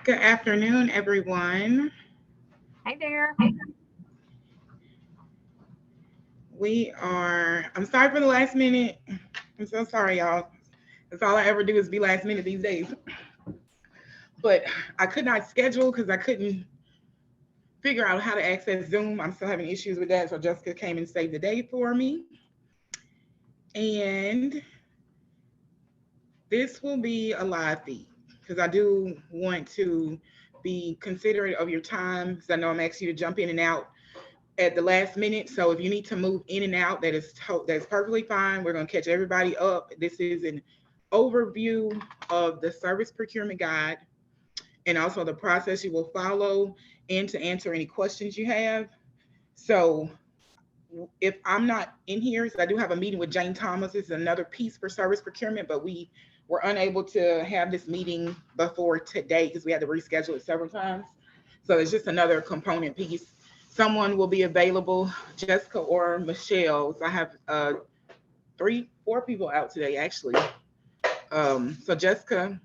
Good afternoon, everyone. Hi there. I'm sorry for the last minute. I'm so sorry, y'all. That's all I ever do is be last minute these days. But I could not schedule because I couldn't figure out how to access Zoom. I'm still having issues with that. So Jessica came and saved the day for me. And this will be a live feed because I do want to be considerate of your time because I know I'm asking you to jump in and out at the last minute. So if you need to move in and out, that's perfectly fine. We're going to catch everybody up. This is an overview of the service procurement guide and also the process you will follow and to answer any questions you have. So if I'm not in here, so I do have a meeting with Jane Thomas. This is another piece for service procurement, but we were unable to have this meeting before today because we had to reschedule it several times. So it's just another component piece. Someone will be available, Jessica or Michelle. So I have four people out today actually. So Jessica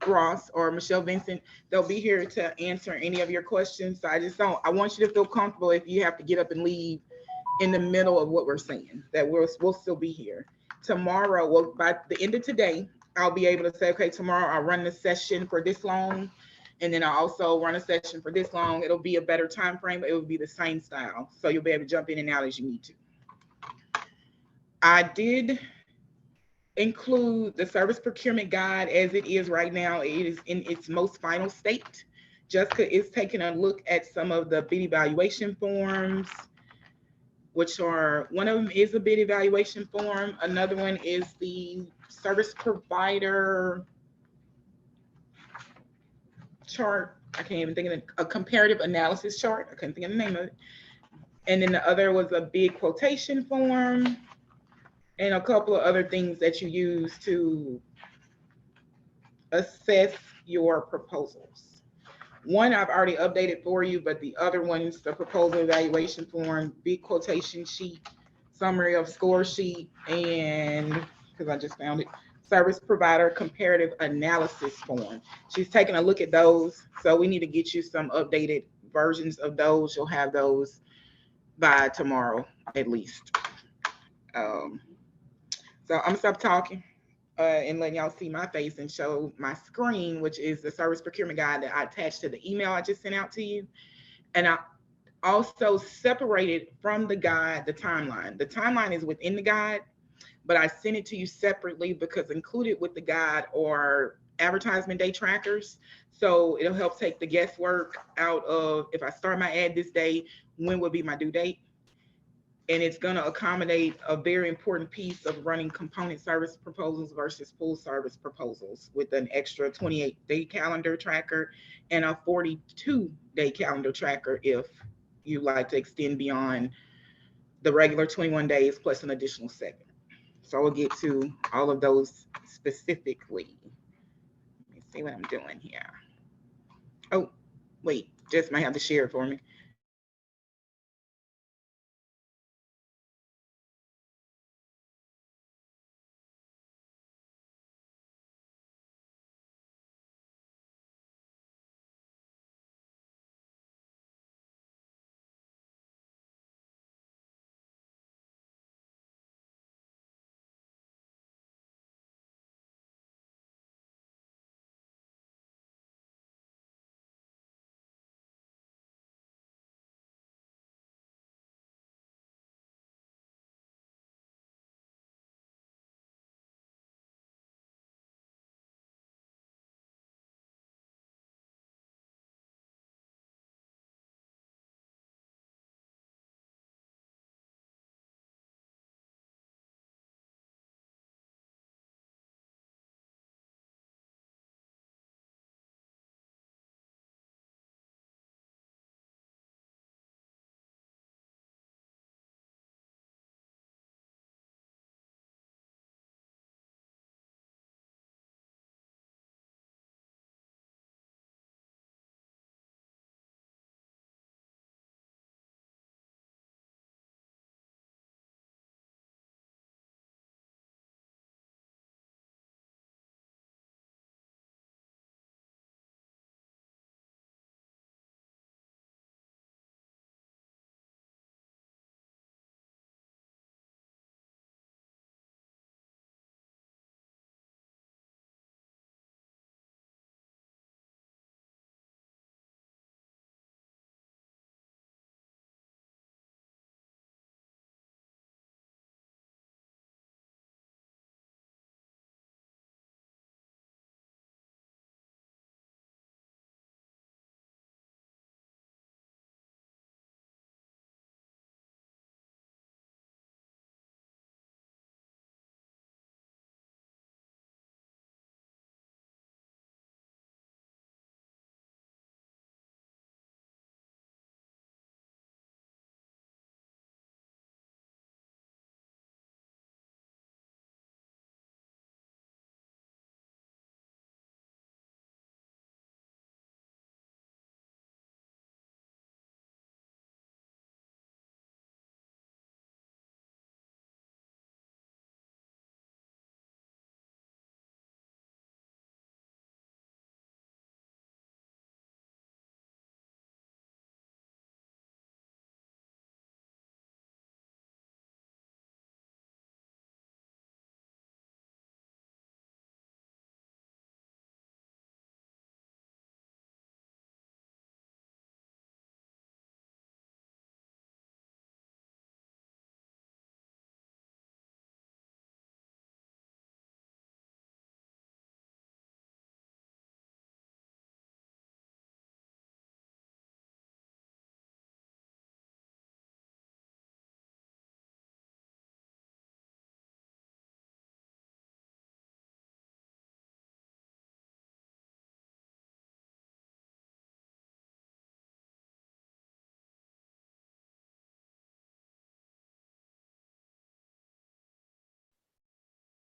Ross or Michelle Vincent, they'll be here to answer any of your questions. So I want you to feel comfortable if you have to get up and leave in the middle of what we're saying, that we'll still be here. Tomorrow, well, by the end of today, I'll be able to say, okay, tomorrow I'll run the session for this long, and then I'll also run a session for this long. It'll be a better time frame, but it will be the same style. So you'll be able to jump in and out as you need to. I did include the service procurement guide as it is right now. It is in its most final state. Jessica is taking a look at some of the bid evaluation forms, which are one of them is a bid evaluation form. Another one is the service provider chart. I can't even think of a comparative analysis chart. I couldn't think of the name of it. And then the other was a bid quotation form and a couple of other things that you use to assess your proposals. One I've already updated for you, but the other one's the proposal evaluation form, bid quotation sheet, summary of score sheet, and because I just found it, service provider comparative analysis form. She's taking a look at those. So we need to get you some updated versions of those. You'll have those by tomorrow at least. Um, so I'm gonna stop talking and letting y'all see my face and show my screen, which is the service procurement guide that I attached to the email I just sent out to you. And I also separated from the guide the timeline. The timeline is within the guide, but I sent it to you separately because included with the guide are advertisement day trackers. So it'll help take the guesswork out of if I start my ad this day, when would be my due date? And it's going to accommodate a very important piece of running component service proposals versus full service proposals with an extra 28-day calendar tracker and a 42-day calendar tracker if you like to extend beyond the regular 21 days plus an additional 7. So I'll get to all of those specifically. Let me see what I'm doing here. Oh, wait, Jess might have to share it for me.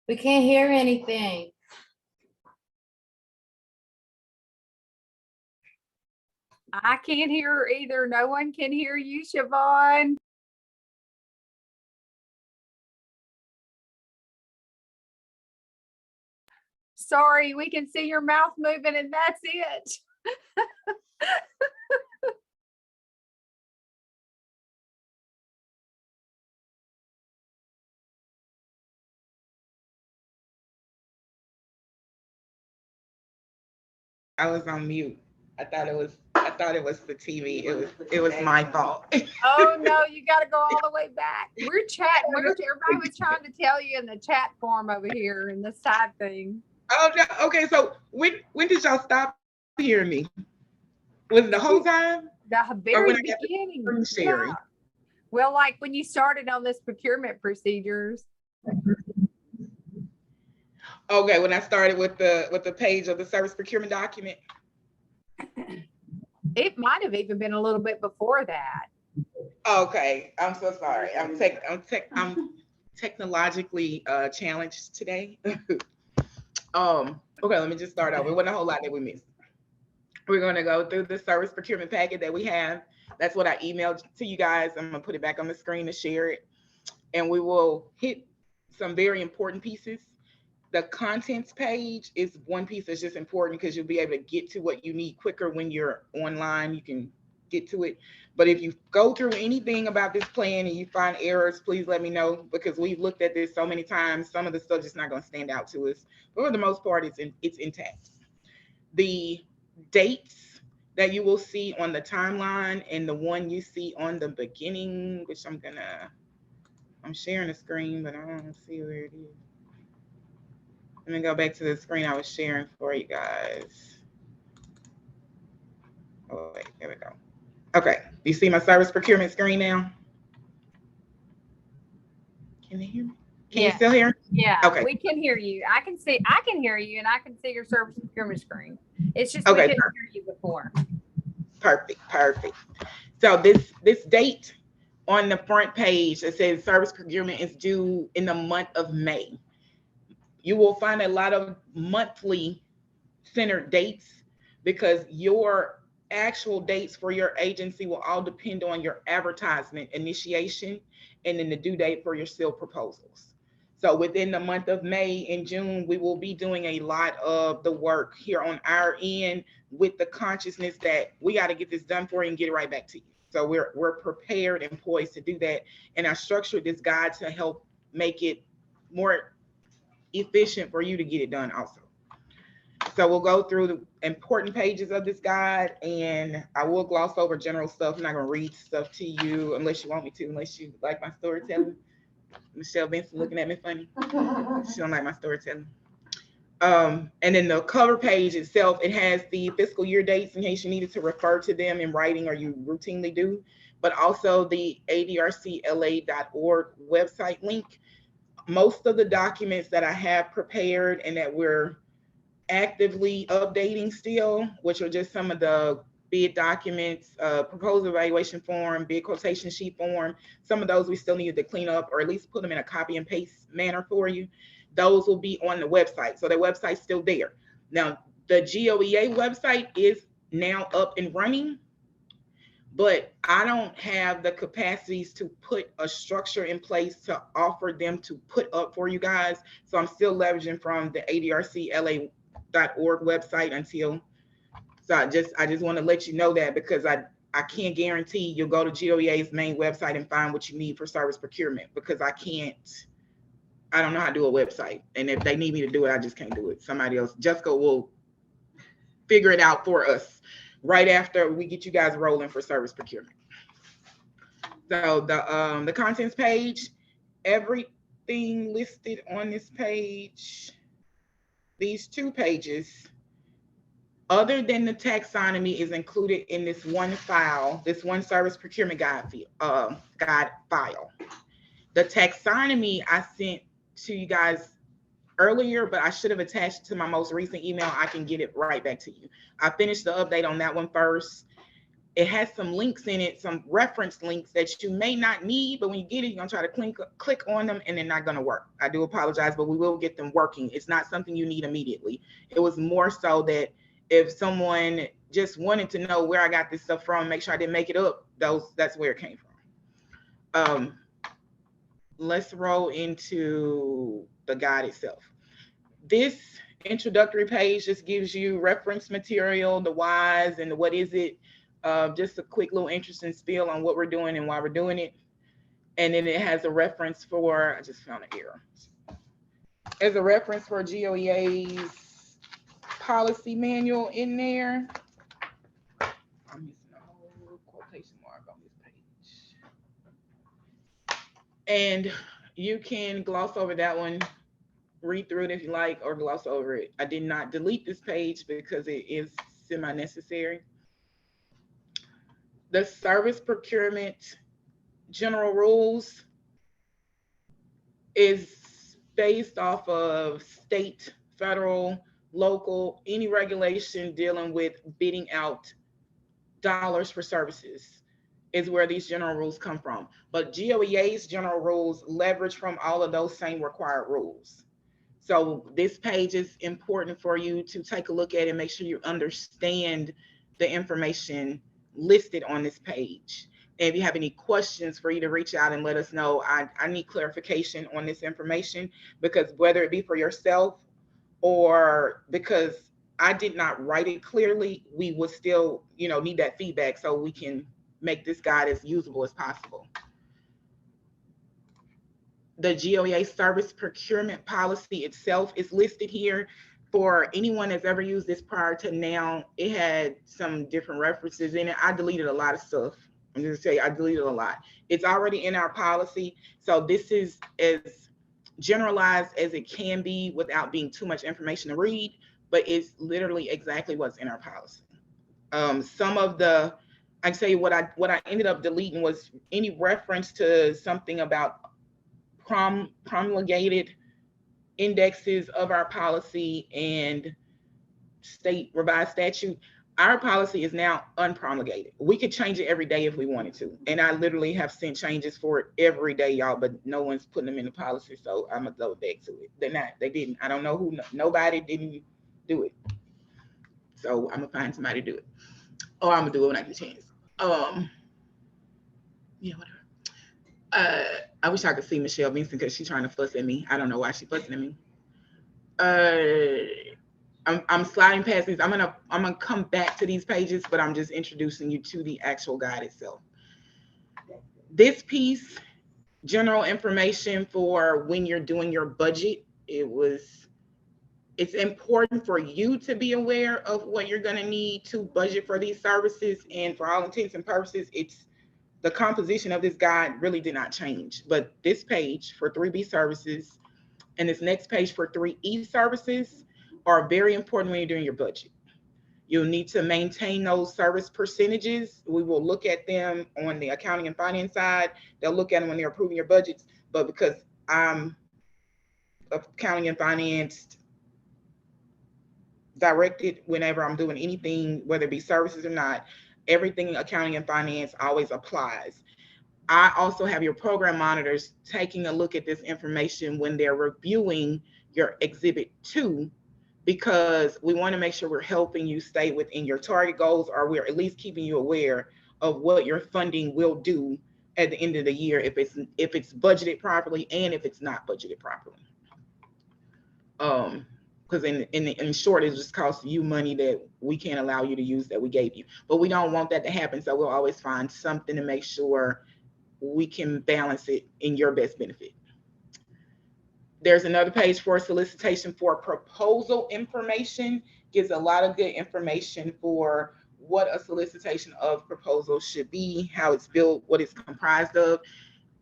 We can't hear anything. I can't hear her either. No one can hear you, Siobhan. Sorry, we can see your mouth moving and that's it. I was on mute. I thought it was the TV. It was my fault. Oh no, you got to go all the way back. We're chatting. Everybody was trying to tell you in the chat form over here in the side thing. Oh no. Okay, so when did y'all stop hearing me? Was it the whole time? The very when I got the beginning. screen sharing? Yeah. Well, like when you started on this procurement procedures. Okay, when I started with the page of the service procurement document. It might have even been a little bit before that. Okay, I'm so sorry. I'm technologically challenged today. Okay, let me just start over. It wasn't a whole lot that we missed. We're going to go through the service procurement packet that we have. That's what I emailed to you guys. I'm going to put it back on the screen to share it. And we will hit some very important pieces. The contents page is one piece that's just important because you'll be able to get to what you need quicker when you're online. You can get to it. But if you go through anything about this plan and you find errors, please let me know, because we've looked at this so many times. Some of the stuff just not going to stand out to us. But for the most part, it's intact. The dates that you will see on the timeline and the one you see on the beginning, which I'm sharing the screen, but I don't see where it is. Let me go back to the screen I was sharing for you guys. Oh, wait, there we go. Okay, you see my service procurement screen now? Can they hear me? Can you still hear? Yeah, okay. We can hear you. I can hear you, and I can see your service procurement screen. It's just okay, we couldn't hear you before. Perfect. So this date on the front page, it says service procurement is due in the month of May. You will find a lot of monthly centered dates because your actual dates for your agency will all depend on your advertisement initiation and then the due date for your seal proposals. So within the month of May and June, we will be doing a lot of the work here on our end with the consciousness that we got to get this done for you and get it right back to you. So we're prepared and poised to do that. And I structured this guide to help make it more efficient for you to get it done also. So we'll go through the important pages of this guide, and I will gloss over general stuff. I'm not going to read stuff to you unless you want me to, unless you like my storytelling. Michelle Benson looking at me funny. She don't like my storytelling. And then the cover page itself, it has the fiscal year dates in case you needed to refer to them in writing or you routinely do, but also the adrcla.org website link. Most of the documents that I have prepared and that we're actively updating still, which are just some of the bid documents, proposal evaluation form, bid quotation sheet form. Some of those we still needed to clean up or at least put them in a copy and paste manner for you. Those will be on the website. So the website's still there. Now, the GOEA website is now up and running, but I don't have the capacities to put a structure in place to offer them to put up for you guys. So I'm still leveraging from the adrcla.org website until, so I just want to let you know that, because I can't guarantee you'll go to GOEA's main website and find what you need for service procurement, because I don't know how to do a website. And if they need me to do it, I just can't do it. Somebody else, Jessica, will figure it out for us right after we get you guys rolling for service procurement. So the contents page, everything listed on this page, these two pages, other than the taxonomy, is included in this one file, this one service procurement guide file. The taxonomy I sent to you guys earlier, but I should have attached to my most recent email. I can get it right back to you. I finished the update on that one first. It has some links in it, some reference links that you may not need, but when you get it, you're gonna try to click on them and they're not gonna work. I do apologize, but we will get them working. It's not something you need immediately. It was more so that if someone just wanted to know where I got this stuff from, make sure I didn't make it up, that's where it came from. Let's roll into the guide itself. This introductory page just gives you reference material, the whys and the what is it, just a quick little interesting spiel on what we're doing and why we're doing it. And then it has a reference for, I just found an error. There's a reference for GOEA's policy manual in there. I'm missing a whole quotation mark on this page. And you can gloss over that one, read through it if you like, or gloss over it. I did not delete this page because it is semi-necessary. The service procurement general rules is based off of state, federal, local, any regulation dealing with bidding out dollars for services is where these general rules come from. But GOEA's general rules leverage from all of those same required rules. So this page is important for you to take a look at and make sure you understand the information listed on this page. And if you have any questions, for you to reach out and let us know. I need clarification on this information, because whether it be for yourself or because I did not write it clearly, we would still, need that feedback so we can make this guide as usable as possible. The GOEA service procurement policy itself is listed here. For anyone that's ever used this prior to now, it had some different references in it. I deleted a lot of stuff. I'm just saying I deleted a lot. It's already in our policy. So this is as generalized as it can be without being too much information to read, but it's literally exactly what's in our policy. Some of the, I can tell you what I ended up deleting was any reference to something about promulgated indexes of our policy and state revised statute. Our policy is now unpromulgated. We could change it every day if we wanted to. And I literally have sent changes for it every day, y'all, but no one's putting them in the policy. So I'm gonna go back to it. They didn't. I don't know who, nobody didn't do it. So I'm gonna find somebody to do it. Or I'm gonna do it when I get a chance. Yeah, whatever. I wish I could see Michelle Vincent because she's trying to fuss at me. I don't know why she's fussing at me. I'm sliding past these. I'm gonna come back to these pages, but I'm just introducing you to the actual guide itself. This piece, general information for when you're doing your budget. It's important for you to be aware of what you're gonna need to budget for these services, and for all intents and purposes, it's the composition of this guide really did not change. But this page for 3B services and this next page for 3E services are very important when you're doing your budget. You'll need to maintain those service percentages. We will look at them on the accounting and finance side. They'll look at them when they're approving your budgets. But because I'm accounting and finance directed, whenever I'm doing anything, whether it be services or not, everything accounting and finance always applies. I also have your program monitors taking a look at this information when they're reviewing your Exhibit 2, because we want to make sure we're helping you stay within your target goals, or we're at least keeping you aware of what your funding will do at the end of the year if it's budgeted properly and if it's not budgeted properly. Because in short, it just costs you money that we can't allow you to use that we gave you. But we don't want that to happen, so we'll always find something to make sure we can balance it in your best benefit. There's another page for solicitation for proposal information. Gives a lot of good information for what a solicitation of proposal should be, how it's built, what it's comprised of.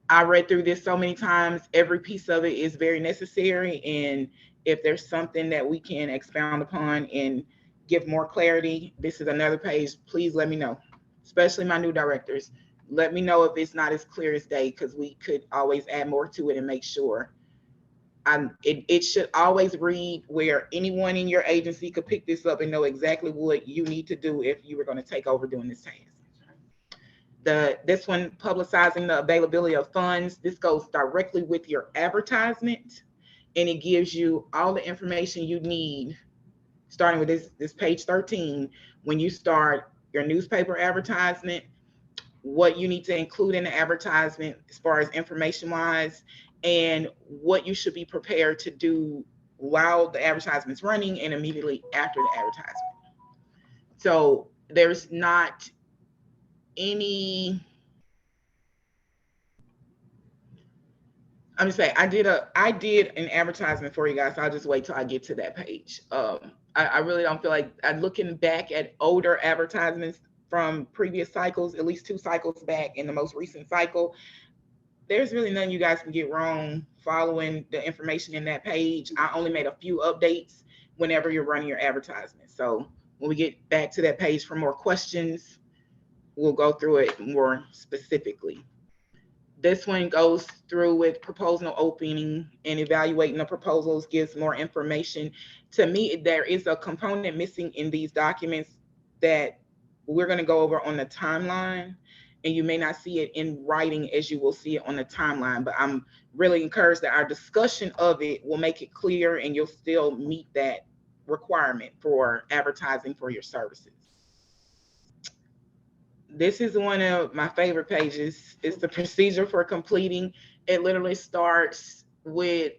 I read through this so many times. Every piece of it is very necessary, and if there's something that we can expound upon and give more clarity, this is another page. Please let me know, especially my new directors. Let me know if it's not as clear as day, because we could always add more to it and make sure. It should always read where anyone in your agency could pick this up and know exactly what you need to do if you were going to take over doing this task. This one, publicizing the availability of funds. This goes directly with your advertisement, and it gives you all the information you need, starting with this page 13. When you start your newspaper advertisement, what you need to include in the advertisement as far as information wise, and what you should be prepared to do while the advertisement's running and immediately after the advertisement. So there's not any, I'm just saying, I did an advertisement for you guys. So I'll just wait till I get to that page. I really don't feel like, I'm looking back at older advertisements from previous cycles, at least 2 cycles back in the most recent cycle. There's really nothing you guys can get wrong following the information in that page. I only made a few updates whenever you're running your advertisement. So when we get back to that page for more questions, we'll go through it more specifically. This one goes through with proposal opening and evaluating the proposals, gives more information. To me, there is a component missing in these documents that we're going to go over on the timeline, and you may not see it in writing as you will see it on the timeline, but I'm really encouraged that our discussion of it will make it clear and you'll still meet that requirement for advertising for your services. This is one of my favorite pages. It's the procedure for completing. It literally starts with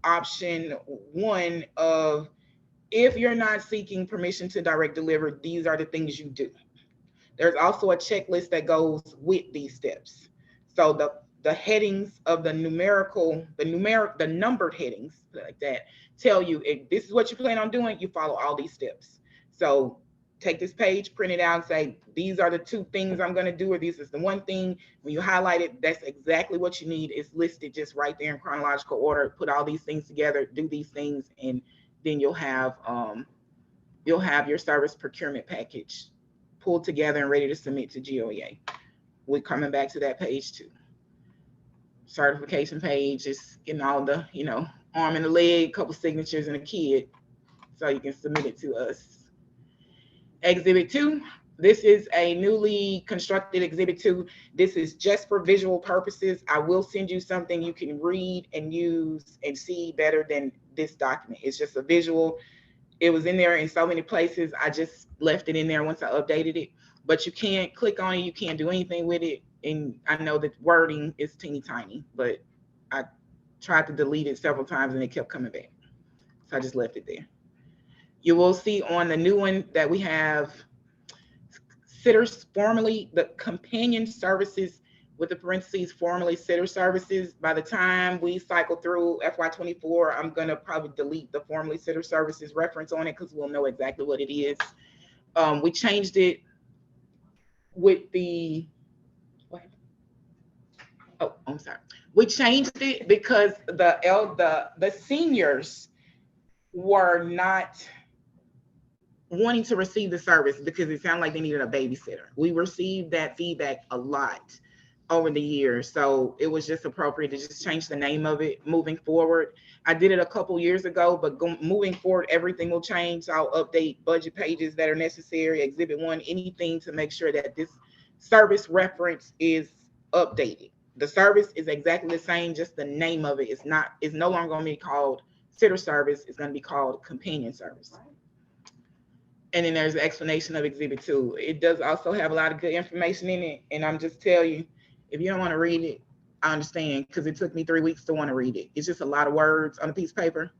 option 1 of, if you're not seeking permission to direct deliver, these are the things you do. There's also a checklist that goes with these steps. So the headings of the numbered headings like that tell you, if this is what you plan on doing, you follow all these steps. So take this page, print it out, and say, these are the 2 things I'm going to do, or this is the 1 thing. When you highlight it, that's exactly what you need. It's listed just right there in chronological order. Put all these things together, do these things, and then you'll have your service procurement package pulled together and ready to submit to GOEA. We're coming back to that page too. Certification page is getting all the, arm and a leg, couple signatures, and a kid, so you can submit it to us. Exhibit 2. This is a newly constructed Exhibit 2. This is just for visual purposes. I will send you something you can read and use and see better than this document. It's just a visual. It was in there in so many places. I just left it in there once I updated it. But you can't click on it. You can't do anything with it. And I know that wording is teeny tiny, but I tried to delete it several times and it kept coming back. So I just left it there. You will see on the new one that we have sitters, formerly the companion services with the parentheses, formerly sitter services. By the time we cycle through FY24, I'm going to probably delete the formerly sitter services reference on it because we'll know exactly what it is. We changed it with the, I'm sorry. We changed it because the seniors were not wanting to receive the service because it sounded like they needed a babysitter. We received that feedback a lot over the years, so it was just appropriate to just change the name of it moving forward. I did it a couple years ago, but moving forward, everything will change. I'll update budget pages that are necessary, Exhibit 1, anything to make sure that this service reference is updated. The service is exactly the same, just the name of it is no longer going to be called sitter service. It's going to be called companion service. And then there's an explanation of Exhibit 2. It does also have a lot of good information in it. And I'm just telling you, if you don't want to read it, I understand, because it took me 3 weeks to want to read it. It's just a lot of words on a piece of paper.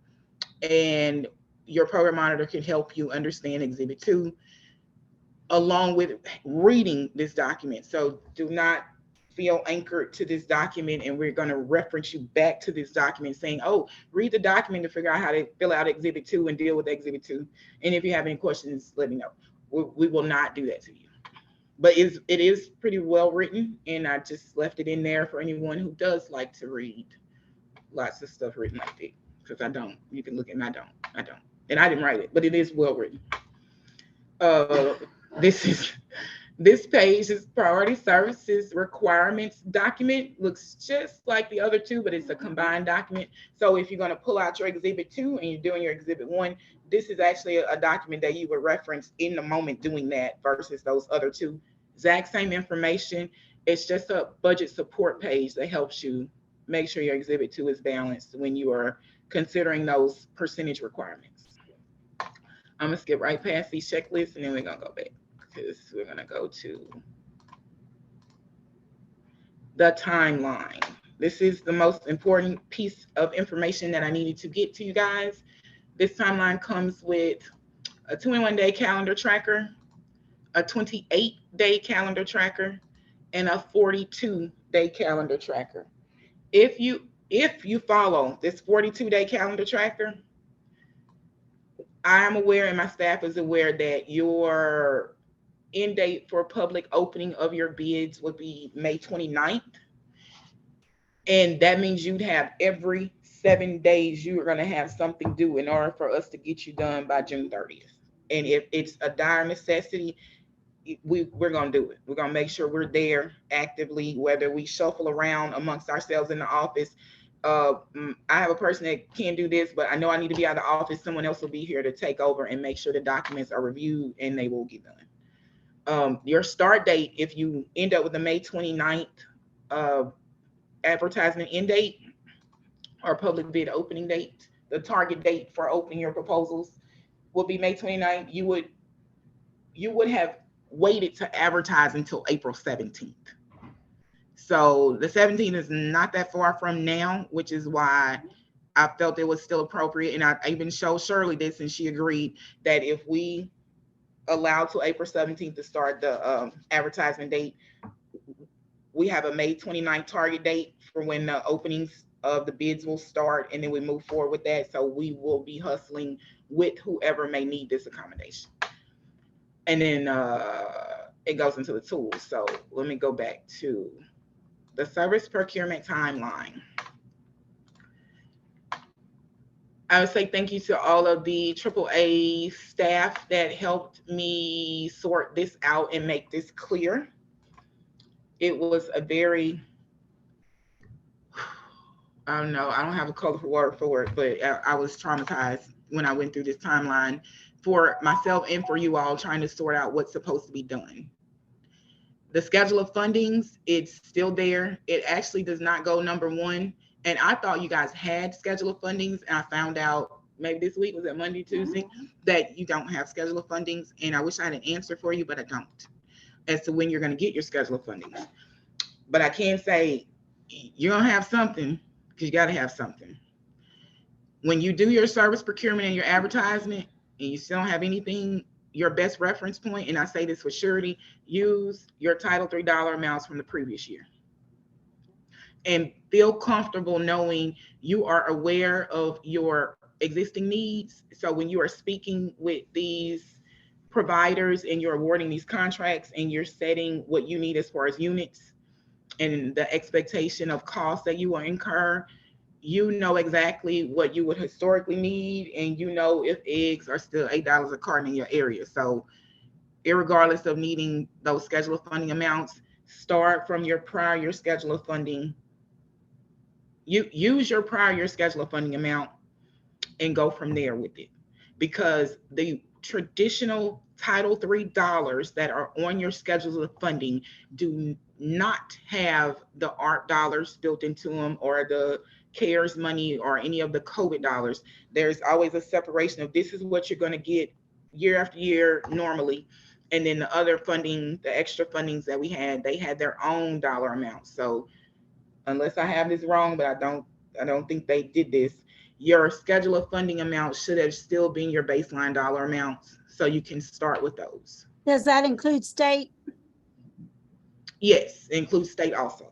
And your program monitor can help you understand Exhibit 2 along with reading this document. So do not feel anchored to this document, and we're going to reference you back to this document saying, oh, read the document to figure out how to fill out Exhibit 2 and deal with Exhibit 2. And if you have any questions, let me know. We will not do that to you. But it is pretty well written, and I just left it in there for anyone who does like to read lots of stuff written like that, because I don't. You can look at me, I don't. And I didn't write it, but it is well written. This page is priority services requirements document. Looks just like the other 2, but it's a combined document. So if you're going to pull out your Exhibit 2 and you're doing your Exhibit 1, this is actually a document that you would reference in the moment doing that versus those other 2 Exact same information. It's just a budget support page that helps you make sure your Exhibit 2 is balanced when you are considering those percentage requirements. I'm gonna skip right past these checklists and then we're gonna go back because we're gonna go to the timeline. This is the most important piece of information that I needed to get to you guys. This timeline comes with a 21-day calendar tracker, a 28-day calendar tracker, and a 42-day calendar tracker. If you follow this 42-day calendar tracker, I am aware and my staff is aware that your end date for public opening of your bids would be May 29th. And that means you'd have every 7 days you are going to have something due in order for us to get you done by June 30th. And if it's a dire necessity, we're going to do it. We're going to make sure we're there actively, whether we shuffle around amongst ourselves in the office. I have a person that can do this, but I know I need to be out of the office. Someone else will be here to take over and make sure the documents are reviewed and they will get done. Your start date, if you end up with the May 29th advertisement end date or public bid opening date, the target date for opening your proposals will be May 29th. You would have waited to advertise until April 17th. So the 17th is not that far from now, which is why I felt it was still appropriate. And I even showed Shirley this and she agreed that if we allow till April 17th to start the advertisement date, we have a May 29th target date for when the openings of the bids will start, and then we move forward with that. So we will be hustling with whoever may need this accommodation. And then it goes into the tools. So let me go back to the service procurement timeline. I would say thank you to all of the AAA staff that helped me sort this out and make this clear. It was a very, I don't know, I don't have a colorful word for it, but I was traumatized when I went through this timeline for myself and for you all, trying to sort out what's supposed to be done. The schedule of fundings, it's still there. It actually does not go number 1. And I thought you guys had schedule of fundings, and I found out maybe this week, was it Monday, Tuesday, that you don't have schedule of fundings. And I wish I had an answer for you, but I don't, as to when you're going to get your schedule of fundings. But I can say you're going to have something, because you got to have something. When you do your service procurement and your advertisement, and you still don't have anything, your best reference point, and I say this with surety, use your Title III dollar amounts from the previous year. And feel comfortable knowing you are aware of your existing needs. So when you are speaking with these providers and you're awarding these contracts and you're setting what you need as far as units and the expectation of costs that you will incur, you know exactly what you would historically need, and you know if eggs are still $8 a carton in your area. So irregardless of needing those schedule of funding amounts, start from your prior year schedule of funding. You use your prior year schedule of funding amount and go from there with it, because the traditional Title III dollars that are on your schedule of funding do not have the ARP dollars built into them, or the CARES money, or any of the COVID dollars. There's always a separation of this is what you're going to get year after year normally, and then the other funding, the extra fundings that we had, they had their own dollar amounts. So unless I have this wrong, but I don't think they did this, your schedule of funding amount should have still been your baseline dollar amounts, so you can start with those. Does that include state? Yes, it includes state also.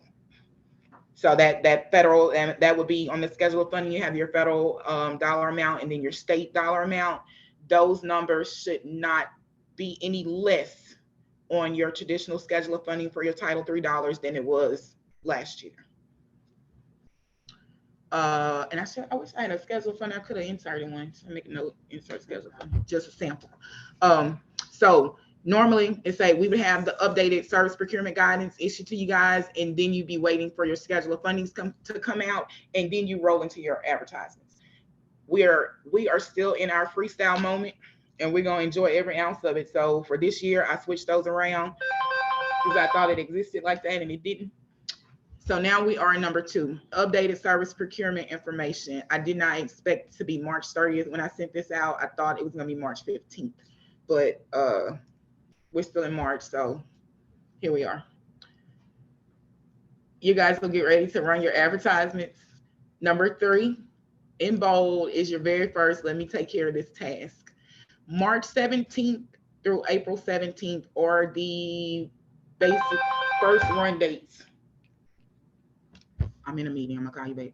So that federal, and that would be on the schedule of funding. You have your federal dollar amount and then your state dollar amount. Those numbers should not be any less on your traditional schedule of funding for your Title III dollars than it was last year. And I wish I had a schedule fund. I could have inserted one. So make a note, insert schedule fund, just a sample. So normally it's we would have the updated service procurement guidance issued to you guys, and then you'd be waiting for your schedule of fundings to come out, and then you roll into your advertisements. We are still in our freestyle moment, and we're gonna enjoy every ounce of it. So for this year, I switched those around. because I thought it existed like that and it didn't. So now we are in number 2, updated service procurement information. I did not expect it to be March 30th when I sent this out. I thought it was going to be March 15th, but we're still in March, so here we are. You guys will get ready to run your advertisements. Number 3 in bold is your very first, let me take care of this task. March 17th through April 17th are the basic first run dates. I'm in a meeting. I'm gonna call you back.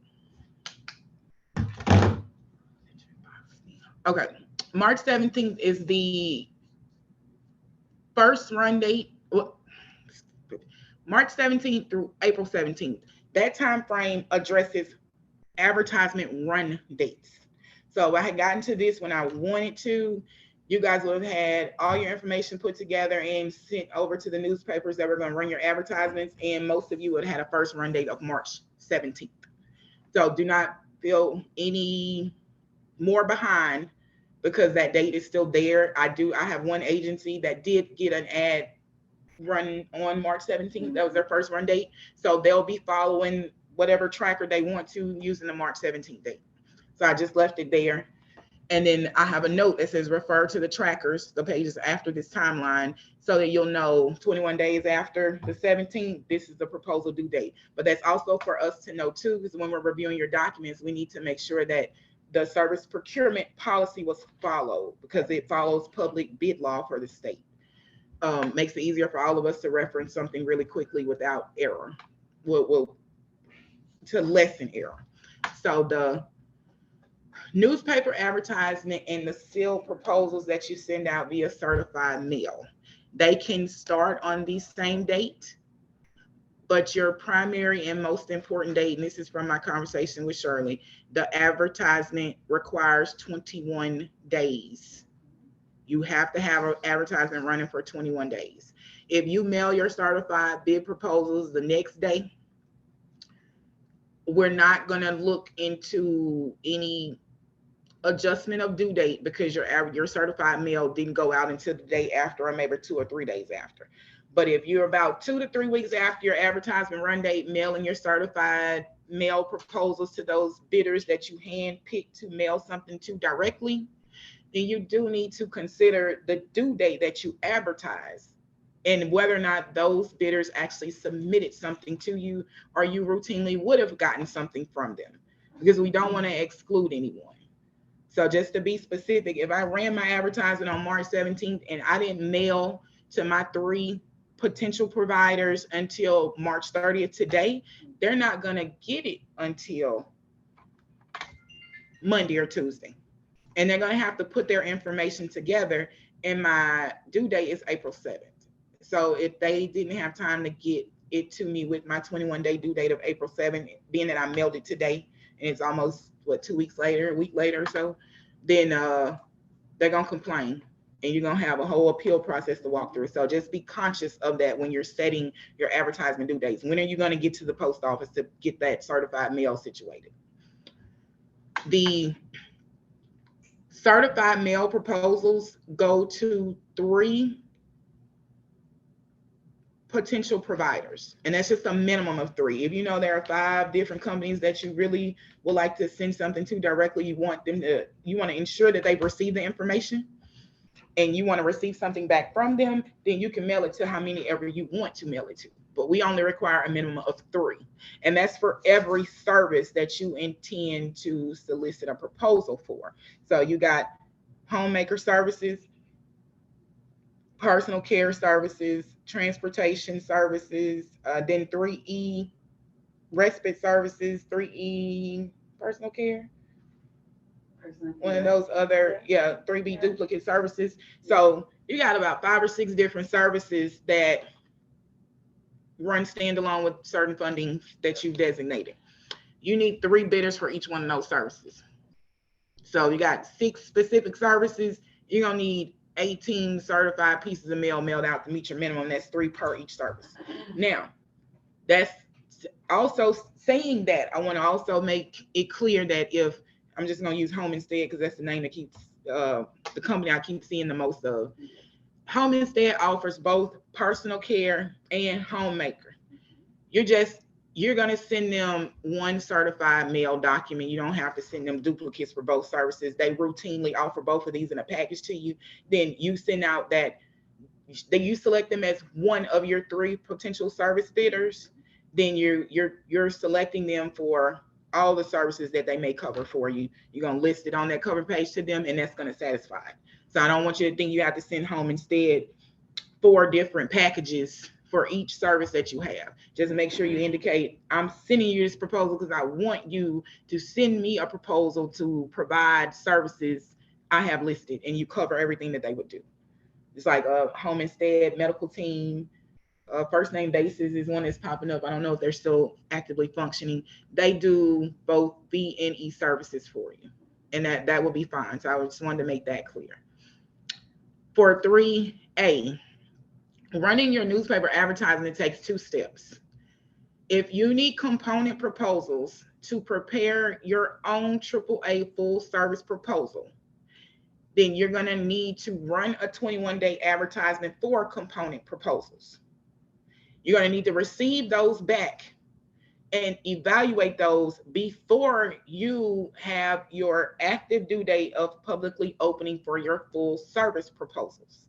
Okay. March 17th is the first run date. March 17th through April 17th. That time frame addresses advertisement run dates. So I had gotten to this when I wanted to. You guys would have had all your information put together and sent over to the newspapers that were going to run your advertisements, and most of you would have had a first run date of March 17th. So do not feel any more behind because that date is still there. I have one agency that did get an ad run on March 17th. That was their first run date. So they'll be following whatever tracker they want to using the March 17th date. So I just left it there. And then I have a note that says refer to the trackers, the pages after this timeline, so that you'll know 21 days after the 17th, this is the proposal due date. But that's also for us to know too, because when we're reviewing your documents, we need to make sure that the service procurement policy was followed because it follows public bid law for the state. Makes it easier for all of us to reference something really quickly without error. Well, to lessen error. So the newspaper advertisement and the sealed proposals that you send out via certified mail, they can start on the same date, but your primary and most important date, and this is from my conversation with Shirley, the advertisement requires 21 days. You have to have an advertisement running for 21 days. If you mail your certified bid proposals the next day, we're not going to look into any adjustment of due date because your certified mail didn't go out until the day after or maybe 2 or 3 days after. But if you're about 2 to 3 weeks after your advertisement run date, mailing your certified mail proposals to those bidders that you handpicked to mail something to directly, then you do need to consider the due date that you advertise and whether or not those bidders actually submitted something to you or you routinely would have gotten something from them, because we don't want to exclude anyone. So just to be specific, if I ran my advertisement on March 17th and I didn't mail to my 3 potential providers until March 30th today, they're not going to get it until Monday or Tuesday. And they're going to have to put their information together, and my due date is April 7th. So if they didn't have time to get it to me with my 21-day due date of April 7th, being that I mailed it today, and it's almost, 2 weeks later, a week later or so, then they're going to complain, and you're going to have a whole appeal process to walk through. So just be conscious of that when you're setting your advertisement due dates. When are you going to get to the post office to get that certified mail situated? The certified mail proposals go to 3 potential providers, and that's just a minimum of 3. If you know there are 5 different companies that you really would like to send something to directly, you want to ensure that they've received the information and you want to receive something back from them, then you can mail it to how many ever you want to mail it to. But we only require a minimum of 3. And that's for every service that you intend to solicit a proposal for. So you got homemaker services, personal care services, transportation services, then 3E respite services, 3E personal care. One of those other, 3B duplicate services. So you got about 5 or 6 different services that run standalone with certain funding that you've designated. You need 3 bidders for each one of those services. So you got 6 specific services. You're going to need 18 certified pieces of mail mailed out to meet your minimum. That's 3 per each service. Now, that's also saying that I want to also make it clear that if I'm just going to use home instead because that's the name that keeps the company I keep seeing the most of. Home Instead offers both personal care and homemaker. You're going to send them one certified mail document. You don't have to send them duplicates for both services. They routinely offer both of these in a package to you. Then you send out that you select them as one of your 3 potential service bidders. Then you're selecting them for all the services that they may cover for you. You're going to list it on that cover page to them, and that's going to satisfy. So I don't want you to think you have to send Home Instead 4 different packages for each service that you have. Just make sure you indicate, I'm sending you this proposal because I want you to send me a proposal to provide services I have listed, and you cover everything that they would do. It's like a Home Instead, medical team, First Name Basis is one that's popping up. I don't know if they're still actively functioning. They do both B and E services for you, and that will be fine. So I just wanted to make that clear. For 3A, running your newspaper advertising, it takes 2 steps. If you need component proposals to prepare your own AAA full service proposal, then you're going to need to run a 21-day advertisement for component proposals. You're going to need to receive those back and evaluate those before you have your active due date of publicly opening for your full service proposals.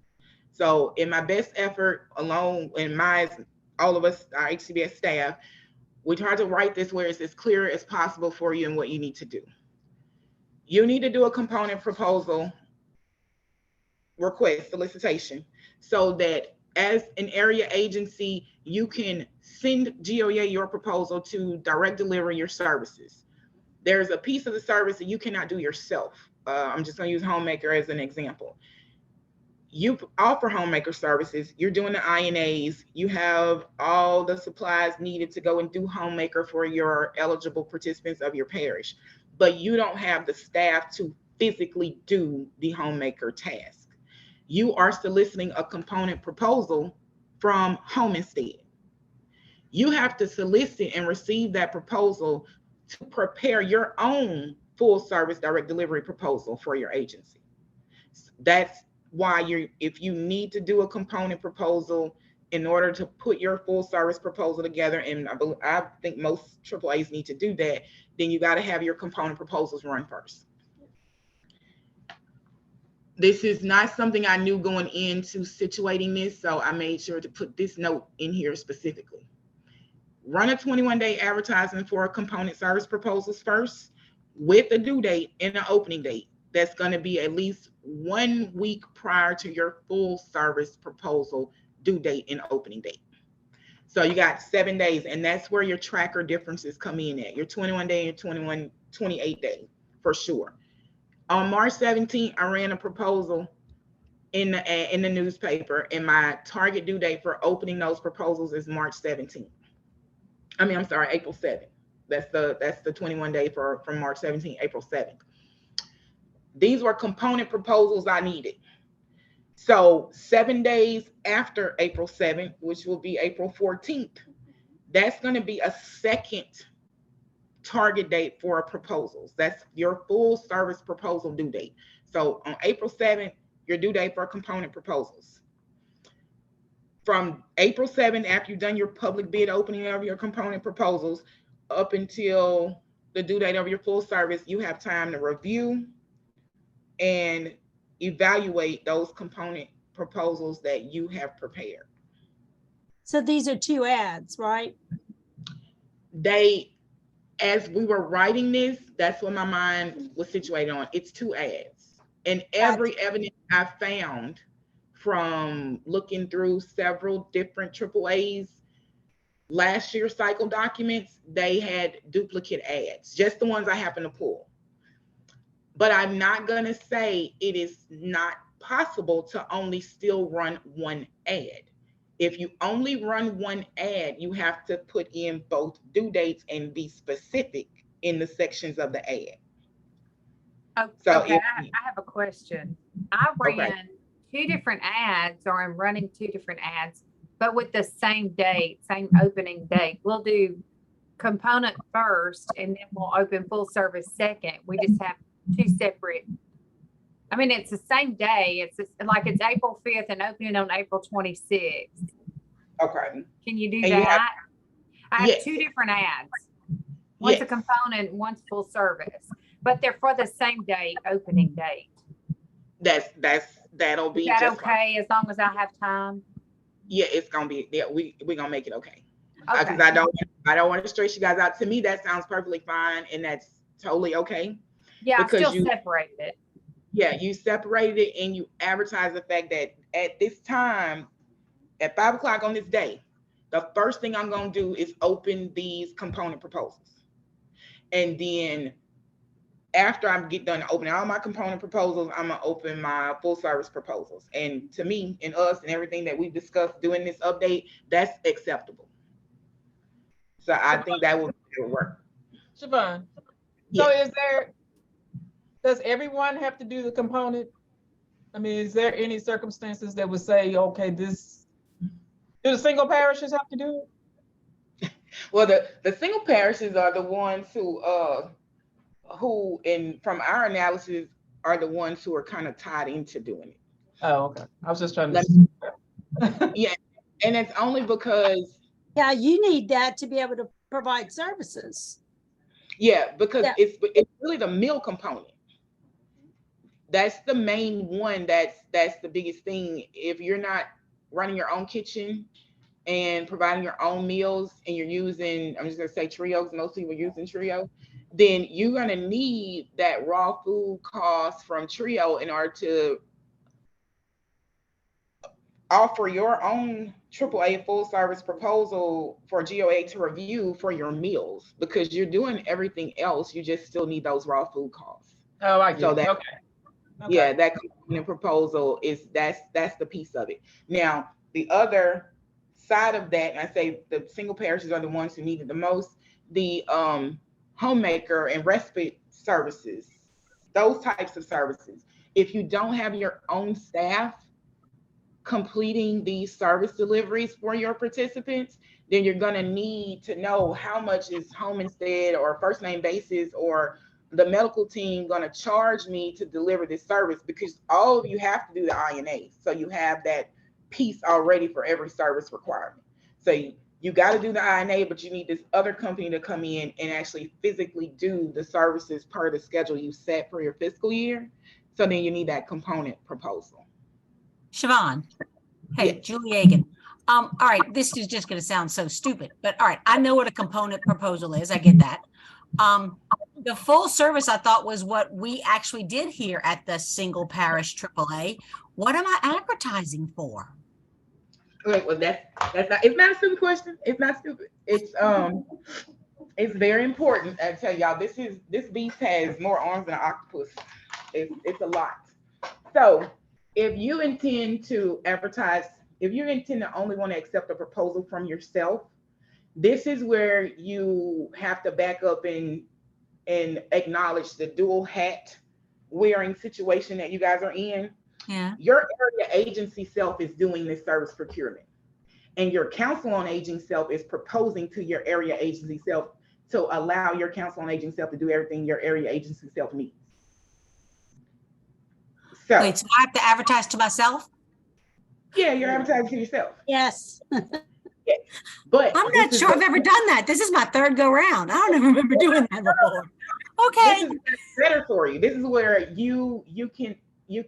So in my best effort, along in all of us, our HCBS staff, we try to write this where it's as clear as possible for you and what you need to do. You need to do a component proposal request solicitation so that as an area agency, you can send GOEA your proposal to direct deliver your services. There's a piece of the service that you cannot do yourself. I'm just going to use Homemaker as an example. You offer homemaker services, you're doing the INAs, you have all the supplies needed to go and do homemaker for your eligible participants of your parish, but you don't have the staff to physically do the homemaker task. You are soliciting a component proposal from Home Instead. You have to solicit and receive that proposal to prepare your own full service direct delivery proposal for your agency. That's why if you need to do a component proposal in order to put your full service proposal together, and I think most AAAs need to do that, then you got to have your component proposals run first. This is not something I knew going into situating this, so I made sure to put this note in here specifically. Run a 21-day advertisement for component service proposals first with a due date and an opening date. That's going to be at least 1 week prior to your full service proposal due date and opening date. So you got 7 days, and that's where your tracker differences come in at, your 21-day and 28-day for sure. On March 17th, I ran a proposal in the newspaper, and my target due date for opening those proposals is March 17th. April 7th. That's the 21 day from March 17th, April 7th. These were component proposals I needed. So 7 days after April 7th, which will be April 14th, that's going to be a second target date for proposals. That's your full service proposal due date. So on April 7th, your due date for component proposals. From April 7th, after you've done your public bid opening of your component proposals, up until the due date of your full service, you have time to review and evaluate those component proposals that you have prepared. So these are 2 ads, right? As we were writing this, that's what my mind was situated on. It's 2 ads. And every evidence I found from looking through several different AAAs, last year's cycle documents, they had duplicate ads, just the ones I happen to pull. But I'm not going to say it is not possible to only still run 1 ad. If you only run 1 ad, you have to put in both due dates and be specific in the sections of the ad. So okay, I have a question. I ran 2 different ads, or I'm running 2 different ads, but with the same date, same opening date. We'll do component first, and then we'll open full service second. We just have 2 separate I mean, it's the same day. Like it's April 5th and opening on April 26th. Okay. Can you do And you that? I have Yes. 2 different ads. One's a Yes. component, one's full service, but they're for the same date, opening date. That'll be Is that just fine. okay as long as I have time? Yeah, it's gonna be. Yeah, we're gonna make it okay. Okay. Because I don't want to stress you guys out. To me, that sounds perfectly fine, and that's totally okay. Yeah, I because still separate it. Yeah, you separated it and you advertise the fact that at this time, at 5 o'clock on this day, the first thing I'm gonna do is open these component proposals. And then after I get done opening all my component proposals, I'm gonna open my full service proposals. And to me and us and everything that we've discussed doing this update, that's acceptable. So I think that will work. Siobhan, Yes. so does everyone have to do the component? I mean, is there any circumstances that would say, okay, do the single parishes have to do it? Well, the single parishes are the ones who from our analysis are the ones who are kind of tied into doing it. Oh, okay. I was just trying to. Yeah, and it's only because. Yeah, you need that to be able to provide services. Yeah, because it's really the meal component. That's the main one. That's the biggest thing. If you're not running your own kitchen and providing your own meals, and you're using, I'm just gonna say Trio, because most people are using Trio, then you're gonna need that raw food cost from Trio in order to offer your own AAA full service proposal for GOA to review for your meals, because you're doing everything else. You just still need those raw food costs. Oh, I get it. Okay. Yeah, that component proposal that's the piece of it. Now, the other side of that, and I say the single parishes are the ones who need it the most, the homemaker and respite services, those types of services. If you don't have your own staff completing these service deliveries for your participants, then you're going to need to know how much is home instead or first name basis or the medical team going to charge me to deliver this service, because all of you have to do the INA. So you have that piece already for every service requirement. So you got to do the INA, but you need this other company to come in and actually physically do the services per the schedule you set for your fiscal year. So then you need that component proposal. Siobhan, hey, Yes. Julie Agan. All right, this is just going to sound so stupid, but all right, I know what a component proposal is. I get that. The full service I thought was what we actually did here at the single parish AAA. What am I advertising for? Okay, well, that's not. It's not a stupid question. It's not stupid. It's very important. I tell y'all, this beast has more arms than an octopus. It's a lot. So if you intend to advertise, if you intend to only want to accept a proposal from yourself, this is where you have to back up and acknowledge the dual hat wearing situation that you guys are in. Yeah. Your area agency self is doing this service procurement, and your council on aging self is proposing to your area agency self to allow your council on aging self to do everything your area agency self needs. So, wait, so I have to advertise to myself? Yeah, you're advertising to yourself. Yes. Yes. But I'm not sure I've ever done that. This is my third go round. I don't even remember doing that before. Okay. This is better for you. This is where you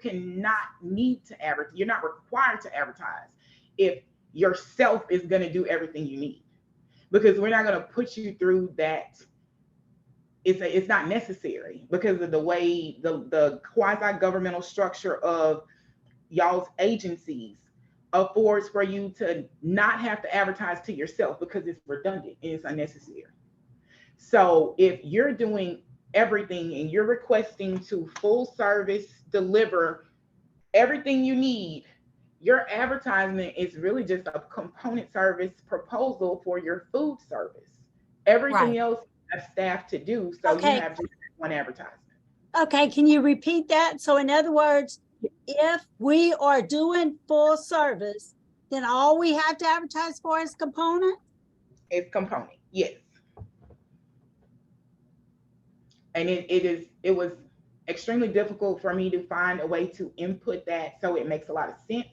cannot need to advertise. You're not required to advertise if yourself is going to do everything you need, because we're not going to put you through that. It's not necessary because of the way the quasi-governmental structure of y'all's agencies affords for you to not have to advertise to yourself, because it's redundant and it's unnecessary. So if you're doing everything and you're requesting to full service deliver everything you need, your advertisement is really just a component service proposal for your food service. Everything else you have staff to do, so you have just one advertisement. Okay, can you repeat that? So in other words, if we are doing full service, then all we have to advertise for is component? It's component, yes. And it was extremely difficult for me to find a way to input that so it makes a lot of sense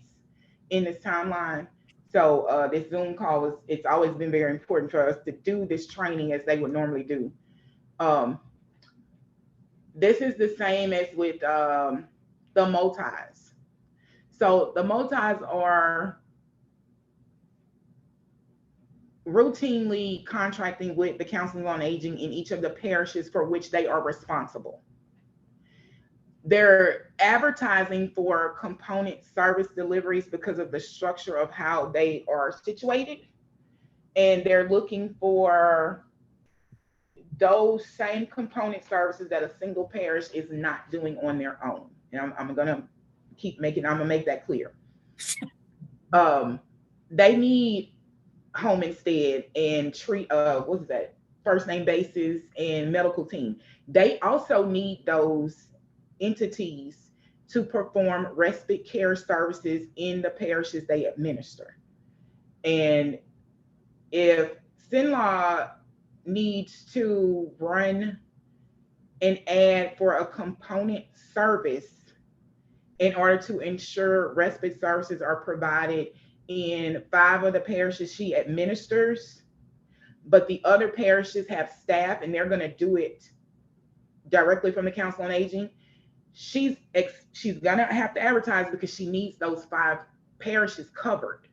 in this timeline. So this Zoom call it's always been very important for us to do this training as they would normally do. This is the same as with the multis. So the multis are routinely contracting with the Council on Aging in each of the parishes for which they are responsible. They're advertising for component service deliveries because of the structure of how they are situated. And they're looking for those same component services that a single parish is not doing on their own. And I'm gonna make that clear. They need home instead and first name basis and medical team. They also need those entities to perform respite care services in the parishes they administer. And if CINLAW needs to run an ad for a component service in order to ensure respite services are provided in 5 of the parishes she administers, but the other parishes have staff and they're going to do it directly from the Council on Aging, she's going to have to advertise because she needs those 5 parishes covered.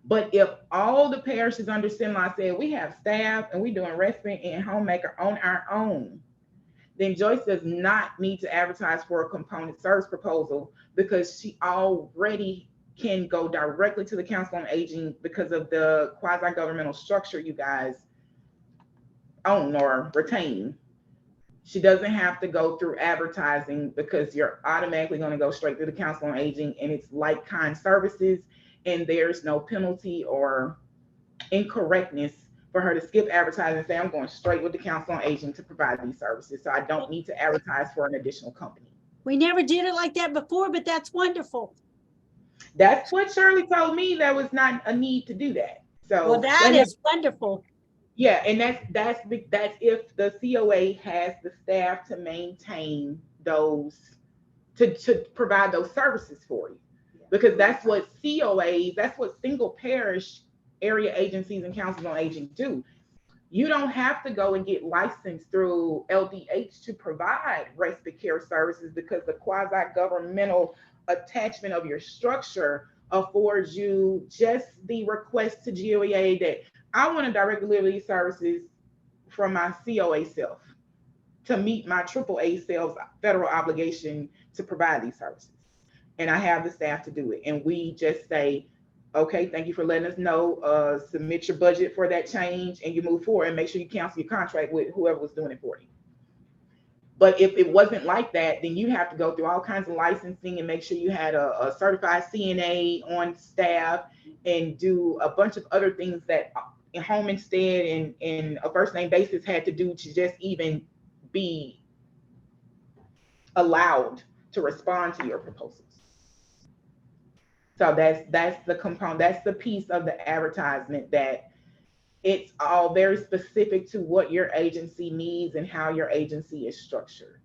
But if all the parishes under CINLAW said we have staff and we're doing respite and homemaker on our own, then Joyce does not need to advertise for a component service proposal because she already can go directly to the Council on Aging because of the quasi-governmental structure you guys own or retain. She doesn't have to go through advertising because you're automatically going to go straight to the Council on Aging, and it's like-kind services, and there's no penalty or incorrectness for her to skip advertising and say, I'm going straight with the Council on Aging to provide these services. So I don't need to advertise for an additional company. We never did it like that before, but that's wonderful. That's what Shirley told me. There was not a need to do that. So Well, that is wonderful. Yeah, and that's if the COA has the staff to maintain those, to provide those services for you, because that's what COAs, that's what single parish area agencies and councils on aging do. You don't have to go and get licensed through LDH to provide respite care services because the quasi-governmental attachment of your structure affords you just the request to GOEA that I want to direct deliver these services from my COA self to meet my AAA self federal obligation to provide these services. And I have the staff to do it. And we just say, okay, thank you for letting us know, submit your budget for that change and you move forward and make sure you cancel your contract with whoever was doing it for you. But if it wasn't like that, then you have to go through all kinds of licensing and make sure you had a certified CNA on staff and do a bunch of other things that Home Instead and a first name basis had to do to just even be allowed to respond to your proposals. So that's the component, that's the piece of the advertisement, that it's all very specific to what your agency needs and how your agency is structured.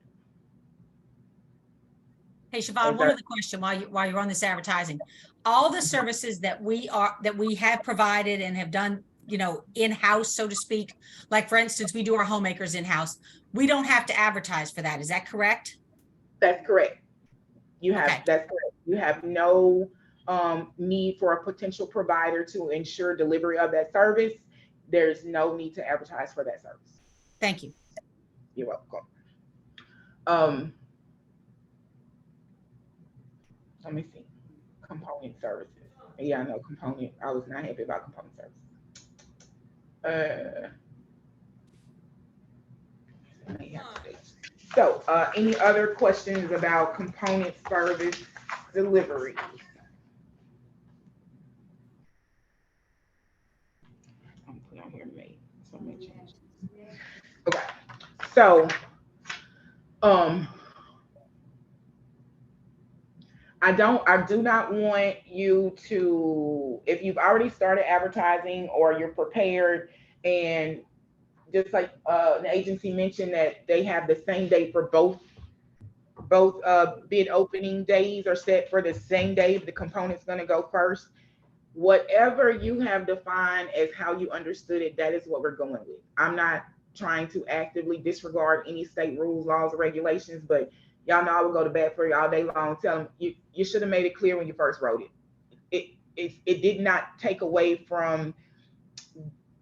Hey, Siobhan, one other question while you're on this advertising. All the services that we have provided and have done, in-house, so to speak, like for instance, we do our homemakers in-house. We don't have to advertise for that. Is that correct? That's correct. That's correct. You have no need for a potential provider to ensure delivery of that service. There's no need to advertise for that service. Thank you. You're welcome. Let me see. Component services. Yeah, I know component. I was not happy about component services. So any other questions about component service delivery? I'm put on here May. So May change. Okay. So I do not want you to, if you've already started advertising or you're prepared, and just like the agency mentioned that they have the same date for both both bid opening days are set for the same day. The component's gonna go first. Whatever you have defined as how you understood it, that is what we're going with. I'm not trying to actively disregard any state rules, laws, or regulations, but y'all know I would go to bat for you all day long. Tell them you should have made it clear when you first wrote it. It did not take away from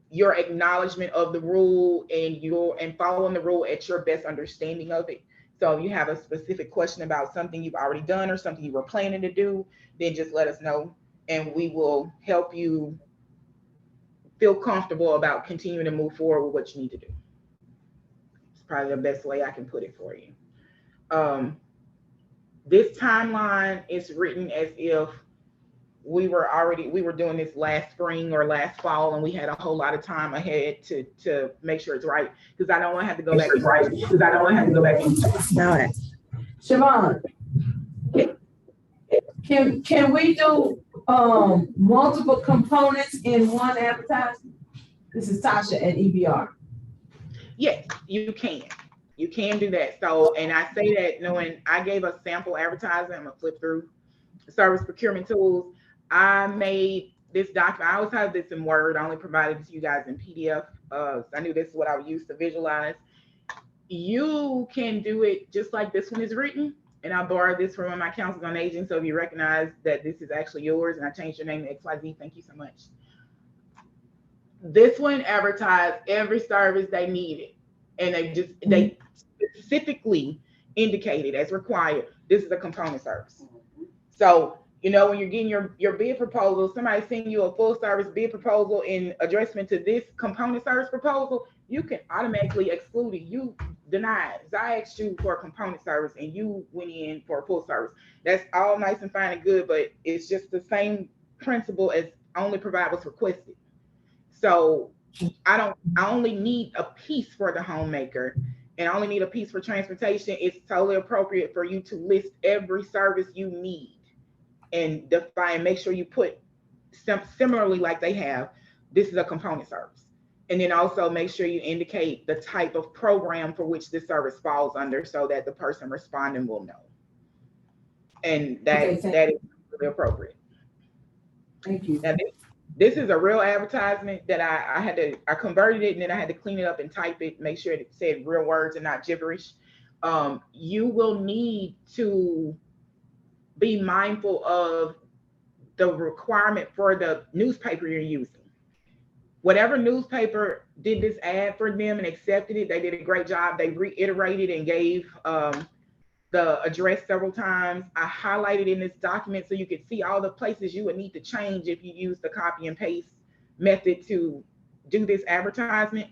your acknowledgement of the rule and following the rule at your best understanding of it. So if you have a specific question about something you've already done or something you were planning to do, then just let us know and we will help you feel comfortable about continuing to move forward with what you need to do. It's probably the best way I can put it for you. This timeline is written as if we were doing this last spring or last fall, and we had a whole lot of time ahead to make sure it's right. Because I don't want to have to go back. No. Siobhan, can we do multiple components in one advertisement? This is Tasha at EBR. Yes, you can. You can do that. So, and I say that knowing I gave a sample advertisement. I'm gonna flip through service procurement tools. I made this document. I always have this in Word. I only provided it to you guys in PDF. I knew this is what I would use to visualize. You can do it just like this one is written. And I borrowed this from one of my councils on aging. So if you recognize that this is actually yours and I changed your name to XYZ, thank you so much. This one advertised every service they needed. And they specifically indicated as required, this is a component service. So, you know, when you're getting your bid proposal, somebody sending you a full service bid proposal in addressment to this component service proposal, you can automatically exclude it. You denied. I asked you for a component service and you went in for a full service. That's all nice and fine and good, but it's just the same principle as only provide what's requested. So I only need a piece for the homemaker and I only need a piece for transportation. It's totally appropriate for you to list every service you need and define, make sure you put similarly like they have, this is a component service. And then also make sure you indicate the type of program for which this service falls under so that the person responding will know. And that is really appropriate. Thank you. Now, this is a real advertisement that I converted it and then I had to clean it up and type it, make sure it said real words and not gibberish. You will need to be mindful of the requirement for the newspaper you're using. Whatever newspaper did this ad for them and accepted it, they did a great job. They reiterated and gave the address several times. I highlighted in this document so you could see all the places you would need to change if you use the copy and paste method to do this advertisement.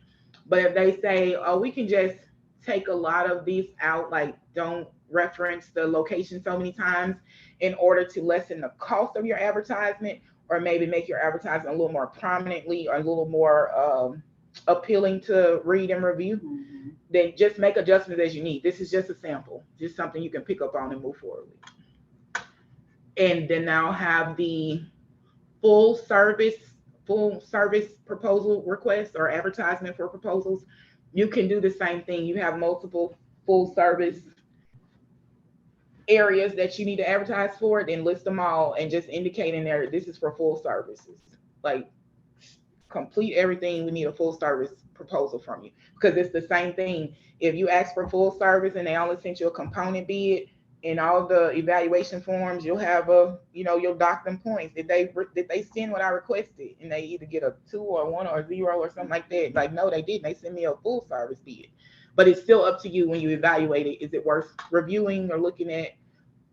But if they say, oh, we can just take a lot of these out, like don't reference the location so many times in order to lessen the cost of your advertisement, or maybe make your advertisement a little more prominently or a little more appealing to read and review, then just make adjustments as you need. This is just a sample, just something you can pick up on and move forward with. And then I'll have the full service proposal request or advertisement for proposals. You can do the same thing. You have multiple full service areas that you need to advertise for, then list them all and just indicate in there, this is for full services. Like complete everything, we need a full service proposal from you, because it's the same thing. If you ask for full service and they only sent you a component bid, in all the evaluation forms, you'll have you'll dock them points. Did they send what I requested? And they either get a 2 or a 1 or a 0 or something like that. Like, no, they didn't. They sent me a full service bid. But it's still up to you when you evaluate it. Is it worth reviewing or looking at?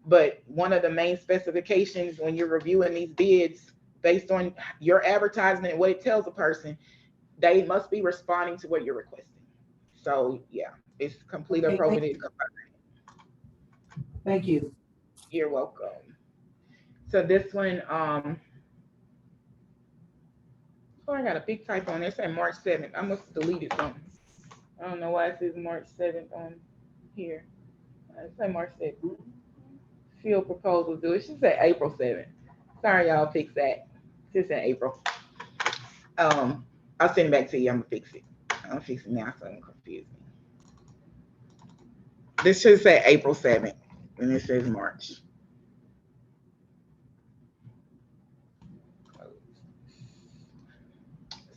But one of the main specifications when you're reviewing these bids, based on your advertisement and what it tells a person, they must be responding to what you're requesting. So yeah, it's completely appropriate. Thank you. You're welcome. So this one, I got a big typo on there. It said March 7th. I must have deleted something. I don't know why it says March 7th on here. It said March 7th. Field proposal due. It should say April 7th. Sorry, y'all, fix that. It's in April. I'll send it back to you. I'm gonna fix it. I'm fixing it now so I don't confuse me. This should say April 7th. And it says March.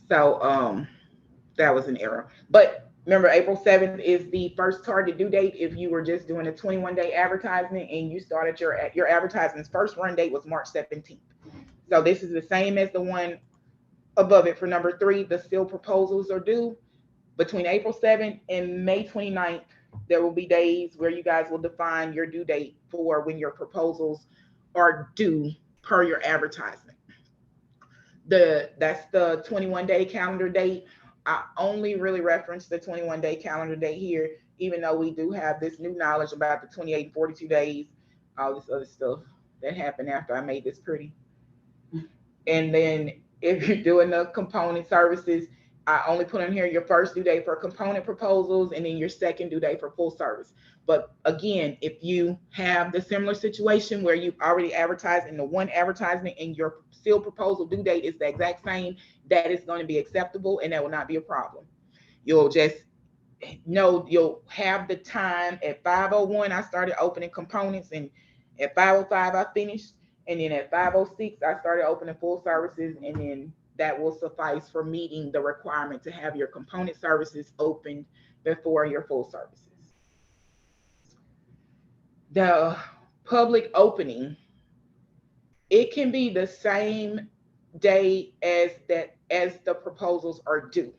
So that was an error. But remember, April 7th is the first target due date if you were just doing a 21-day advertisement and you started your advertisement's first run date was March 17th. So this is the same as the one above it for number 3. The seal proposals are due between April 7th and May 29th. There will be days where you guys will define your due date for when your proposals are due per your advertisement. That's the 21-day calendar date. I only really reference the 21-day calendar date here, even though we do have this new knowledge about the 28 and 42 days, all this other stuff that happened after I made this pretty. And then if you're doing the component services, I only put on here your first due date for component proposals and then your second due date for full service. But again, if you have the similar situation where you've already advertised in the one advertisement and your seal proposal due date is the exact same, that is going to be acceptable and that will not be a problem. You'll just know you'll have the time. At 5:01, I started opening components, and at 5:05, I finished. And then at 5:06, I started opening full services, and then that will suffice for meeting the requirement to have your component services opened before your full services. The public opening, it can be the same day as the proposals are due.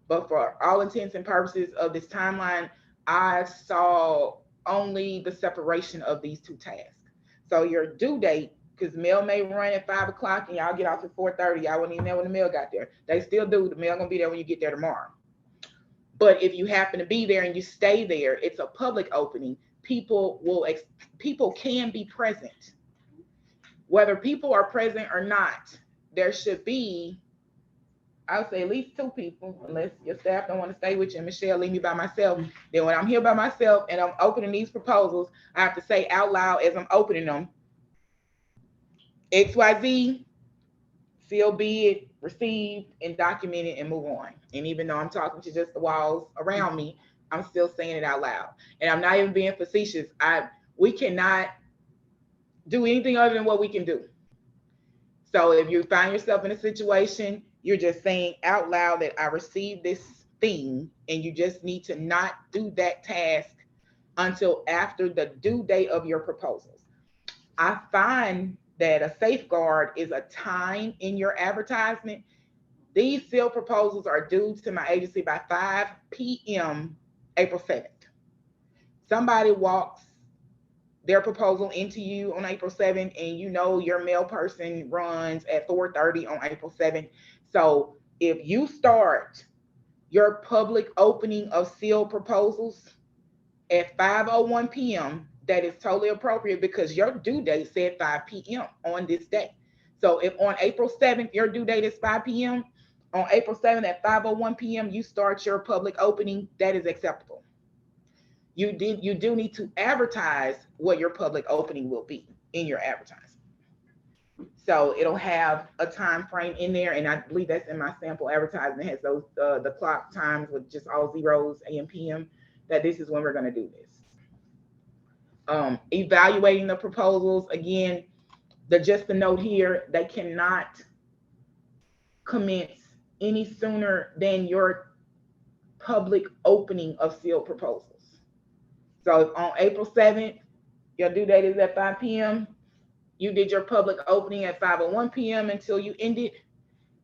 But for all intents and purposes of this timeline, I saw only the separation of these two tasks. So your due date, because mail may run at 5 o'clock and y'all get off at 4:30. Y'all wouldn't even know when the mail got there. They still do. The mail gonna be there when you get there tomorrow. But if you happen to be there and you stay there, it's a public opening. People can be present. Whether people are present or not, there should be, I would say at least 2 people, unless your staff don't want to stay with you and Michelle leave me by myself. Then when I'm here by myself and I'm opening these proposals, I have to say out loud as I'm opening them, XYZ, seal bid, received, and documented, and move on. And even though I'm talking to just the walls around me, I'm still saying it out loud. And I'm not even being facetious. We cannot do anything other than what we can do. So if you find yourself in a situation, you're just saying out loud that I received this thing, and you just need to not do that task until after the due date of your proposals. I find that a safeguard is a time in your advertisement. These seal proposals are due to my agency by 5 p.m. April 7th. Somebody walks their proposal into you on April 7th, and you know your mail person runs at 4:30 on April 7th. So if you start your public opening of seal proposals at 5:01 p.m., that is totally appropriate because your due date said 5 p.m. on this day. So if on April 7th, your due date is 5 p.m., on April 7th at 5:01 p.m., you start your public opening, that is acceptable. You do need to advertise what your public opening will be in your advertising. So it'll have a time frame in there, and I believe that's in my sample advertisement. It has those the clock times with just all zeros, AM, PM, that this is when we're going to do this. Evaluating the proposals, again, just the note here, they cannot commence any sooner than your public opening of sealed proposals. So if on April 7th, your due date is at 5 p.m., you did your public opening at 5:01 p.m. until you ended,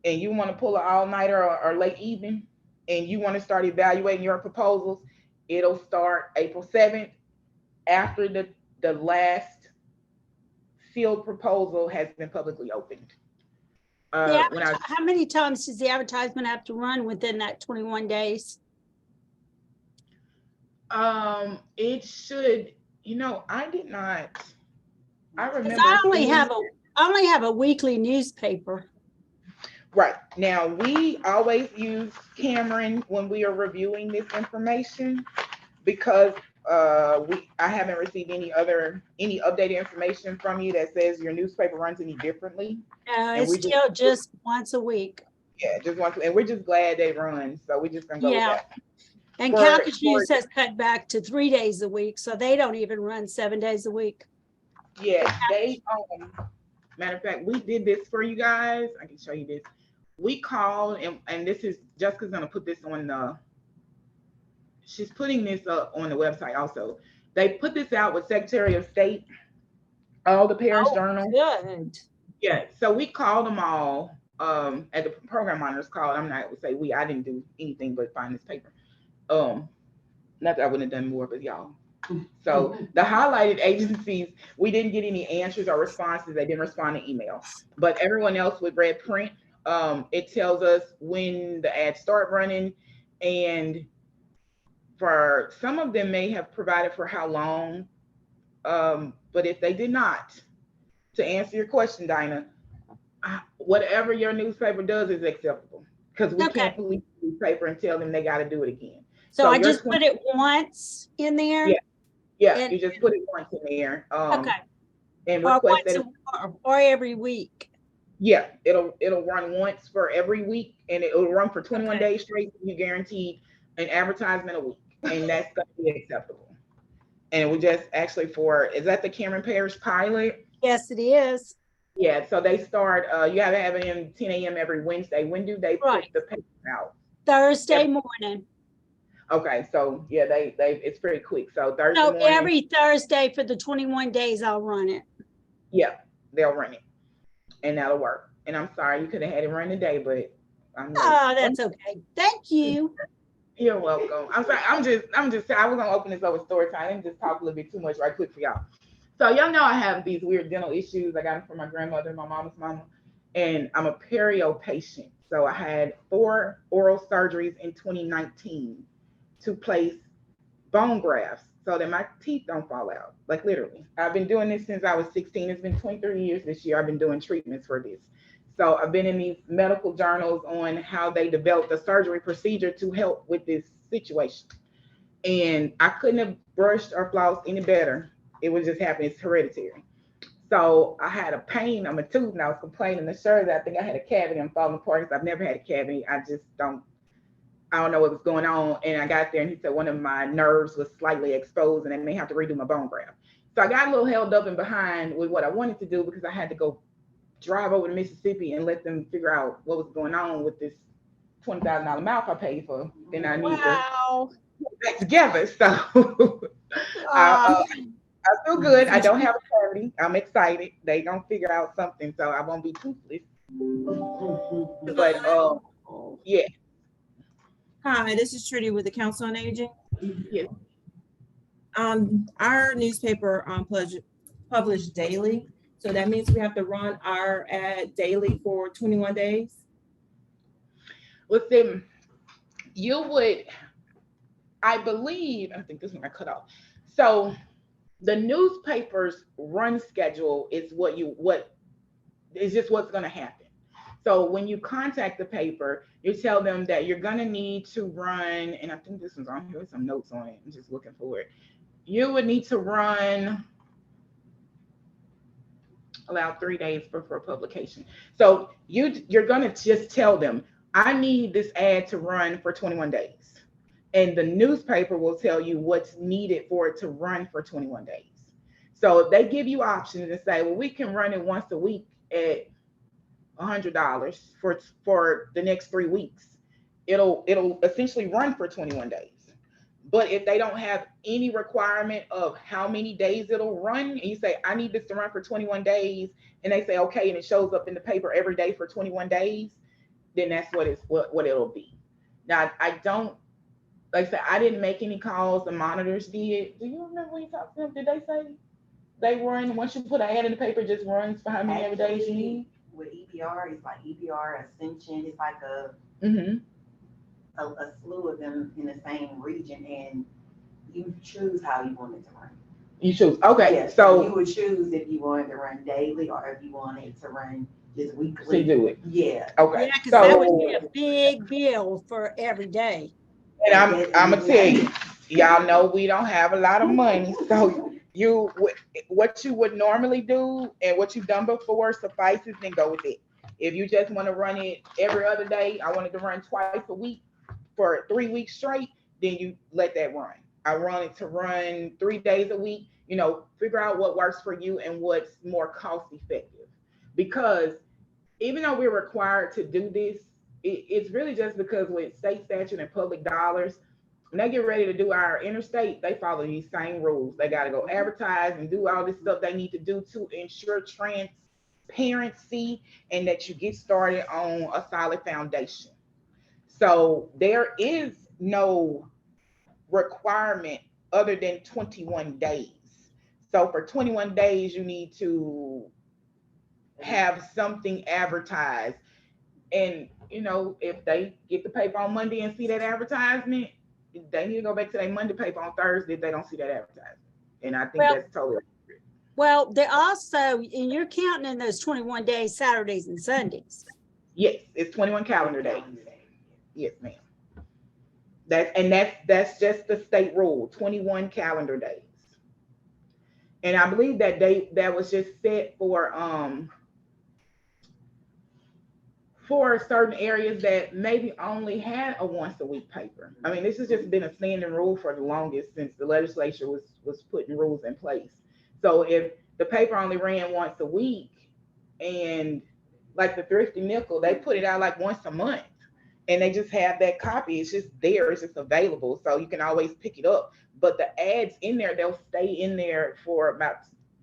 and you want to pull an all-nighter or late evening, and you want to start evaluating your proposals, it'll start April 7th after the last sealed proposal has been publicly opened. How many times does the advertisement have to run within that 21 days? It should, I did not. I remember. I only have a weekly newspaper. Right. Now, we always use Cameron when we are reviewing this information because I haven't received any updated information from you that says your newspaper runs any differently. It's still just once a week. Yeah, just once, and we're just glad they run, so we're just gonna go with that. And For- Calcasieu says cut back to 3 days a week, so they don't even run 7 days a week. Yeah, they, matter of fact, we did this for you guys. I can show you this. We called, and this is, Jessica's gonna put this on she's putting this up on the website also. They put this out with Secretary of State, all the parish journals. Good. Yeah, so we called them all, at the program monitors called, I'm not gonna say we, I didn't do anything but find this paper. Not that I wouldn't have done more, but y'all. So the highlighted agencies, we didn't get any answers or responses. They didn't respond to email, but everyone else with red print, it tells us when the ads start running, and for some of them may have provided for how long. But if they did not, to answer your question, Dinah, whatever your newspaper does is acceptable, because we Okay. can't police the newspaper and tell them they got to do it again. So I your just put it once in there? Yeah. Yeah, And- you just put it once in there. Okay. And Or request once that. or every week. Yeah, it'll run once for every week, and it'll run for 21 Okay. days straight. You guaranteed an advertisement a week, and that's gonna be acceptable. And we just actually is that the Cameron Parish pilot? Yes, it is. Yeah, so they start, you gotta have it in 10 a.m. every Wednesday. When do they Right. put the paper out? Thursday morning. Okay, so yeah, they it's pretty quick. So Thursday So morning. every Thursday for the 21 days, I'll run it. Yeah, they'll run it, and that'll work. And I'm sorry you could have had it run today, but I'm late. Oh, that's okay. Thank you. You're welcome. I'm sorry. I'm just. I was gonna open this up with story time and just talk a little bit too much right quick for y'all. So y'all know I have these weird dental issues. I got them from my grandmother, my mama's mama, and I'm a perio patient. So I had 4 oral surgeries in 2019 to place bone grafts so that my teeth don't fall out. Like literally, I've been doing this since I was 16. It's been 23 years this year. I've been doing treatments for this. So I've been in these medical journals on how they developed a surgery procedure to help with this situation. And I couldn't have brushed or flossed any better. It was just happening. It's hereditary. So I had a pain on my tooth and I was complaining to Shirley that I think I had a cavity. I'm falling apart because I've never had a cavity. I don't know what was going on. And I got there and he said one of my nerves was slightly exposed and I may have to redo my bone graft. So I got a little held up and behind with what I wanted to do because I had to go drive over to Mississippi and let them figure out what was going on with this $20,000 mouth I paid for. Then I need Wow. to get back together. So I feel good. I don't have a cavity. I'm excited. They gonna figure out something, so I won't be toothless. But yeah. Hi, this is Trudy with the Council on Aging. Yes. Our newspaper published daily, so that means we have to run our ad daily for 21 days. With them, you would, I believe, I think this one I cut off. So the newspaper's run schedule is what is just what's going to happen. So when you contact the paper, you tell them that you're going to need to run, and I think this one's on here with some notes on it. I'm just looking for it. You would need to run, allow 3 days for publication. So you're going to just tell them, I need this ad to run for 21 days. And the newspaper will tell you what's needed for it to run for 21 days. So if they give you options and say, well, we can run it once a week at $100 for the next 3 weeks, it'll essentially run for 21 days. But if they don't have any requirement of how many days it'll run, and you say, I need this to run for 21 days, and they say, okay, and it shows up in the paper every day for 21 days, then that's what it'll be. Now, I don't, like I said, I didn't make any calls, the monitors did. Do you remember when you talked to them? Did they say they run, once you put an ad in the paper, it just runs for how many every days you need? With EBR, it's like EBR, Ascension, it's like a slew of them in the same region, and you choose how you want it to run. You choose, okay, Yes, so you would choose if you wanted to run daily or if you wanted to run just to weekly. do it. Yeah. Okay, Yeah, because that would be so, a big bill for every day. and I'm gonna tell you, y'all know we don't have a lot of money, so what you would normally do and what you've done before suffices, then go with it. If you just want to run it every other day, I wanted to run twice a week for 3 weeks straight, then you let that run. I run it to run 3 days a week, figure out what works for you and what's more cost effective. Because even though we're required to do this, it's really just because with state statute and public dollars, when they get ready to do our interstate, they follow these same rules. They got to go advertise and do all this stuff they need to do to ensure transparency and that you get started on a solid foundation. So there is no requirement other than 21 days. So for 21 days, you need to have something advertised. And, if they get the paper on Monday and see that advertisement, they need to go back to their Monday paper on Thursday if they don't see that advertisement. And I think that's totally appropriate. Well, they're also, and you're counting in those 21 days, Saturdays and Sundays. Yes, it's 21 calendar days. Yes, ma'am. That's just the state rule, 21 calendar days. And I believe that was just set for certain areas that maybe only had a once a week paper. I mean, this has just been a standing rule for the longest since the legislature was putting rules in place. So if the paper only ran once a week, and like the Thrifty Nickel, they put it out like once a month, and they just have that copy. It's just there, it's just available, so you can always pick it up. But the ads in there, they'll stay in there for about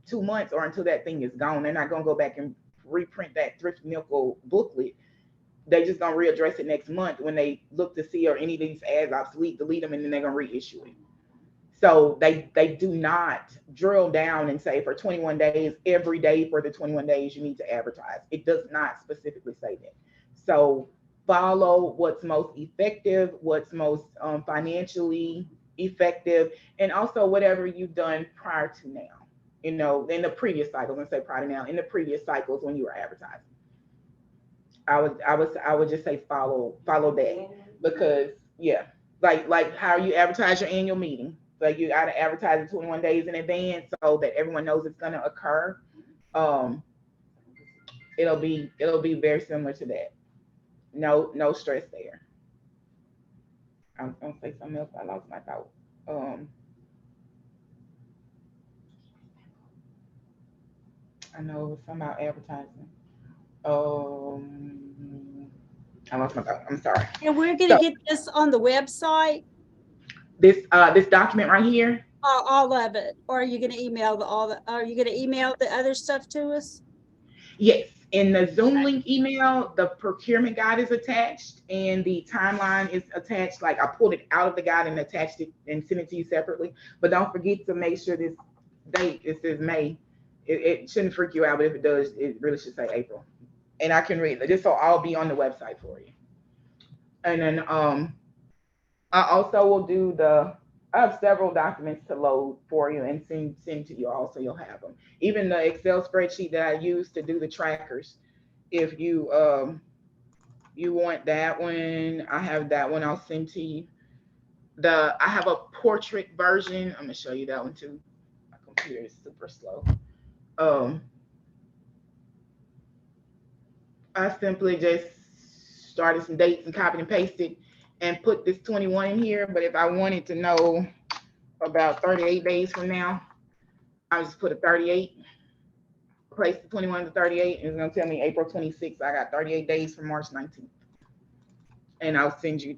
2 months or until that thing is gone. They're not gonna go back and reprint that Thrifty Nickel booklet. They just gonna readdress it next month when they look to see are any of these ads obsolete, delete them, and then they're gonna reissue it. So they do not drill down and say for 21 days, every day for the 21 days you need to advertise. It does not specifically say that. So follow what's most effective, what's most financially effective, and also whatever you've done prior to now. In the previous cycles, and say prior to now, in the previous cycles when you were advertising. I would just say follow that, because like how you advertise your annual meeting. Like you got to advertise it 21 days in advance so that everyone knows it's going to occur. It'll be very similar to that. No stress there. I was gonna say something else. I lost my thought. I know it was something about advertising. I lost my thought. I'm sorry. And we're gonna get this on the website. This document right here. All of it, or are you gonna email the other stuff to us? Yes, in the Zoom link email, the procurement guide is attached and the timeline is attached. Like I pulled it out of the guide and attached it and sent it to you separately. But don't forget to make sure this date, it says May. It shouldn't freak you out, but if it does, it really should say April. And I can read it. This will all be on the website for you. And then I also will do I have several documents to load for you and send to you all, so you'll have them. Even the Excel spreadsheet that I use to do the trackers. If you want that one, I have that one. I'll send to you. I have a portrait version. I'm gonna show you that one too. My computer is super slow. I simply just started some dates and copied and pasted and put this 21 in here. But if I wanted to know about 38 days from now, I just put a 38, place the 21 to 38, and it's gonna tell me April 26th. I got 38 days from March 19th. And I'll send you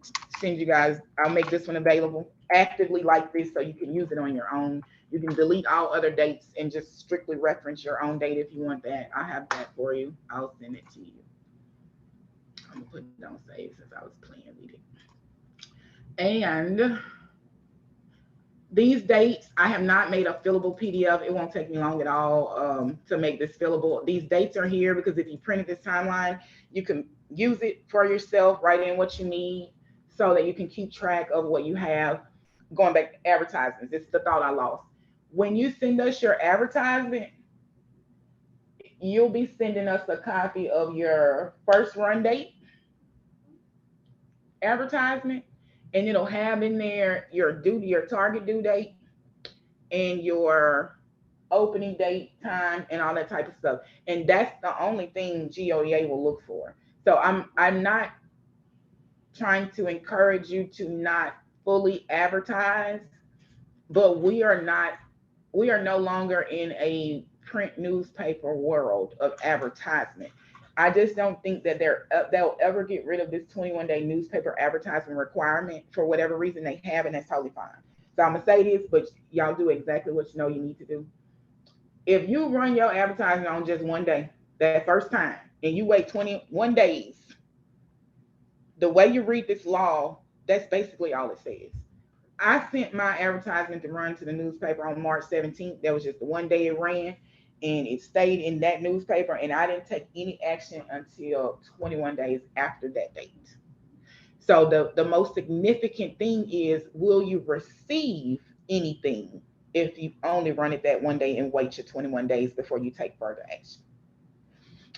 guys, I'll make this one available actively like this so you can use it on your own. You can delete all other dates and just strictly reference your own date if you want that. I have that for you. I'll send it to you. I'm gonna put it on save since I was playing with it. And these dates, I have not made a fillable PDF. It won't take me long at all to make this fillable. These dates are here because if you printed this timeline, you can use it for yourself, write in what you need so that you can keep track of what you have. Going back to advertisements, this is the thought I lost. When you send us your advertisement, you'll be sending us a copy of your first run date advertisement, and it'll have in there your target due date and your opening date, time, and all that type of stuff. And that's the only thing GOEA will look for. So I'm not trying to encourage you to not fully advertised, but we are no longer in a print newspaper world of advertisement. I just don't think that they'll ever get rid of this 21-day newspaper advertising requirement for whatever reason they have, and that's totally fine. So I'm gonna say this, but y'all do exactly what you know you need to do. If you run your advertising on just one day, that first time, and you wait 21 days, the way you read this law, that's basically all it says. I sent my advertisement to run to the newspaper on March 17th. That was just the one day it ran, and it stayed in that newspaper, and I didn't take any action until 21 days after that date. So the most significant thing is, will you receive anything if you only run it that one day and wait your 21 days before you take further action?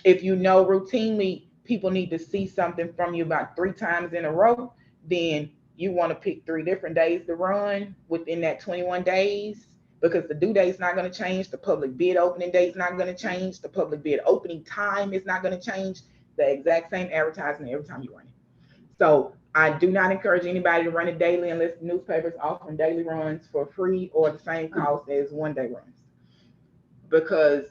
If you know routinely people need to see something from you about 3 times in a row, then you want to pick 3 different days to run within that 21 days, because the due date's not going to change. The public bid opening date's not going to change. The public bid opening time is not going to change. The exact same advertisement every time you run it. So I do not encourage anybody to run it daily unless the newspaper's offering daily runs for free or the same cost as one-day runs, because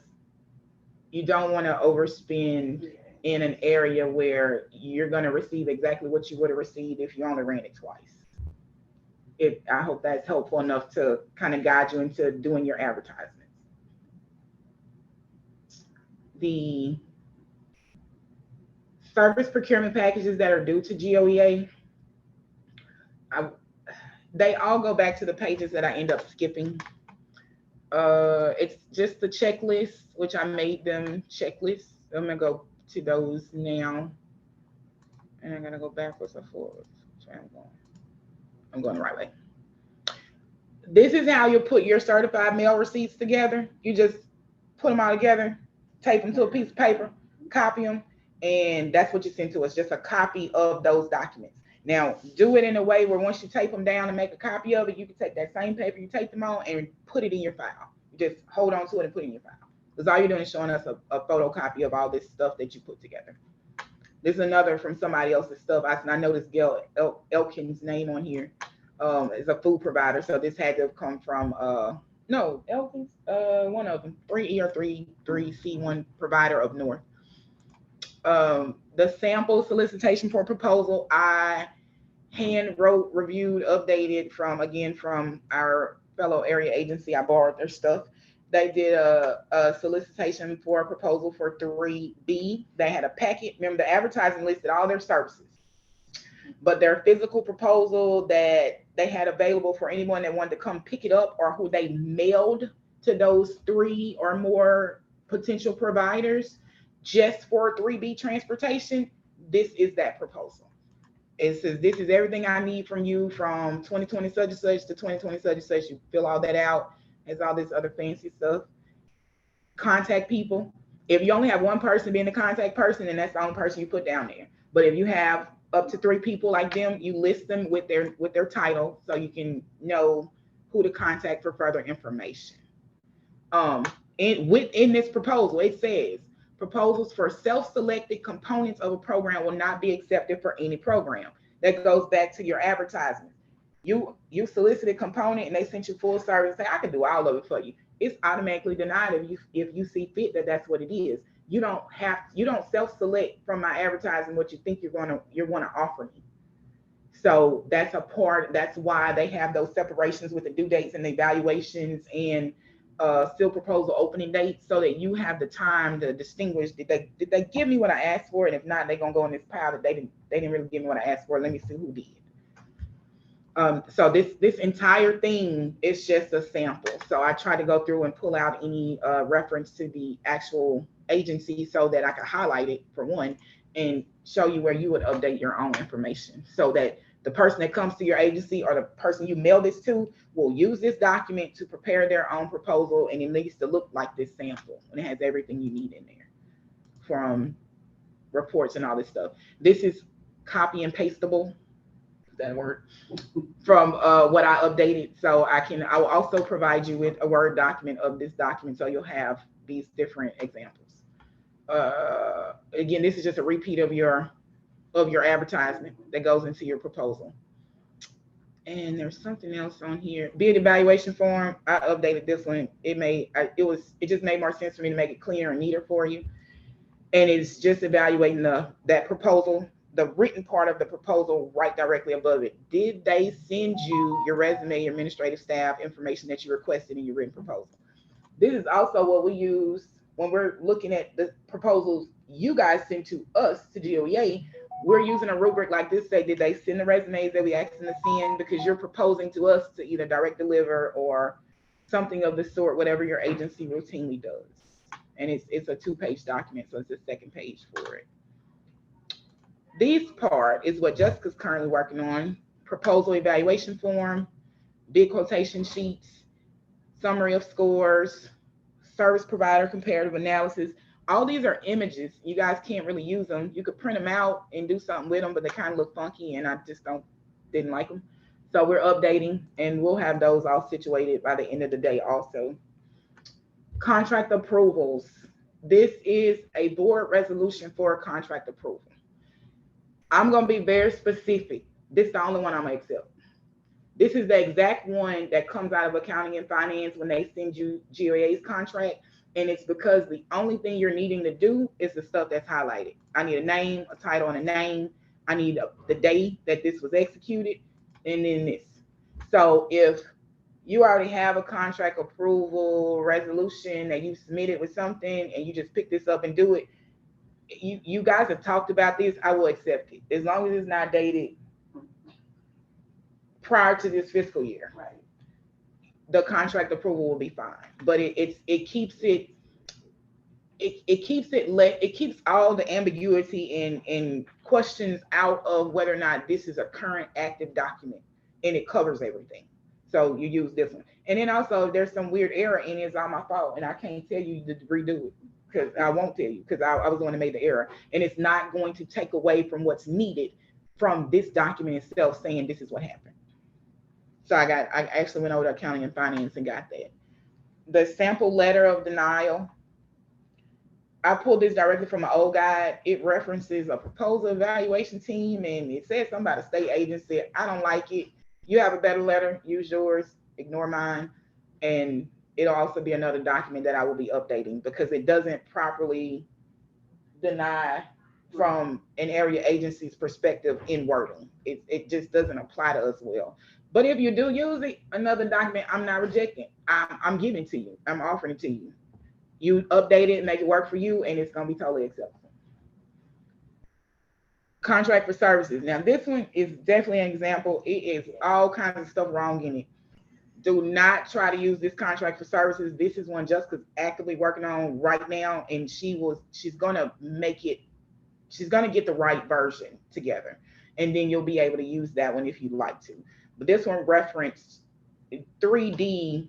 you don't want to overspend in an area where you're going to receive exactly what you would have received if you only ran it twice. I hope that's helpful enough to kind of guide you into doing your advertisements. The service procurement packages that are due to GOEA, they all go back to the pages that I end up skipping. It's just the checklist, which I made them checklists. I'm gonna go to those now, and I'm gonna go backwards or forwards. I'm going the right way. This is how you put your certified mail receipts together. You just put them all together, tape them to a piece of paper, copy them, and that's what you send to us, just a copy of those documents. Now, do it in a way where once you tape them down and make a copy of it, you can take that same paper you taped them on and put it in your file. You just hold on to it and put it in your file. Because all you're doing is showing us a photocopy of all this stuff that you put together. This is another from somebody else's stuff. I noticed Gail Elkin's name on here. Is a food provider, so this had to have come from no, Elkin's, one of them, 3E or 3C1 provider up north. The sample solicitation for proposal, I hand wrote, reviewed, updated from our fellow area agency. I borrowed their stuff. They did a solicitation for a proposal for 3B. They had a packet. Remember, the advertising listed all their services, but their physical proposal that they had available for anyone that wanted to come pick it up or who they mailed to those 3 or more potential providers just for 3B transportation, this is that proposal. It says, this is everything I need from you from 2020 such and such to 2020 such and such. You fill all that out. Has all this other fancy stuff. Contact people. If you only have one person being the contact person, then that's the only person you put down there. But if you have up to 3 people like them, you list them with their title so you can know who to contact for further information. Within this proposal, it says proposals for self-selected components of a program will not be accepted for any program. That goes back to your advertisement. You solicited a component and they sent you full service and say, I can do all of it for you. It's automatically denied if you see fit that that's what it is. You don't self-select from my advertising what you think you're going to offer me. So that's why they have those separations with the due dates and the evaluations and still proposal opening dates, so that you have the time to distinguish, did they give me what I asked for? And if not, they're gonna go in this pile that they didn't really give me what I asked for. Let me see who did. So this entire thing is just a sample. So I try to go through and pull out any reference to the actual agency so that I can highlight it for one and show you where you would update your own information, so that the person that comes to your agency or the person you mail this to will use this document to prepare their own proposal, and it needs to look like this sample, and it has everything you need in there from reports and all this stuff. This is copy and pasteable, is that a word, from what I updated. So I will also provide you with a Word document of this document, so you'll have these different examples. Again, this is just a repeat of your advertisement that goes into your proposal. And there's something else on here. Bid evaluation form. I updated this one. It just made more sense for me to make it cleaner and neater for you. And it's just evaluating that proposal, the written part of the proposal right directly above it. Did they send you your resume, your administrative staff information that you requested in your written proposal? This is also what we use when we're looking at the proposals you guys send to us, to GOEA. We're using a rubric like this, say, did they send the resumes that we asked them to send? Because you're proposing to us to either direct deliver or something of the sort, whatever your agency routinely does. And it's a 2-page document, so it's the second page for it. This part is what Jessica's currently working on: proposal evaluation form, bid quotation sheets, summary of scores, service provider comparative analysis. All these are images. You guys can't really use them. You could print them out and do something with them, but they kind of look funky, and I just didn't like them. So we're updating, and we'll have those all situated by the end of the day also. Contract approvals. This is a board resolution for a contract approval. I'm going to be very specific. This is the only one I'm going to accept. This is the exact one that comes out of accounting and finance when they send you GOEA's contract. And it's because the only thing you're needing to do is the stuff that's highlighted. I need a name, a title, and a name. I need the day that this was executed, and then this. So if you already have a contract approval resolution that you submitted with something and you just pick this up and do it, you guys have talked about this, I will accept it. As long as it's not dated prior to this fiscal year. Right. The contract approval will be fine. But it keeps all the ambiguity and questions out of whether or not this is a current active document, and it covers everything. So you use this one. And then also, if there's some weird error in it, it's all my fault, and I can't tell you to redo it, because I won't tell you, because I was the one that made the error, and it's not going to take away from what's needed from this document itself saying this is what happened. So I actually went over to accounting and finance and got that. The sample letter of denial. I pulled this directly from an old guide. It references a proposal evaluation team, and it says something about a state agency. I don't like it. You have a better letter, use yours, ignore mine. And it'll also be another document that I will be updating, because it doesn't properly deny from an area agency's perspective in wording. It just doesn't apply to us well. But if you do use it, another document, I'm not rejecting. I'm giving to you. I'm offering it to you. You update it, make it work for you, and it's going to be totally acceptable. Contract for services. Now, this one is definitely an example. It is all kinds of stuff wrong in it. Do not try to use this contract for services. This is one Jessica's actively working on right now, and she's going to get the right version together, and then you'll be able to use that one if you'd like to. But this one referenced 3D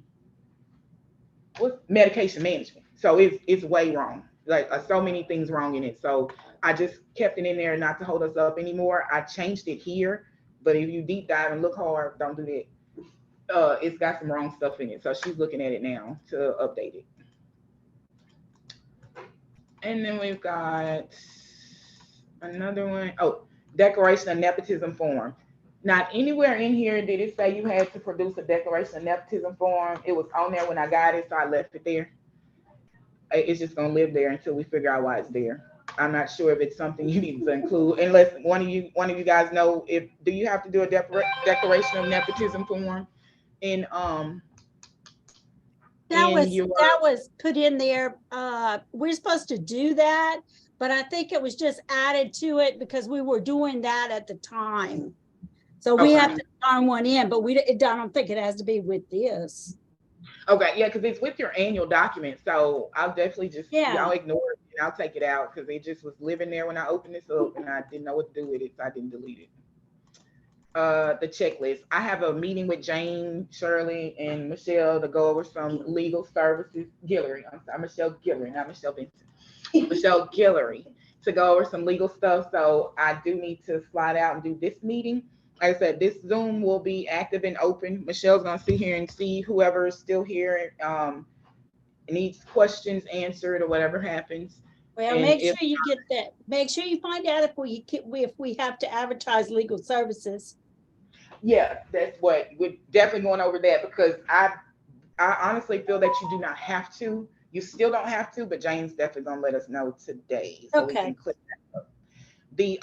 medication management. So it's way wrong. Like so many things wrong in it. So I just kept it in there not to hold us up anymore. I changed it here, but if you deep dive and look hard, don't do that. It's got some wrong stuff in it. So she's looking at it now to update it. And then we've got another one. Oh, declaration of nepotism form. Not anywhere in here did it say you had to produce a declaration of nepotism form. It was on there when I got it, so I left it there. It's just gonna live there until we figure out why it's there. I'm not sure if it's something you need to include, unless one of you guys know. Do you have to do a declaration of nepotism form in that was put in there. We're supposed to do that, but I think it was just added to it because we were doing that at the time. So we have to turn one in, but I don't think it has to be with this. Okay, yeah, because it's with your annual document. So I'll definitely just, y'all ignore it and I'll take it out, because it just was living there when I opened this up and I didn't know what to do with it, so I didn't delete it. The checklist. I have a meeting with Jane, Shirley, and Michelle to go over some legal services. Guillory, I'm sorry, Michelle Guillory, not Michelle Benson. Michelle Guillory, to go over some legal stuff. So I do need to slide out and do this meeting. Like I said, this Zoom will be active and open. Michelle's gonna sit here and see whoever is still here, needs questions answered or whatever happens. Well, and make sure you get that. Make sure you find out if we have to advertise legal services. Yeah, that's what we're definitely going over that because I honestly feel that you do not have to. You still don't have to, but James definitely gonna let us know today so we Okay. can click that up. The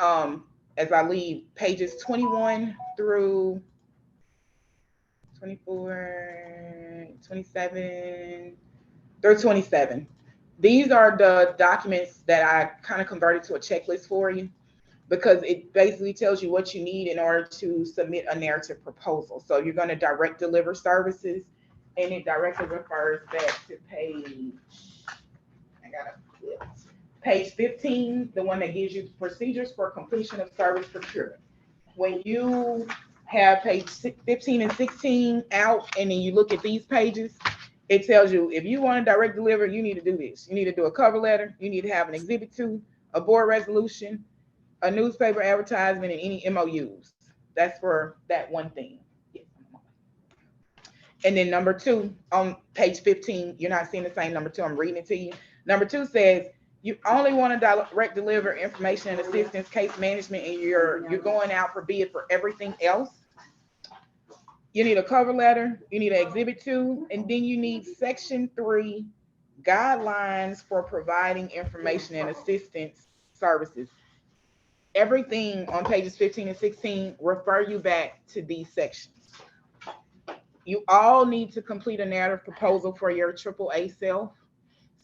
as I leave pages 21 through 24, 27 through 27. These are the documents that I kind of converted to a checklist for you because it basically tells you what you need in order to submit a narrative proposal. So you're going to direct deliver services, and it directly refers back to I got page 15, the one that gives you procedures for completion of service procurement. When you have page 15 and 16 out, and then you look at these pages, it tells you if you want to direct deliver, you need to do this. You need to do a cover letter. You need to have an exhibit 2, a board resolution, a newspaper advertisement, and any MOUs. That's for that one thing. And then number 2 on page 15, you're not seeing the same number 2. I'm reading it to you. Number 2 says you only want to direct deliver information and assistance, case management, and you're going out for bid for everything else. You need a cover letter, you need an exhibit 2, and then you need section 3 guidelines for providing information and assistance services. Everything on pages 15 and 16 refer you back to these sections. You all need to complete a narrative proposal for your AAA self.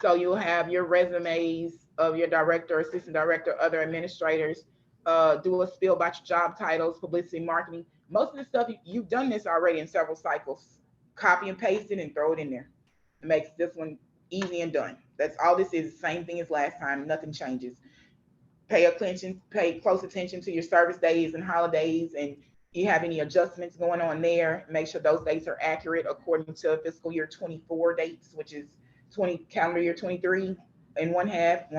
So you'll have your resumes of your director, assistant director, other administrators, do a spiel about your job titles, publicity, marketing. Most of the stuff, you've done this already in several cycles. Copy and paste it and throw it in there. It makes this one easy and done. That's all this is, same thing as last time, nothing changes. Pay close attention to your service days and holidays, and you have any adjustments going on there, make sure those dates are accurate according to fiscal year 24 dates, which is 20 calendar year 23 and one half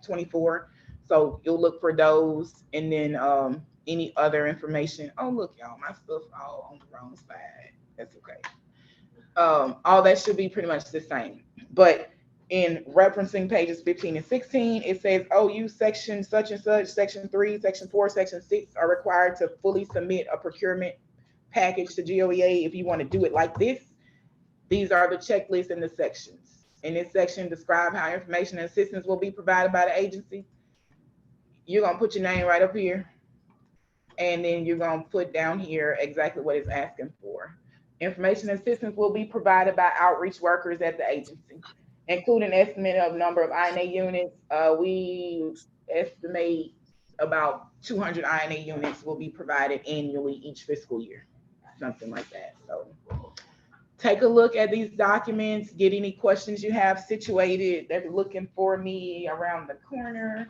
24. So you'll look for those, and then any other information. Oh, look, y'all, my stuff all on the wrong side. That's okay. All that should be pretty much the same. But in referencing pages 15 and 16, it says, oh, you section such and such, section 3, section 4, section 6 are required to fully submit a procurement package to GOEA if you want to do it like this. These are the checklists and the sections. In this section, describe how information and assistance will be provided by the agency. You're going to put your name right up here, and then you're going to put down here exactly what it's asking for. Information and assistance will be provided by outreach workers at the agency, including an estimate of number of INA units. We estimate about 200 INA units will be provided annually each fiscal year, something like that. So take a look at these documents, get any questions you have situated. They're looking for me around the corner.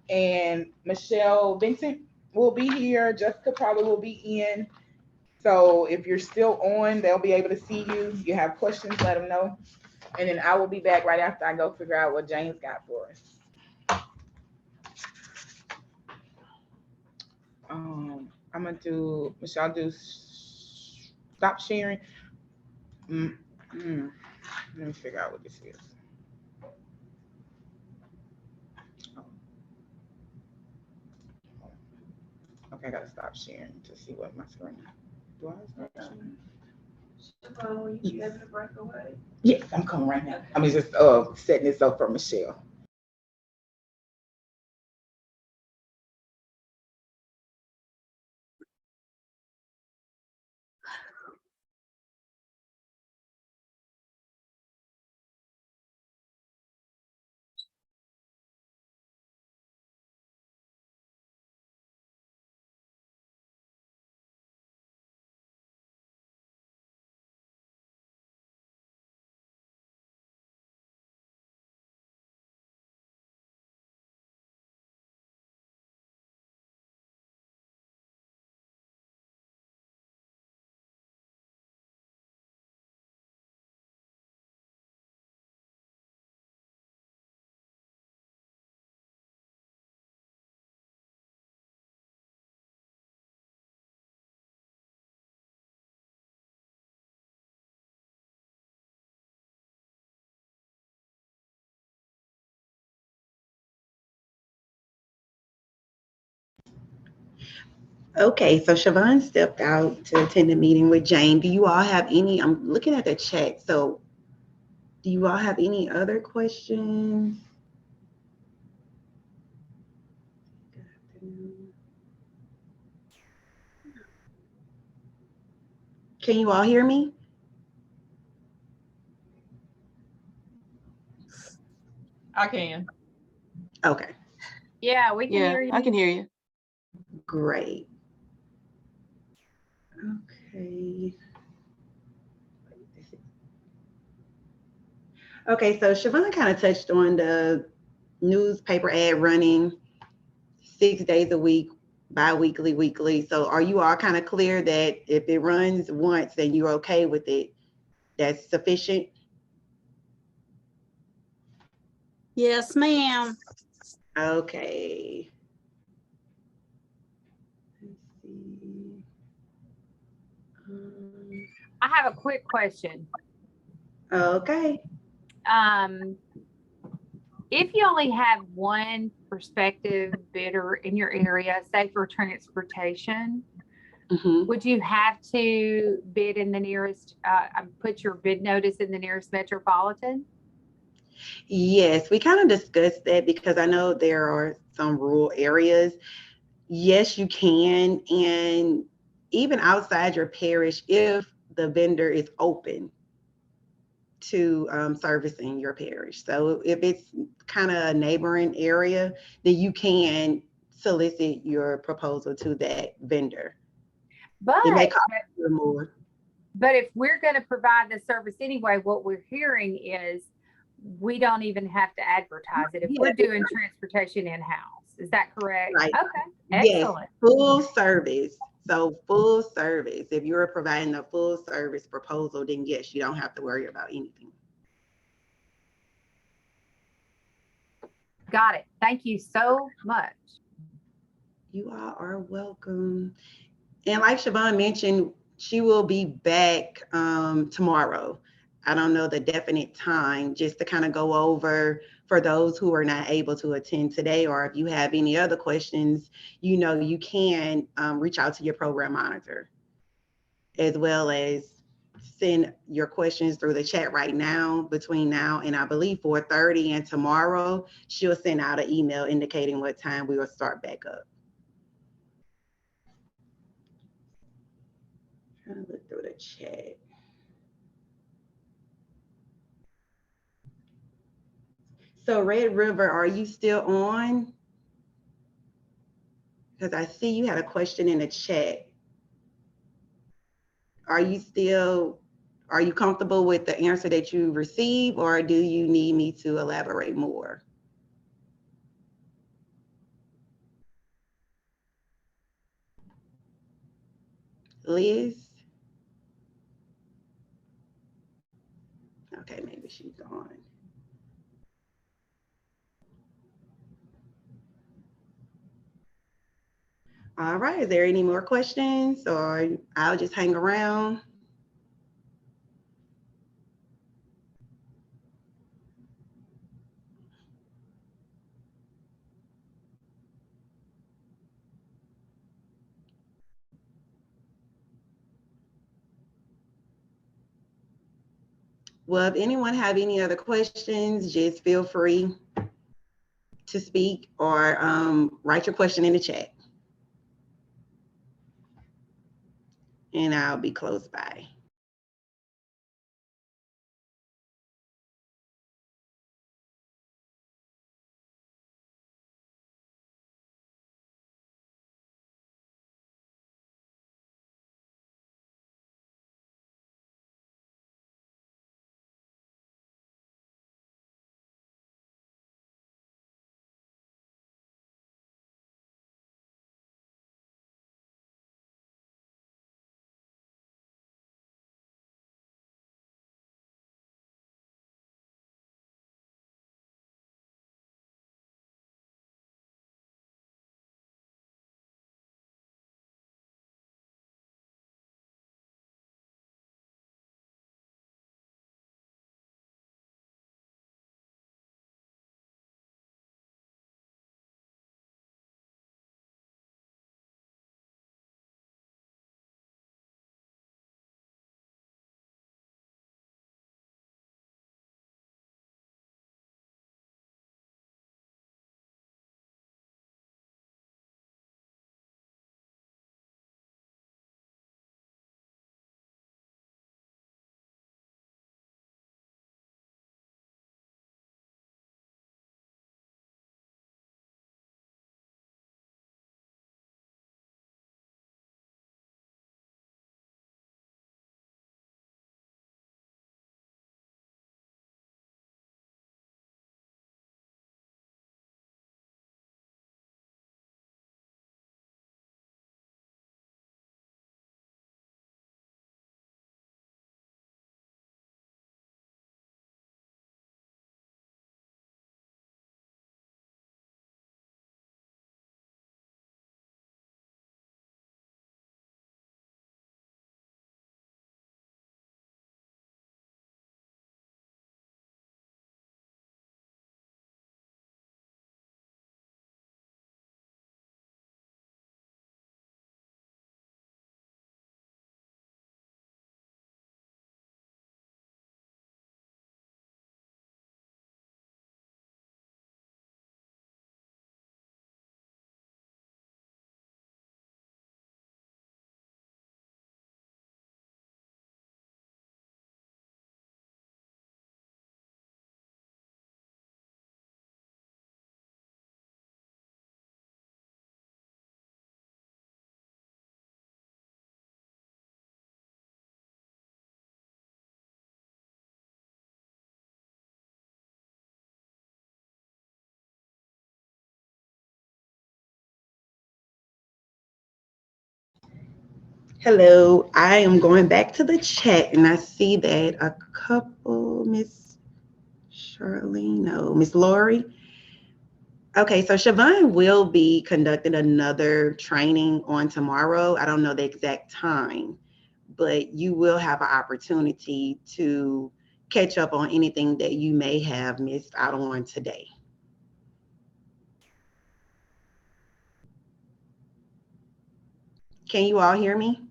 And Michelle Vincent will be here. Jessica probably will be in. So if you're still on, they'll be able to see you. If you have questions, let them know. And then I will be back right after I go figure out what James got for us. I'm gonna do, Michelle, do stop sharing. Let me figure out what this is. Okay, I gotta stop sharing to see what my screen. Do I stop sharing? You able to break away? Yes, I'm coming right now. I'm just setting this up for Michelle. Okay, so Siobhan stepped out to attend a meeting with Jane. Do you all have any, I'm looking at the chat, so do you all have any other questions? Can you all hear me? I can. Okay, Yeah, we can Yeah, hear you. I can hear you. great. Okay. Okay, so Siobhan kind of touched on the newspaper ad running 6 days a week, bi-weekly, weekly. So are you all kind of clear that if it runs once, then you're okay with it? That's sufficient? Yes, ma'am. Okay. Let's see. I have a quick question. Okay. If you only have one prospective bidder in your area, say for transportation, would you have to bid in the nearest, put your bid notice in the nearest metropolitan? Yes, we kind of discussed that because I know there are some rural areas. Yes, you can. And even outside your parish, if the vendor is open to servicing your parish. So if it's kind of a neighboring area, then you can solicit your proposal to that vendor. It may cost you more. But if we're going to provide the service anyway, what we're hearing is we don't even have to advertise it if we're doing transportation in-house. Is that correct? Right. Okay, excellent. Yes, full service. So full service. If you're providing a full service proposal, then yes, you don't have to worry about anything. Got it. Thank you so much. You all are welcome. And like Siobhan mentioned, she will be back tomorrow. I don't know the definite time, just to kind of go over for those who are not able to attend today, or if you have any other questions, you know, you can reach out to your program monitor, as well as send your questions through the chat right now. Between now and I believe 4:30 and tomorrow, she'll send out an email indicating what time we will start back up. Trying to look through the chat. So Red River, are you still on? Because I see you had a question in the chat. Are you comfortable with the answer that you received, or do you need me to elaborate more? Liz? Okay, maybe she's gone. All right, is there any more questions, or I'll just hang around? Well, if anyone have any other questions, just feel free to speak or write your question in the chat. And I'll be close by. Hello, I am going back to the chat and I see that a couple, Miss Charlene, no, Miss Lori. Okay, so Siobhan will be conducting another training on tomorrow. I don't know the exact time, but you will have an opportunity to catch up on anything that you may have missed out on today. Can you all hear me?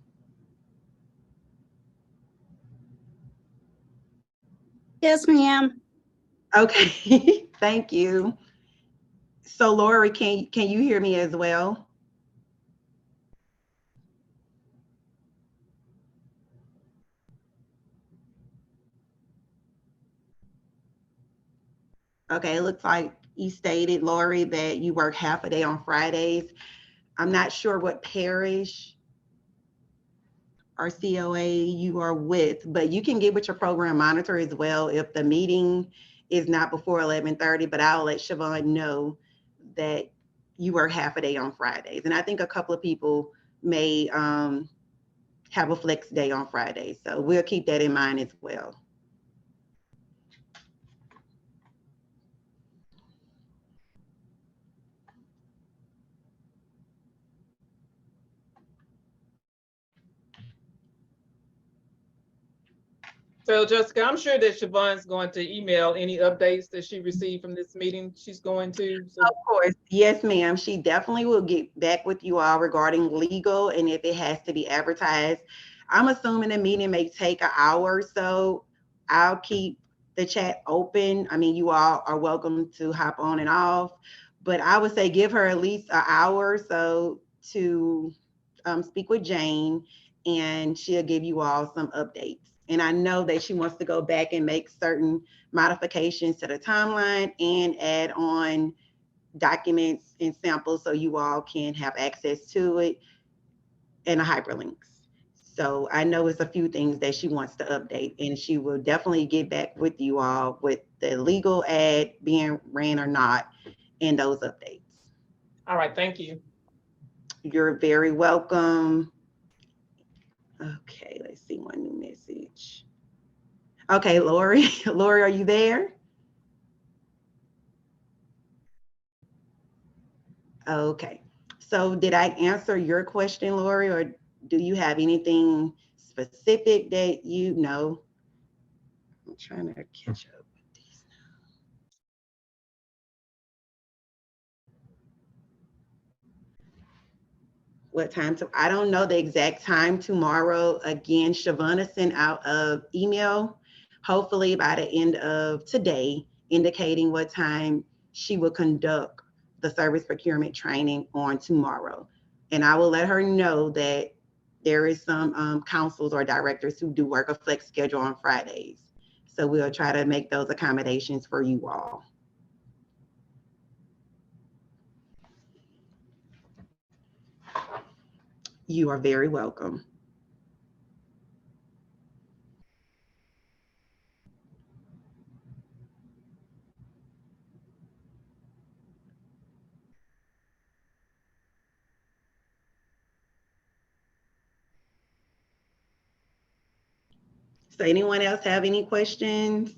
Yes, ma'am. Okay, thank you. So Lori, can you hear me as well? Okay, it looks like you stated, Lori, that you work half a day on Fridays. I'm not sure what parish or COA you are with, but you can get with your program monitor as well if the meeting is not before 11:30, but I'll let Siobhan know that you work half a day on Fridays. And I think a couple of people may have a flex day on Friday. So we'll keep that in mind as well. So Jessica, I'm sure that Siobhan's going to email any updates that she received from this meeting. She's going to. So. Of course. Yes, ma'am. She definitely will get back with you all regarding legal and if it has to be advertised. I'm assuming the meeting may take an hour or so. I'll keep the chat open. I mean, you all are welcome to hop on and off, but I would say give her at least an hour or so to speak with Jane and she'll give you all some updates. And I know that she wants to go back and make certain modifications to the timeline and add on documents and samples so you all can have access to it and a hyperlinks. So I know it's a few things that she wants to update and she will definitely get back with you all with the legal ad being ran or not and those updates. All right, thank you. You're very welcome. Okay, let's see one new message. Okay, Lori, Lori, are you there? Okay, so did I answer your question, Lori, or do you have anything specific that you know? I'm trying to catch up with these now. What time? I don't know the exact time tomorrow. Again, Shavana sent out an email, hopefully by the end of today, indicating what time she will conduct the service procurement training on tomorrow. And I will let her know that there is some councils or directors who do work a flex schedule on Fridays. So we'll try to make those accommodations for you all. You are very welcome. So anyone else have any questions?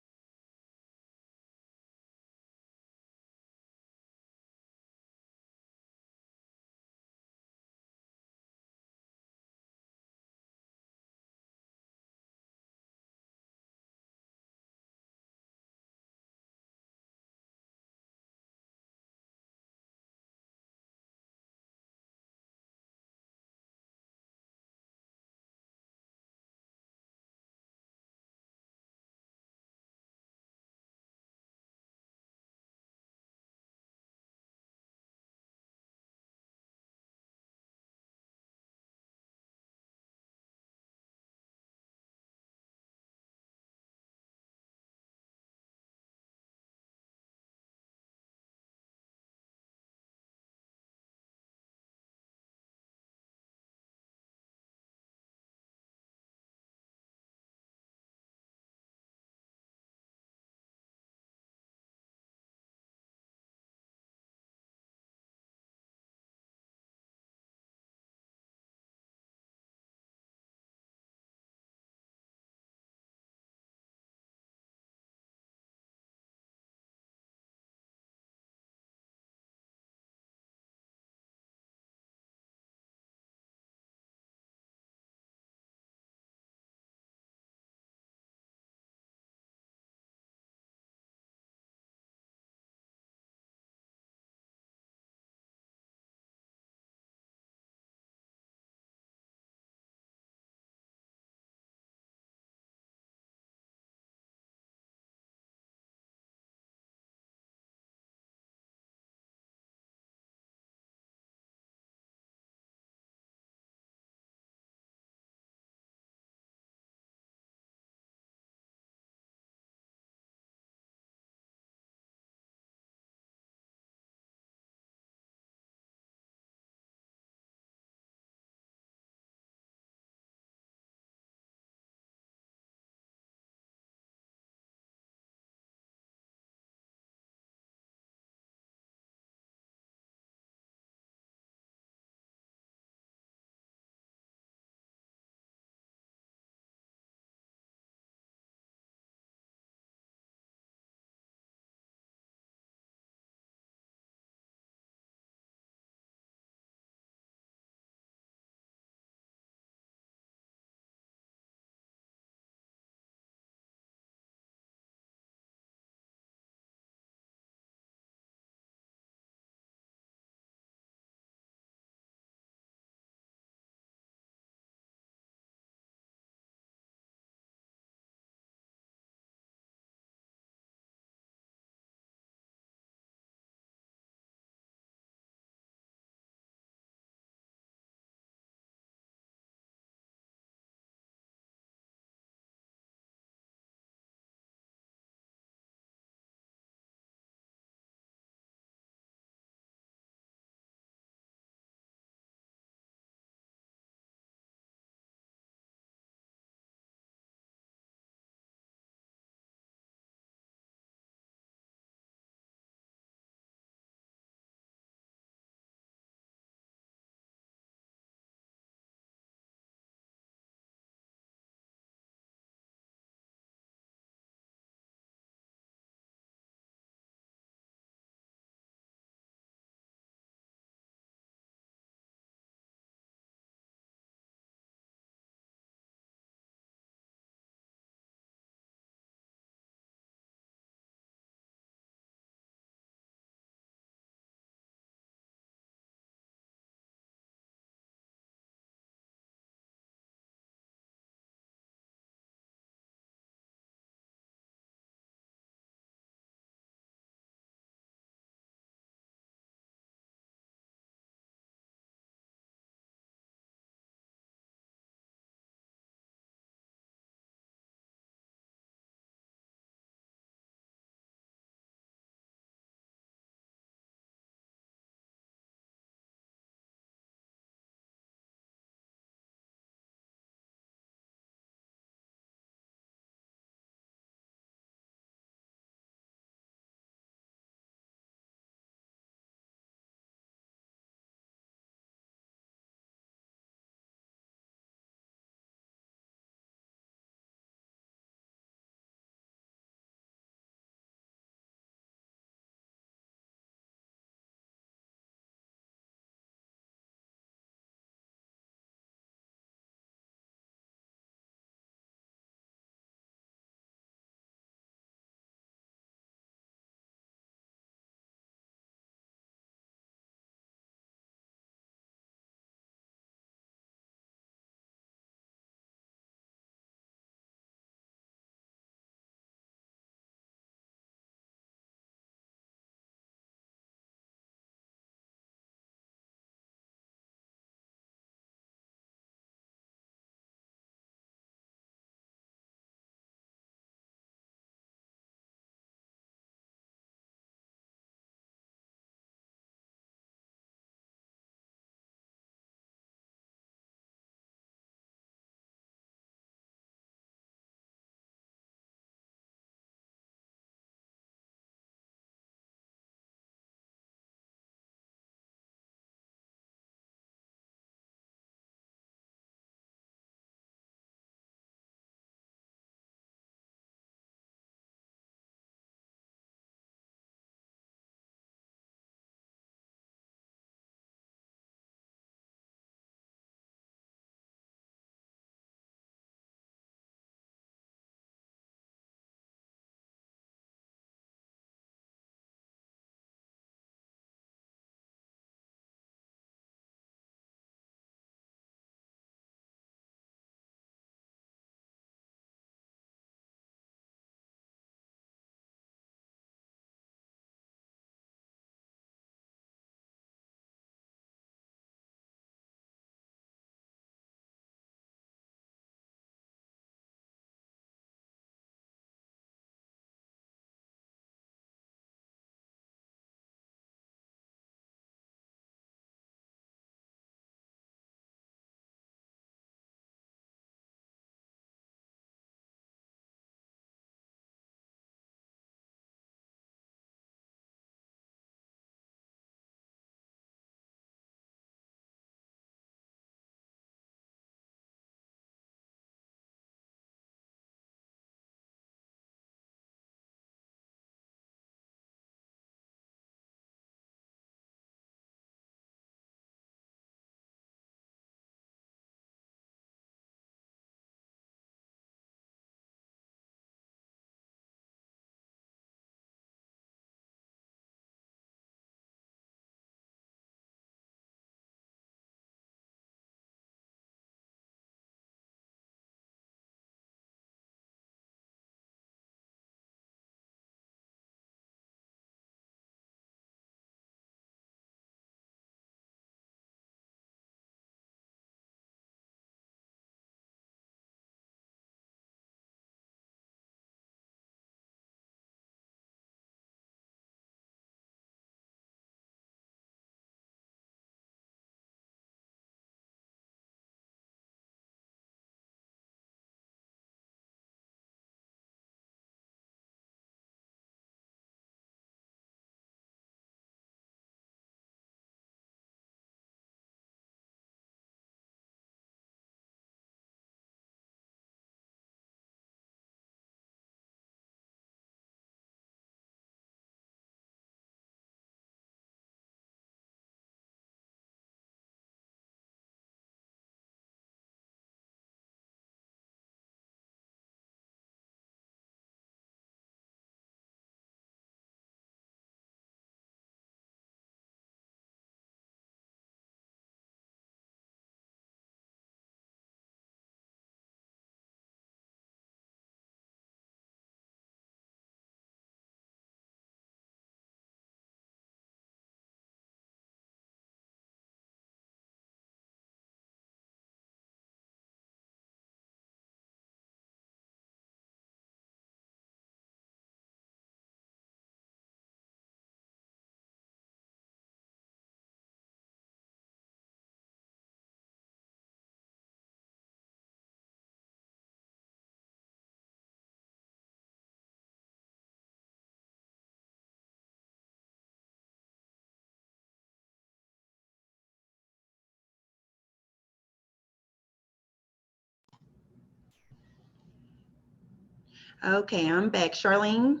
Okay, I'm back. Charlene,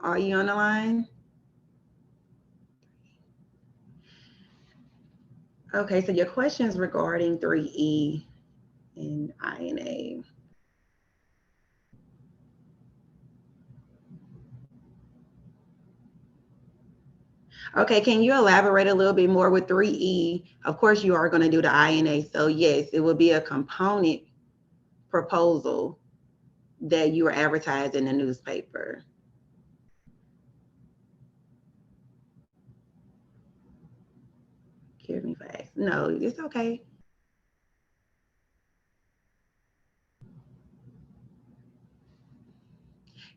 are you on the line? Okay, so your questions regarding 3E and INA. Okay, can you elaborate a little bit more with 3E? Of course, you are going to do the INA. So yes, it will be a component proposal that you are advertised in the newspaper. Give me facts. No, it's okay.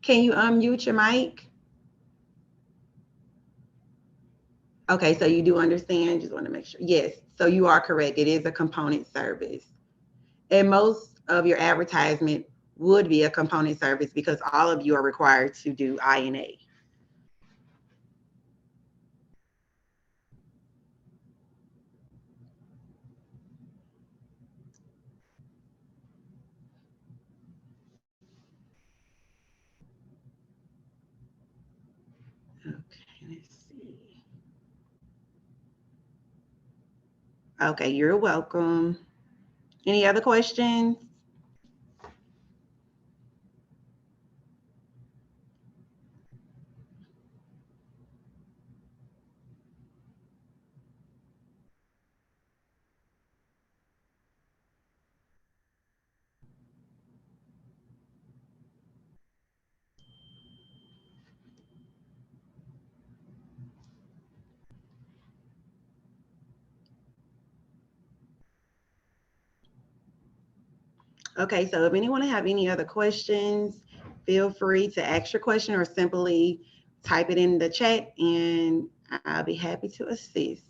Can you unmute your mic? Okay, so you do understand, just want to make sure. Yes, so you are correct. It is a component service. And most of your advertisement would be a component service because all of you are required to do INA. Okay, let's see. Okay, you're welcome. Any other questions? Okay, so if anyone have any other questions, feel free to ask your question or simply type it in the chat and I'll be happy to assist.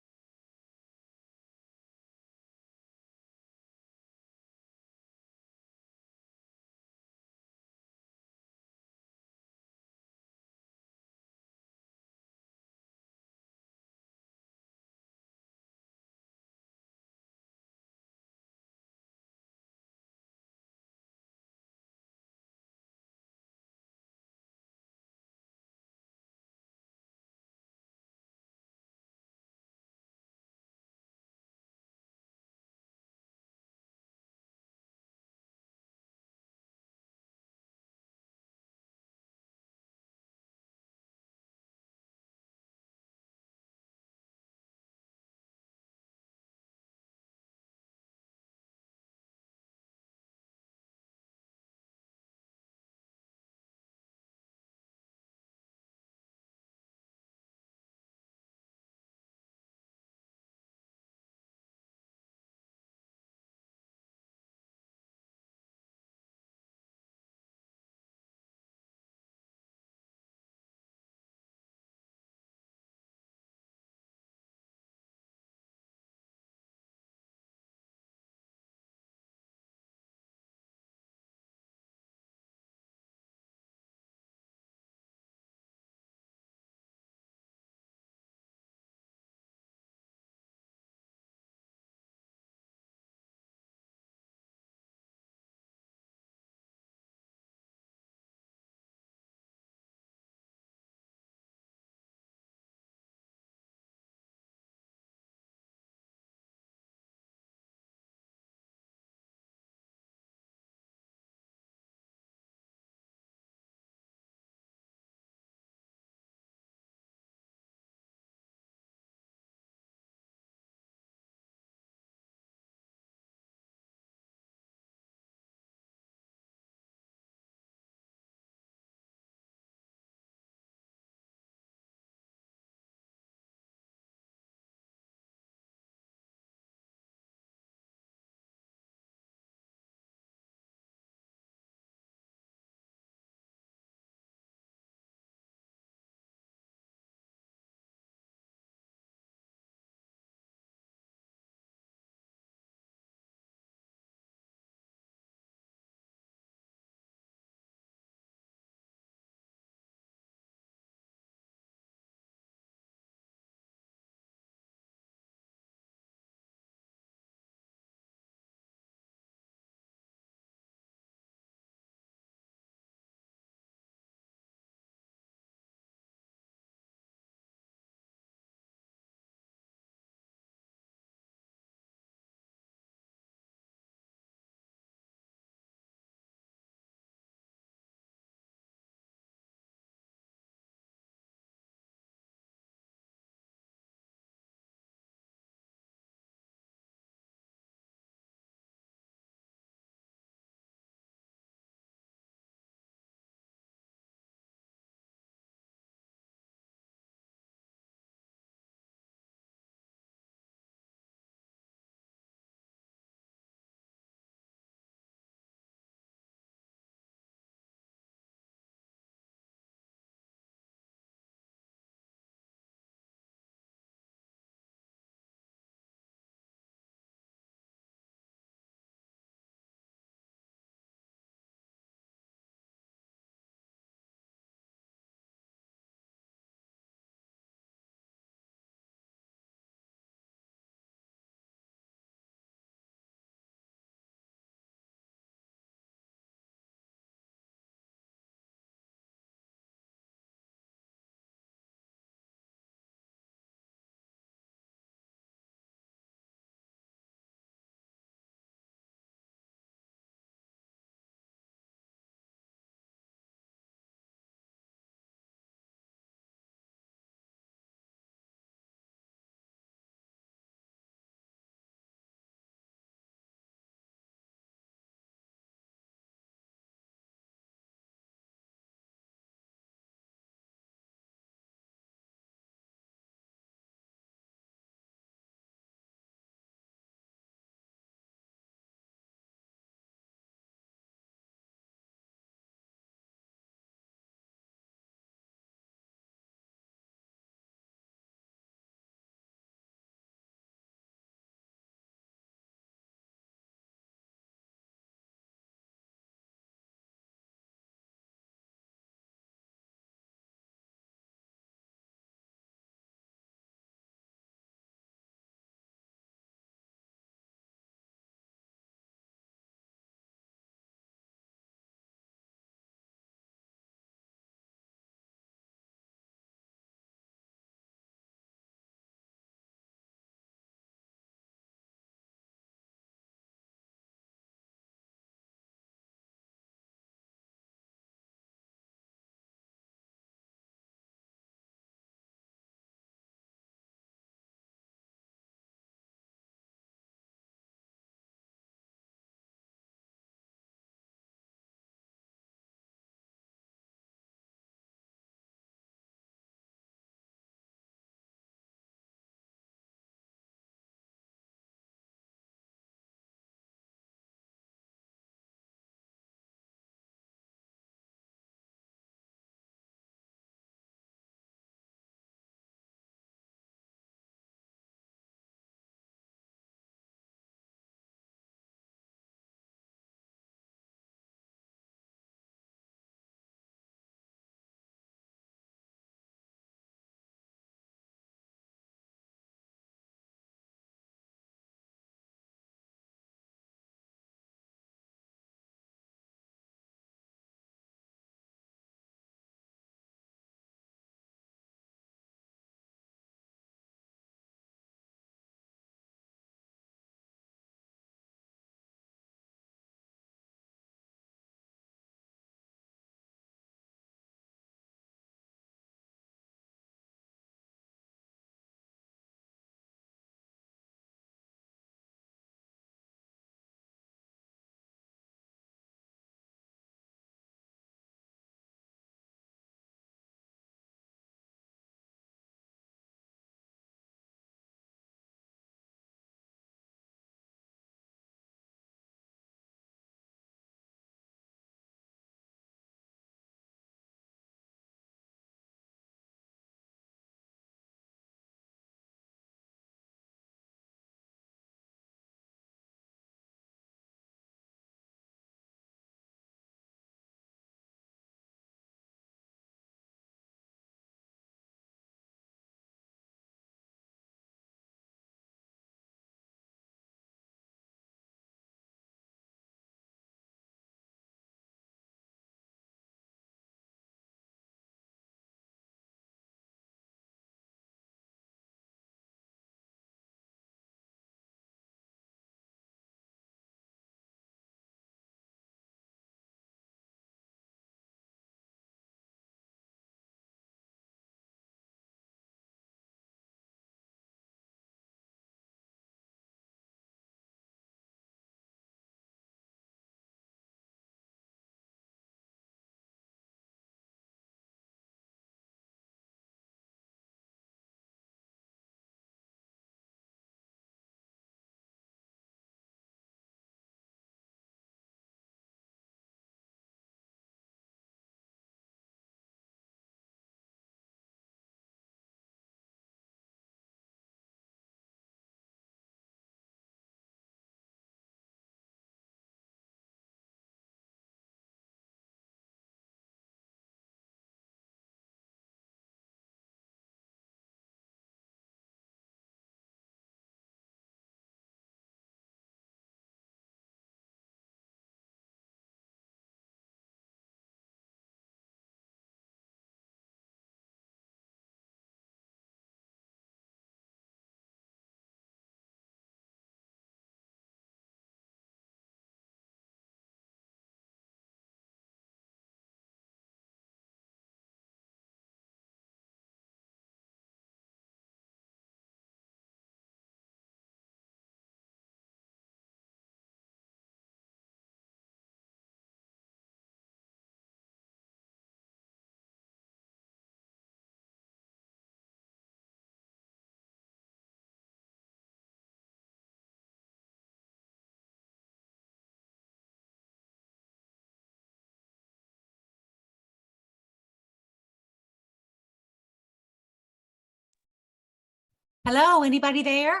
Hello, anybody there?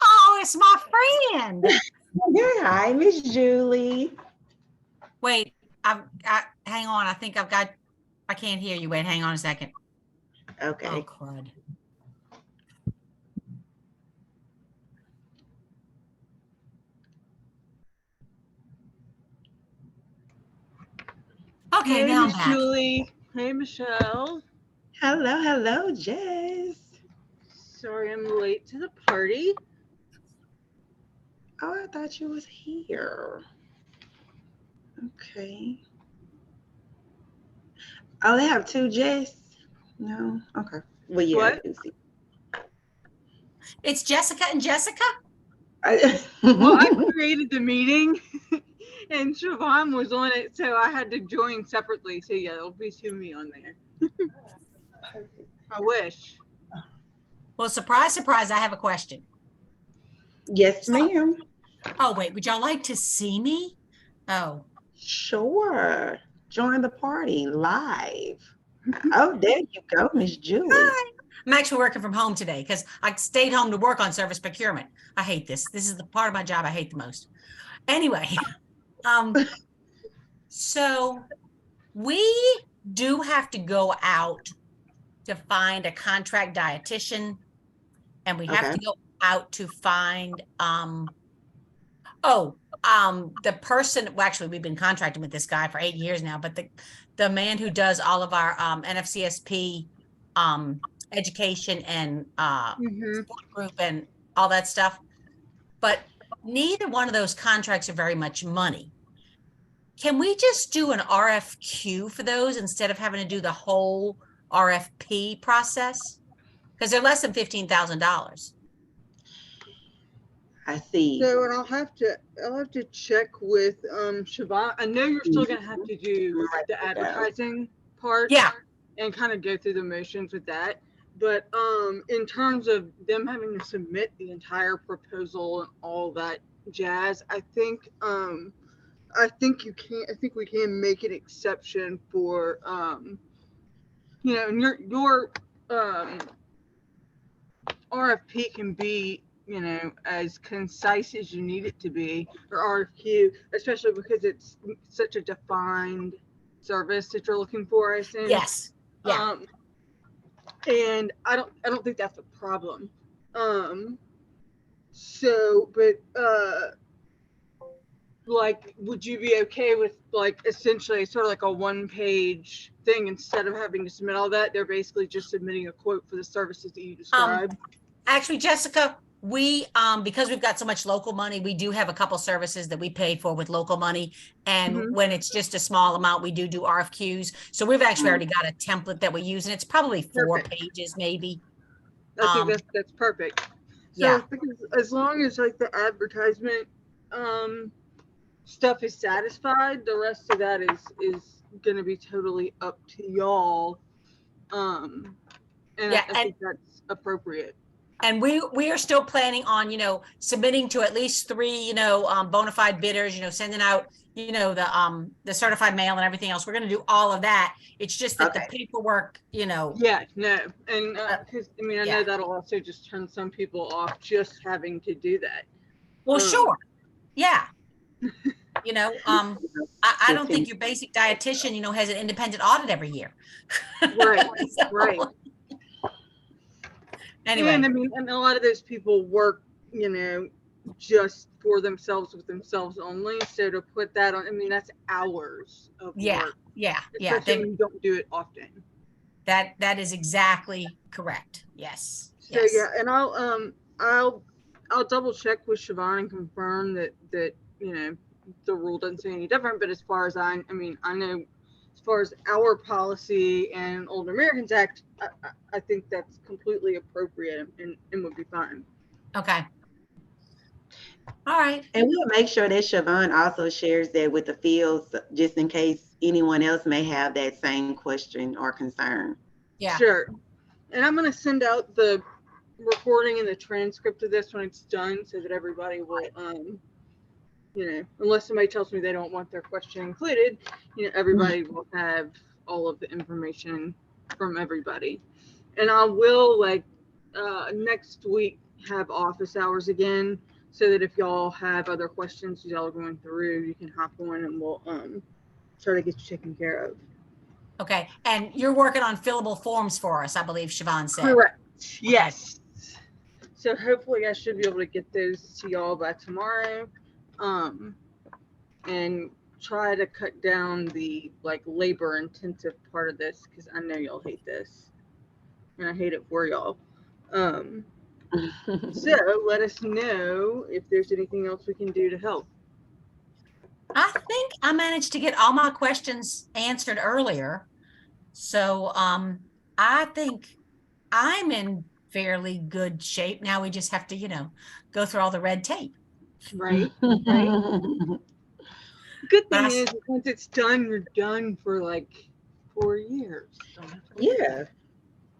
Oh, it's my friend. Yeah, hi, Miss Julie. Wait, hang on. I can't hear you. Wait, hang on a second. Okay. Oh, crud. Okay, Hey, now I'm Miss back. Julie. Hey, Michelle. Hello, Jess. Sorry I'm late to the party. Oh, I thought you was here. Okay. Oh, they have two Jess? No? Okay. Well, yeah, What? I do see. It's Jessica and Jessica? Well, I created the meeting and Siobhan was on it, so I had to join separately. So yeah, there'll be two of me on there. I wish. Well, surprise, surprise, I have a question. Yes, ma'am. Oh, wait, would y'all like to see me? Oh. Sure. Join the party live. Oh, there you go, Miss Julie. Hi. I'm actually working from home today because I stayed home to work on service procurement. I hate this. This is the part of my job I hate the most. Anyway, so we do have to go out to find a contract dietitian, and we have to go out to find the person. Well, actually, we've been contracting with this guy for 8 years now, but the man who does all of our NFCSP education and support group and all that stuff. But neither one of those contracts are very much money. Can we just do an RFQ for those instead of having to do the whole RFP process? Because they're less than $15,000. I see. So, and I'll have to check with Siobhan. I know you're still gonna have to do the advertising part. Yeah. And kind of go through the motions with that. But in terms of them having to submit the entire proposal and all that jazz, I think we can make an exception for and your RFP can be as concise as you need it to be, or RFQ, especially because it's such a defined service that you're looking for, I assume. Yes. Yeah. And I don't think that's a problem. So, but like, would you be okay with like essentially sort of like a one-page thing instead of having to submit all that? They're basically just submitting a quote for the services that you described. Actually, Jessica, we because we've got so much local money, we do have a couple services that we pay for with local money, and when it's just a small amount, we do RFQs. So we've actually already got a template that we use, and it's probably 4 pages maybe. I think that's perfect. So yeah, because as long as like the advertisement stuff is satisfied, the rest of that is going to be totally up to y'all. And I think that's appropriate. And we are still planning on, submitting to at least 3, bona fide bidders, sending out, the certified mail and everything else. We're going to do all of that. It's just that the paperwork, Yeah, no. And because I know that'll also just turn some people off just having to do that. Well, sure. Yeah. I don't think your basic dietitian, has an independent audit every year. Right. Right. Anyway. And and a lot of those people work, just for themselves with themselves only. So to put that on, that's hours of work. Yeah. Especially when you don't do it often. That is exactly correct. Yes. So yeah, and I'll double check with Siobhan and confirm that the rule doesn't say any different. But as far as I know, as far as our policy and Older Americans Act, I think that's completely appropriate and would be fine. Okay. All right. And we'll make sure that Siobhan also shares that with the fields, just in case anyone else may have that same question or concern. Yeah. Sure. And I'm going to send out the recording and the transcript of this when it's done so that everybody will, unless somebody tells me they don't want their question included, everybody will have all of the information from everybody. And I will next week have office hours again, so that if y'all have other questions y'all are going through, you can hop on and we'll try to get you taken care of. Okay, and you're working on fillable forms for us, I believe Siobhan said. Correct. Yes. So hopefully I should be able to get those to y'all by tomorrow. And try to cut down the labor intensive part of this, because I know y'all hate this. And I hate it for y'all. So let us know if there's anything else we can do to help. I think I managed to get all my questions answered earlier. So I think I'm in fairly good shape. Now we just have to, go through all the red tape. Right. Good thing is, once it's done, you're done for 4 years. Yeah.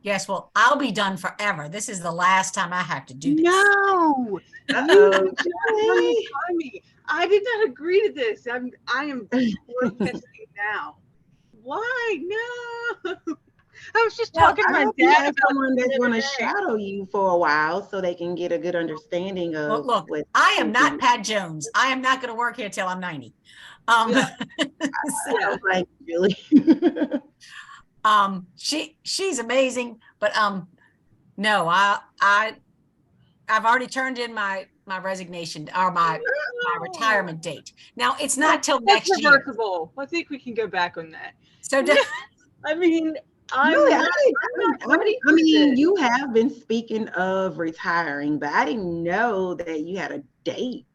Yes, well, I'll be done forever. This is the last time I have to do this. No, I did not agree to this. I am protesting now. Why? No. I was just talking to my dad about someone that's going to shadow you for a while so they can get a good understanding of. Well, look, I am not Pat Jones. I am not going to work here till I'm 90. Sounds like Julie. She's amazing, but no, I've already turned in my resignation or my retirement date. Now it's not till next year. Reversible. I think we can go back on that. So I mean, you have been speaking of retiring, but I didn't know that you had a date.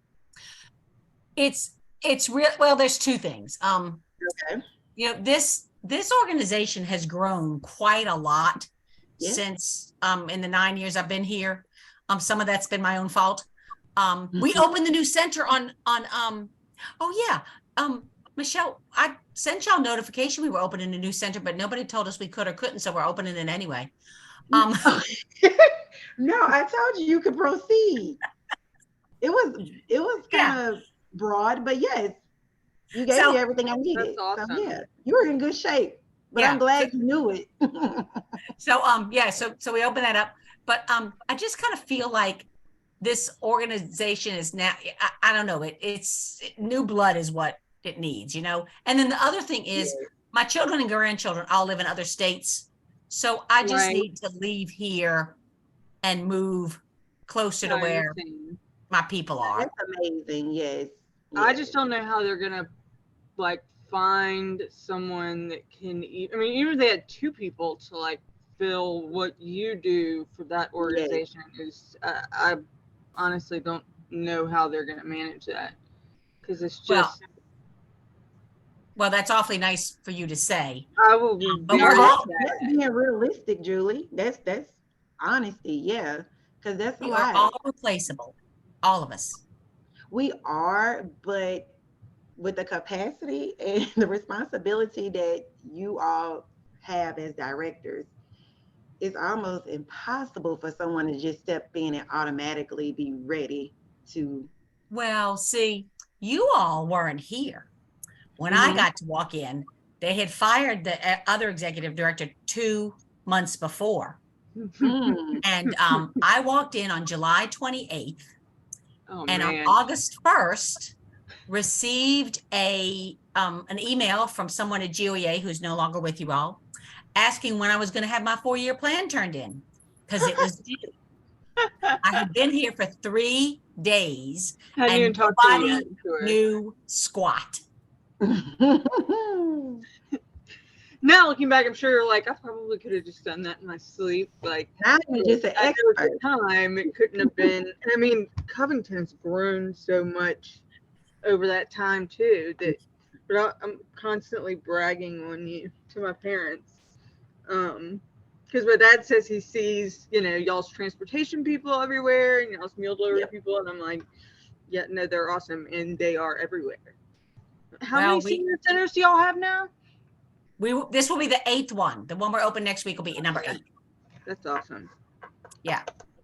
It's real. Well, there's two things. Okay. This organization has grown quite a lot since in the 9 years I've been here. Some of that's been my own fault. We opened the new center on Michelle, I sent y'all notification we were opening a new center, but nobody told us we could or couldn't, so we're opening it anyway. No, I told you could proceed. It was kind of broad, but yes, you gave me everything I needed. That's awesome. So yeah, you were in good shape, but I'm glad you knew it. So we opened that up, but I just kind of feel like this organization is now, I don't know, it's new blood is what it needs, And then the other thing is my children and grandchildren all live in other states. So I just need to leave here and move closer to where my people are. That's amazing. Yes. I just don't know how they're going to find someone that can, even if they had two people to fill what you do for that organization is, I honestly don't know how they're going to manage that, because it's just. Well, that's awfully nice for you to say. I will be that's being realistic, Julie. That's honesty, because that's we are all replaceable, all of us. We are, but with the capacity and the responsibility that you all have as directors, it's almost impossible for someone to just step in and automatically be ready to. Well, see, you all weren't here. When I got to walk in, they had fired the other executive director 2 months before. And I walked in on July 28th. On August 1st, received an email from someone at GOEA who's no longer with you all, asking when I was going to have my 4-year plan turned in, because it was due. I had been here for 3 days and nobody knew squat. Now looking back, I'm sure I probably could have just done that in my sleep. Now you're just an expert. At the time, it couldn't have been. Covington's grown so much over that time too but I'm constantly bragging on you to my parents, because my dad says he sees y'all's transportation people everywhere and y'all's meal delivery people, and I'm like, yeah, no, they're awesome, and they are everywhere. How many senior centers do y'all have now? This will be the 8th one. The one we're open next week will be number 8. That's awesome. Yeah.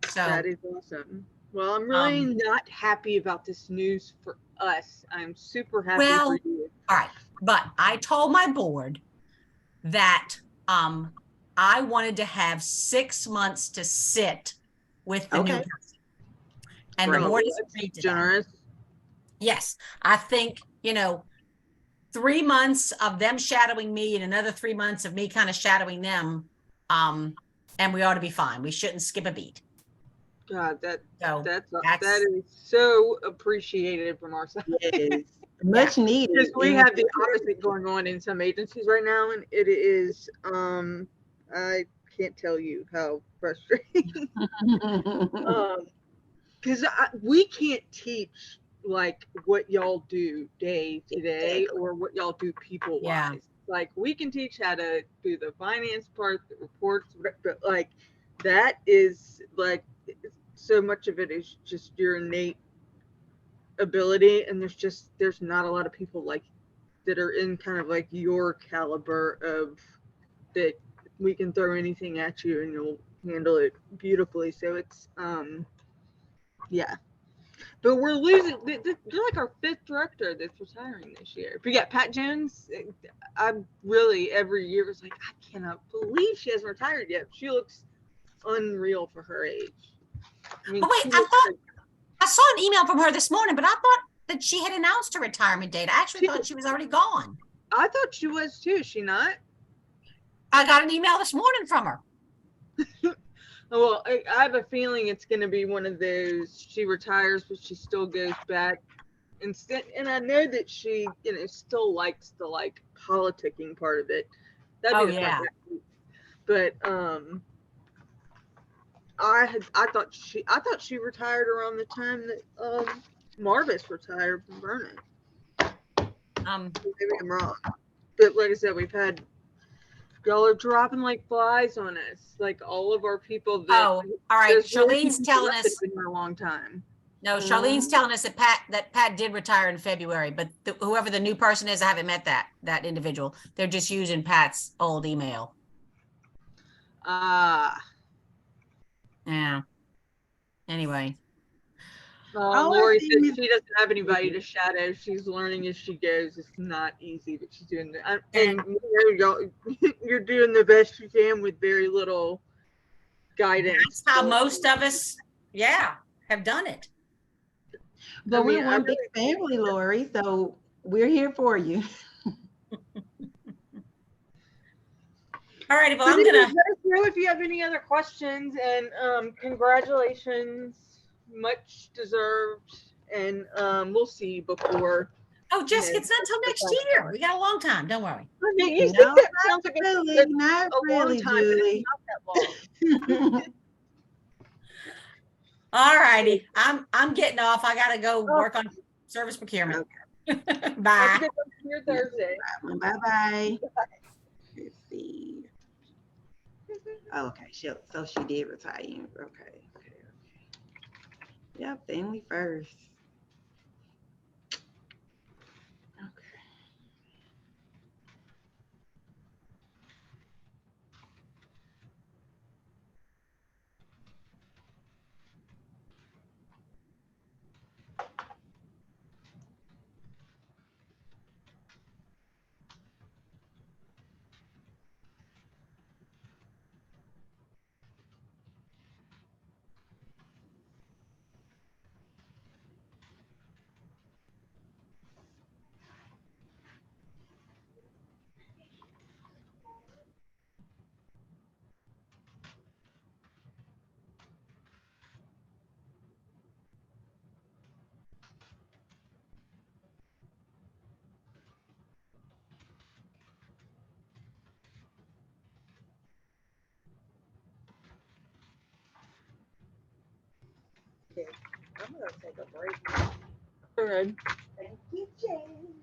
So that is awesome. Well, I'm really not happy about this news for us. I'm super happy for you. All right. But I told my board that I wanted to have 6 months to sit with the new Okay. person. And the Great. board is agreed to that. Generous. Yes, I think, 3 months of them shadowing me and another 3 months of me kind of shadowing them. And we ought to be fine. We shouldn't skip a beat. God, So that is so appreciated from our side. Yes. Much needed. Because we Yeah. have the opposite going on in some agencies right now, and it is I can't tell you how frustrating. Because we can't teach like what y'all do day to day or what y'all do people wise. Yeah. Like we can teach how to do the finance part, the reports, but like that is like so much of it is just your innate ability, and there's not a lot of people like that are in kind of like your caliber of that we can throw anything at you and you'll handle it beautifully. So it's yeah. But we're losing. You're like our 5th director that's retiring this year. But yeah, Pat Jones. I'm really every year was like, I cannot believe she hasn't retired yet. She looks unreal for her age. I mean, Oh, wait, I saw an email from her this morning, but I thought that she had announced her retirement date. I actually thought she was already gone. I thought she was too. Is she not? I got an email this morning from her. Well, I have a feeling it's going to be one of those. She retires, but she still goes back. And I know that she, still likes the like politicking part of it. That'd be the part that, but I thought she retired around the time that Marvis retired from Vernon. Maybe I'm wrong, but like I said, y'all are dropping like flies on us. Like all of our people that. Oh, all right. Charlene's telling us. Been here a long time. No, Charlene's telling us that Pat did retire in February, but whoever the new person is, I haven't met that individual. They're just using Pat's old email. Yeah. Anyway. Lori says she doesn't have anybody to shadow. She's learning as she goes. It's not easy, but she's doing it. And you're doing the best you can with very little guidance. That's how most of us, have done it. But we're one big family, Lori, so we're here for you. All right, well, I'm gonna let us know if you have any other questions, and congratulations, much deserved, and we'll see you before. Oh, Jessica, it's not until next year. We got a long time. Don't worry. I mean, you think that sounds like not a really, long time, Julie. but it's not that long. All righty, I'm getting off. I gotta go work on service procurement. Okay. Bye. Have a good one for your Thursday. Bye. Let's see. Okay, so she did retire. Okay. Yep, family first. Okay, I'm gonna take a break. All right. Thank you, Jane.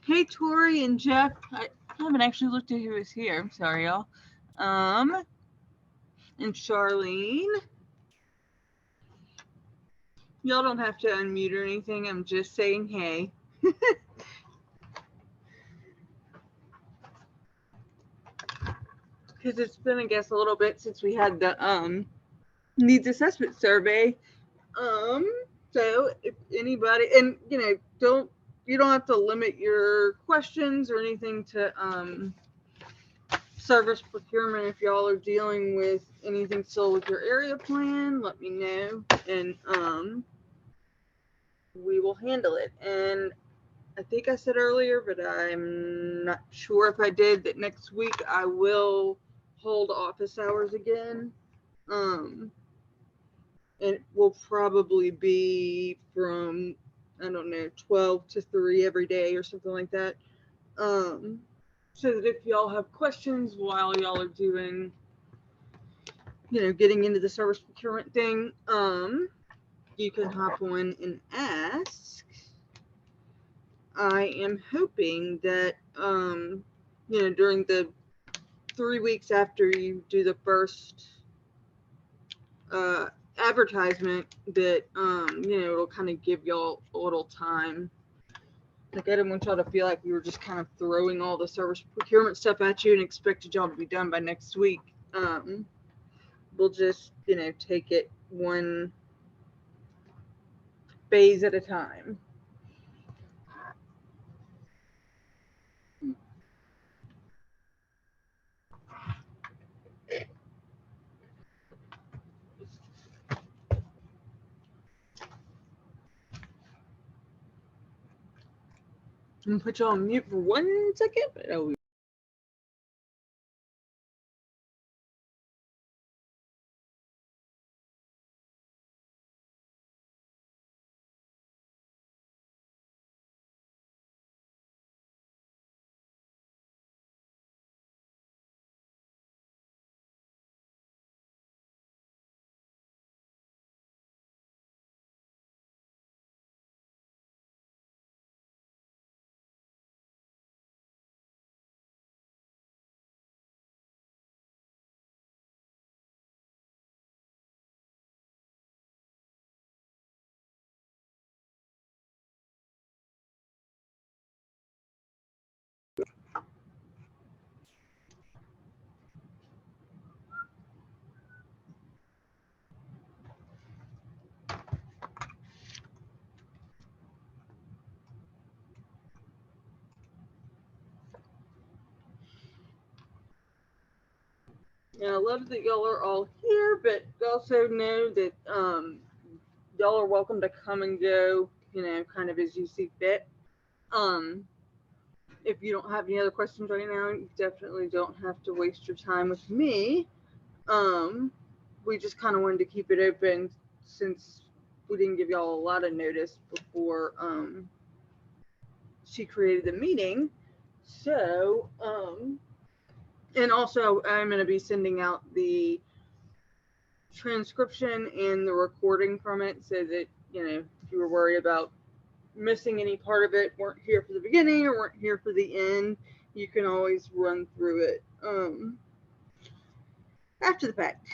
Hey, Tori and Jeff. I haven't actually looked at who is here. I'm sorry, y'all. And Charlene. Y'all don't have to unmute or anything. I'm just saying hey. Because it's been, I guess, a little bit since we had the needs assessment survey. So if anybody, and you don't have to limit your questions or anything to service procurement. If y'all are dealing with anything still with your area plan, let me know, and we will handle it. And I think I said earlier, but I'm not sure if I did, that next week I will hold office hours again. It will probably be from, I don't know, 12 to 3 every day or something like that. So that if y'all have questions while y'all are doing, getting into the service procurement thing, you can hop on and ask. I am hoping that, during the 3 weeks after you do the first advertisement, that it'll kind of give y'all a little time. Like, I didn't want y'all to feel like we were just kind of throwing all the service procurement stuff at you and expected y'all to be done by next week. We'll just take it one phase at a time. I'm gonna put you on mute for 1 second, but I love that y'all are all here, but also know that y'all are welcome to come and go, kind of as you see fit. If you don't have any other questions right now, you definitely don't have to waste your time with me. We just kind of wanted to keep it open since we didn't give y'all a lot of notice before she created the meeting. So, and also I'm going to be sending out the transcription and the recording from it so that, if you were worried about missing any part of it, weren't here for the beginning or weren't here for the end, you can always run through it after the fact.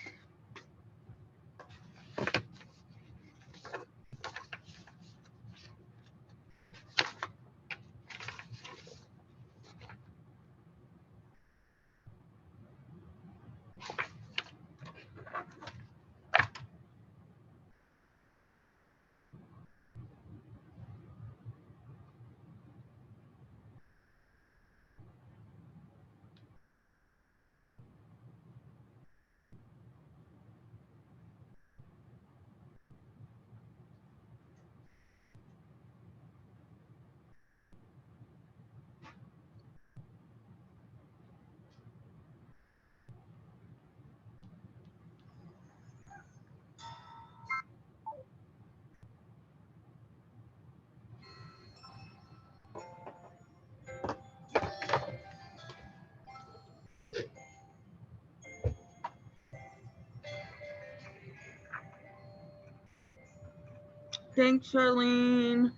Thanks, Charlene.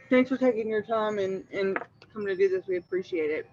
Thanks for taking your time and coming to do this. We appreciate it.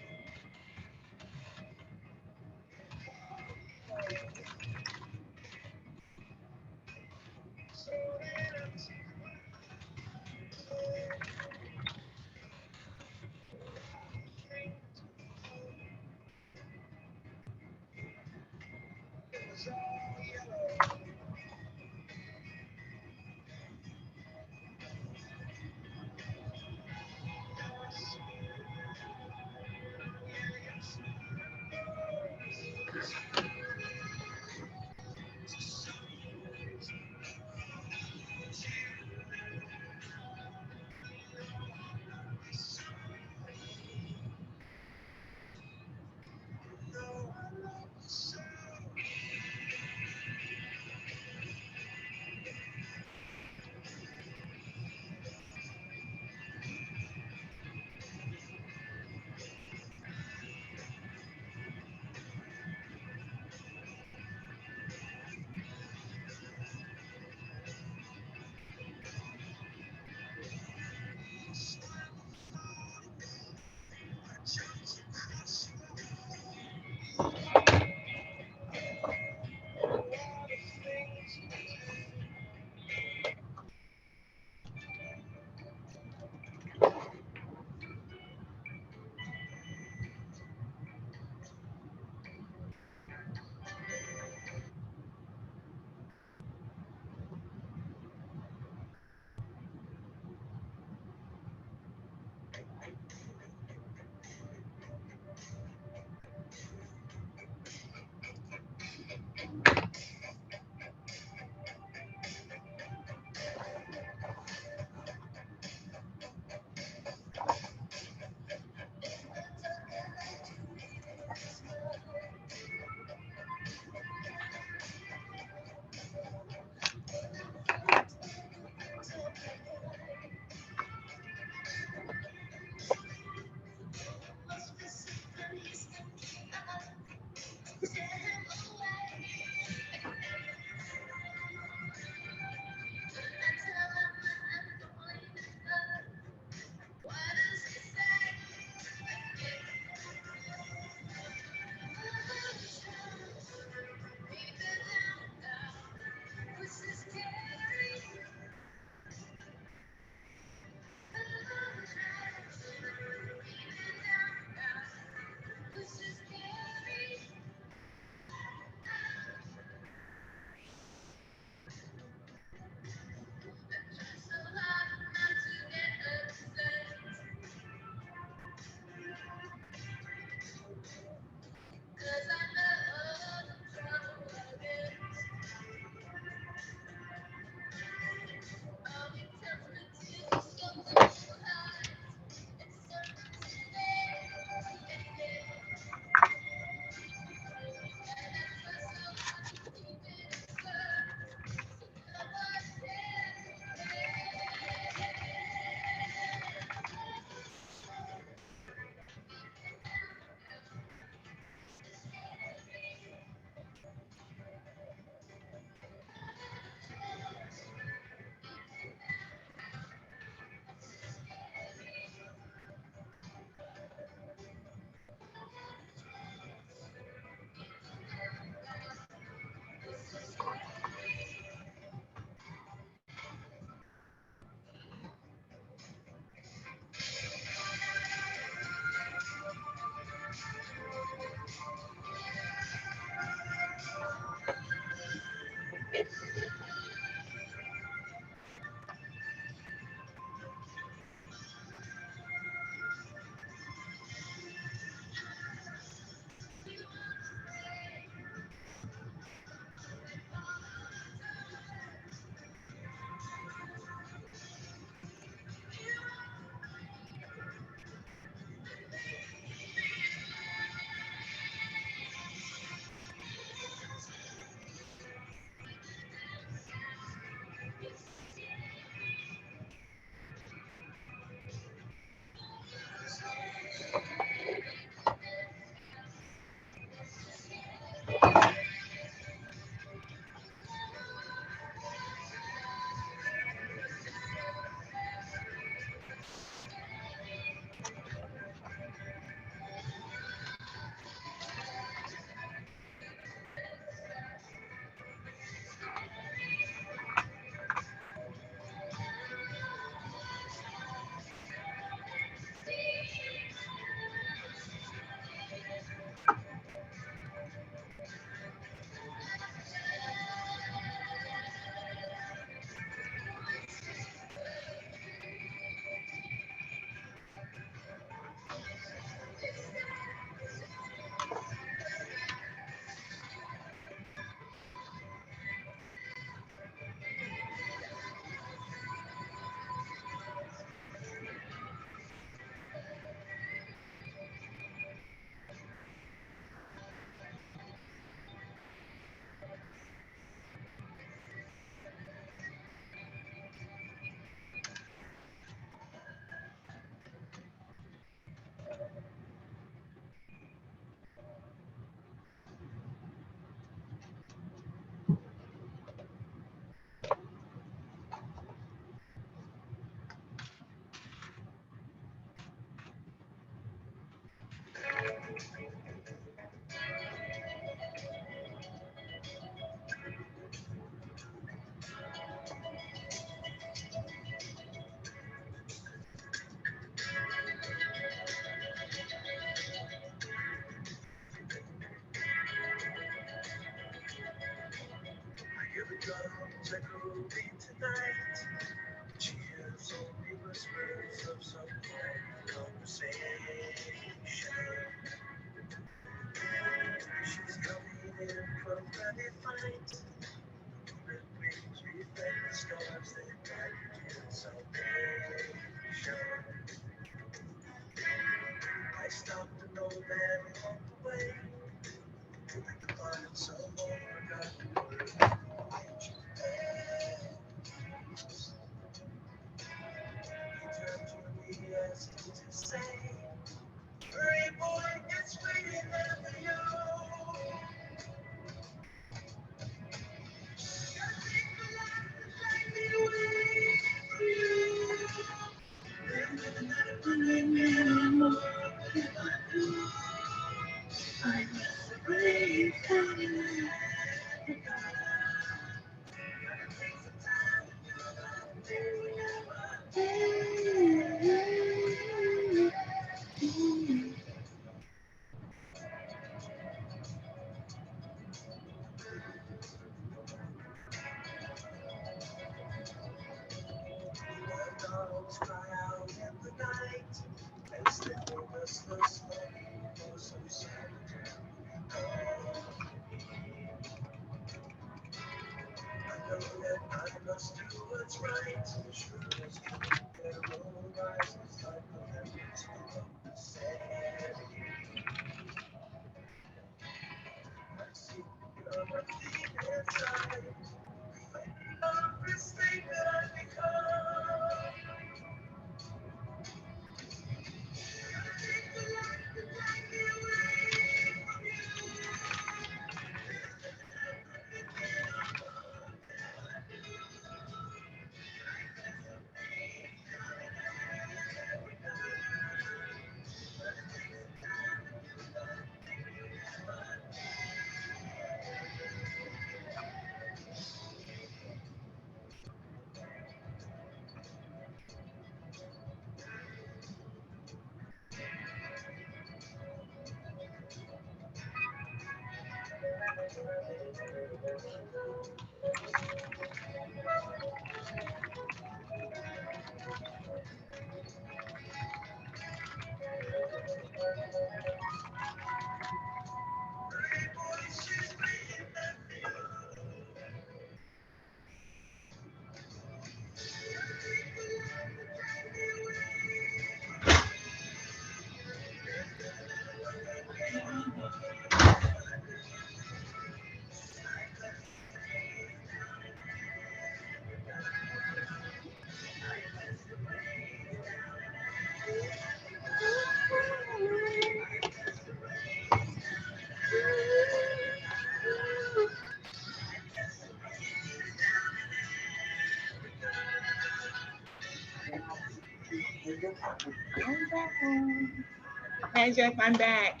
Hey Jeff, I'm back.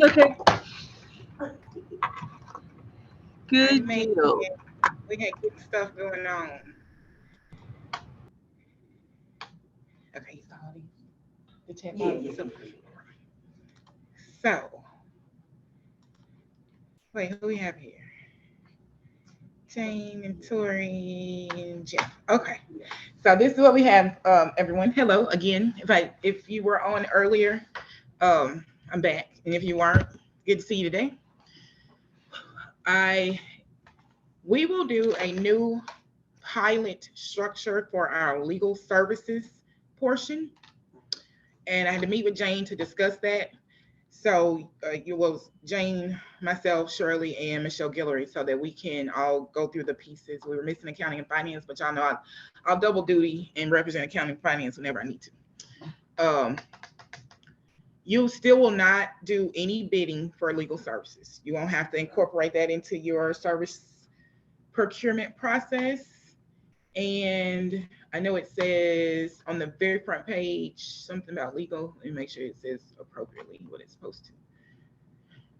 Okay, I good made deal. it. We had good stuff going on. Okay, you saw the chat box. So, wait, who we have here? Jane and Tori and Jeff. Okay, so this is what we have. Everyone, hello again. If you were on earlier, I'm back, and if you weren't, good to see you today. We will do a new pilot structure for our legal services portion, and I had to meet with Jane to discuss that. So it was Jane, myself, Shirley, and Michelle Guillory, so that we can all go through the pieces. We were missing accounting and finance, but y'all know I'll double duty and represent accounting and finance whenever I need to. You still will not do any bidding for legal services. You won't have to incorporate that into your service procurement process. And I know it says on the very front page something about legal. Let me make sure it says appropriately what it's supposed to.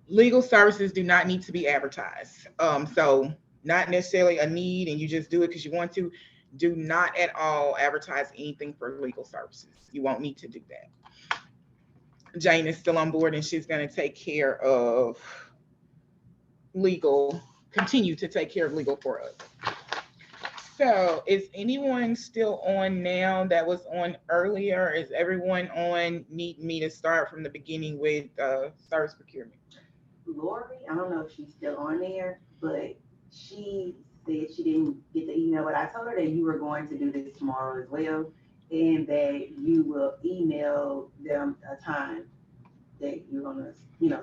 legal services do not need to be advertised. So not necessarily a need and you just do it because you want to. Do not at all advertise anything for legal services. You won't need to do that. Jane is still on board and she's going to take care of legal, continue to take care of legal for us. So is anyone still on now that was on earlier? Is everyone on? Need me to start from the beginning with service procurement? Lori, I don't know if she's still on there, but she said she didn't get the email, but I told her that you were going to do this tomorrow as well, and that you will email them a time that you're gonna,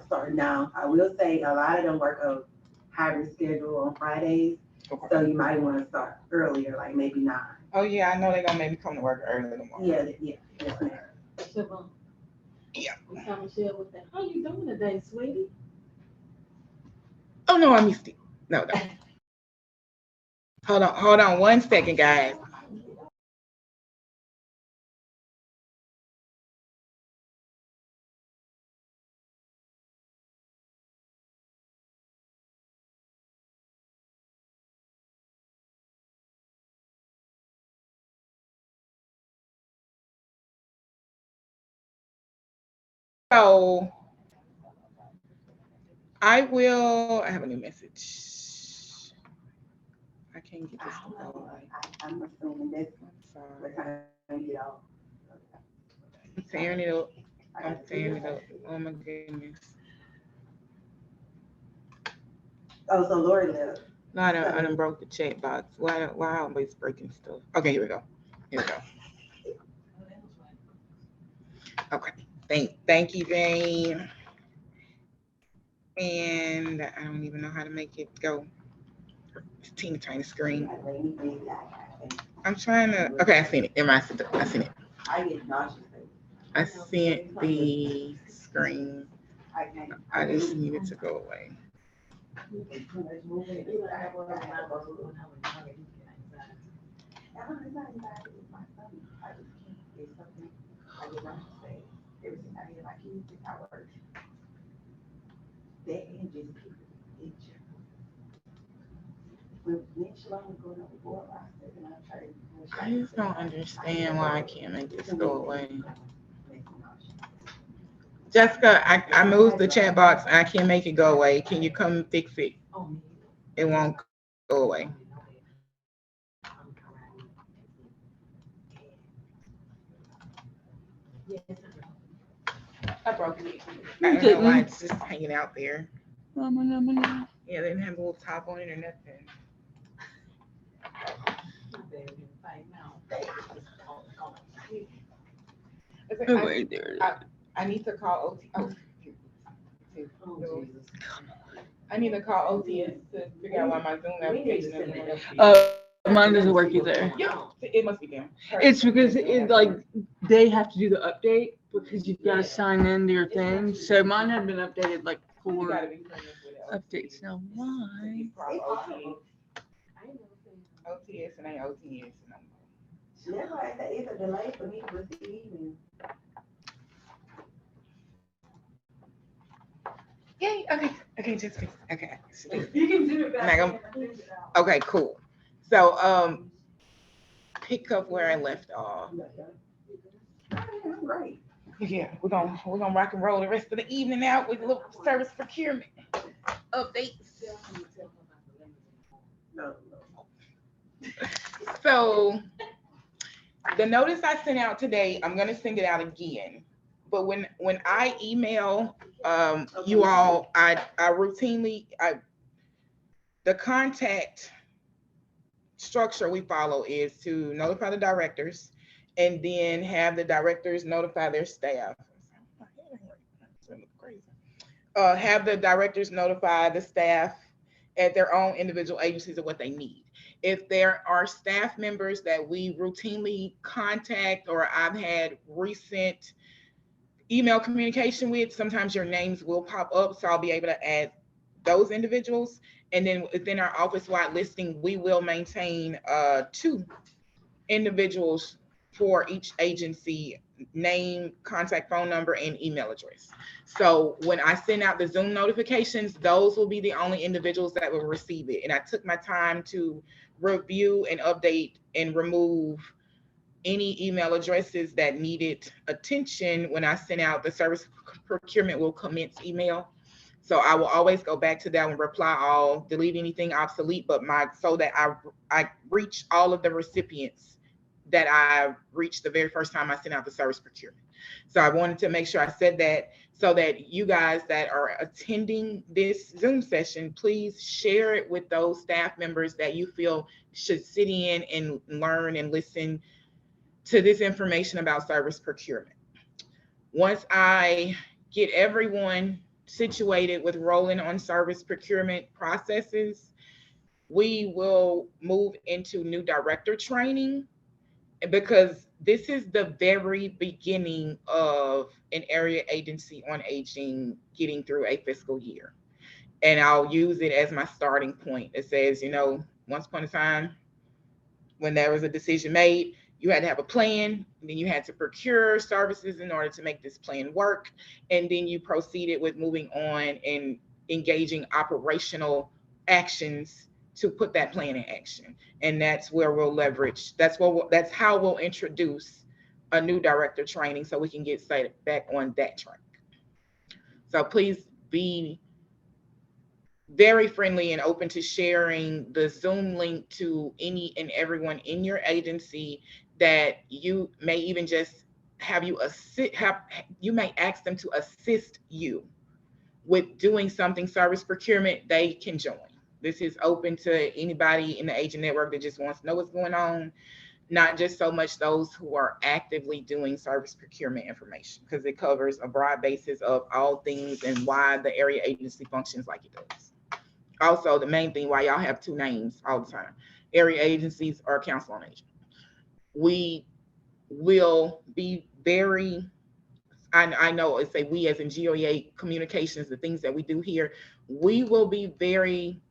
start now. I will say a lot of them work a hybrid schedule on Fridays, Okay. so you might want to start earlier, like maybe 9. Oh yeah, I know they're gonna make me come to work early tomorrow. Yeah, yes, ma'am. Siobhan. Yeah. We saw Michelle with that. How you doing today, sweetie? Oh no, I missed it. No. Hold on 1 second, guys. So I have a new message. I can't get this to go away. I'm assuming that's what time you get off. I'm tearing it up. I'm tearing it up. Oh my goodness. Oh, so Lori left. No, I done broke the chat box. Why I always breaking stuff? Okay, here we go. Okay. Thank you, Jane. And I don't even know how to make it go. It's teeny tiny screen. I'm trying to. Okay, I seen it. I seen it. I sent the screen. I just need it to go away. I just don't understand why I can't make this go away. Jessica, I moved the chat box and I can't make it go away. Can you come fix it? It won't go away. I broke it. I don't know why it's just hanging out there. Yeah, they didn't have a little top on it or nothing. I need to call OT. I need to call OTS to figure out why my Zoom application doesn't Mine doesn't work either. Yeah, it must be them. It's because they have to do the update because you've got to sign into your thing. So mine had been updated like 4 updates now. Why? OTS and ain't OTS no more. It's a delay for me to receive email. Yay, okay, just fix it. Okay. You can do it back. Okay, cool. So pick up where I left off. Great. Yeah, we're gonna rock and roll the rest of the evening out with a little service procurement updates. So the notice I sent out today, I'm gonna send it out again. But when I email you all, I routinely the contact structure we follow is to notify the directors and then have the directors notify their staff. Have the directors notify the staff at their own individual agencies of what they need. If there are staff members that we routinely contact or I've had recent email communication with, sometimes your names will pop up, so I'll be able to add those individuals. And then within our office-wide listing, we will maintain 2 individuals for each agency: name, contact phone number, and email address. So when I send out the Zoom notifications, those will be the only individuals that will receive it. And I took my time to review and update and remove any email addresses that needed attention when I sent out the service procurement will commence email. So I will always go back to that and reply all, delete anything obsolete, but so that I reach all of the recipients that I reached the very first time I sent out the service procurement. So I wanted to make sure I said that so that you guys that are attending this Zoom session, please share it with those staff members that you feel should sit in and learn and listen to this information about service procurement. Once I get everyone situated with rolling on service procurement processes, we will move into new director training, because this is the very beginning of an area agency on aging getting through a fiscal year. And I'll use it as my starting point. It says, once upon a time, when there was a decision made, you had to have a plan, and then you had to procure services in order to make this plan work. And then you proceeded with moving on and engaging operational actions to put that plan in action. And that's where we'll leverage. That's how we'll introduce a new director training so we can get started back on that track. So please be very friendly and open to sharing the Zoom link to any and everyone in your agency that you may even just you may ask them to assist you with doing something service procurement. They can join. This is open to anybody in the agent network that just wants to know what's going on, not just so much those who are actively doing service procurement information, because it covers a broad basis of all things and why the area agency functions like it does. Also, the main thing why y'all have two names all the time: area agencies or council on aging. We will be very, I know it's we as in GOEA communications, the things that we do here, we will be very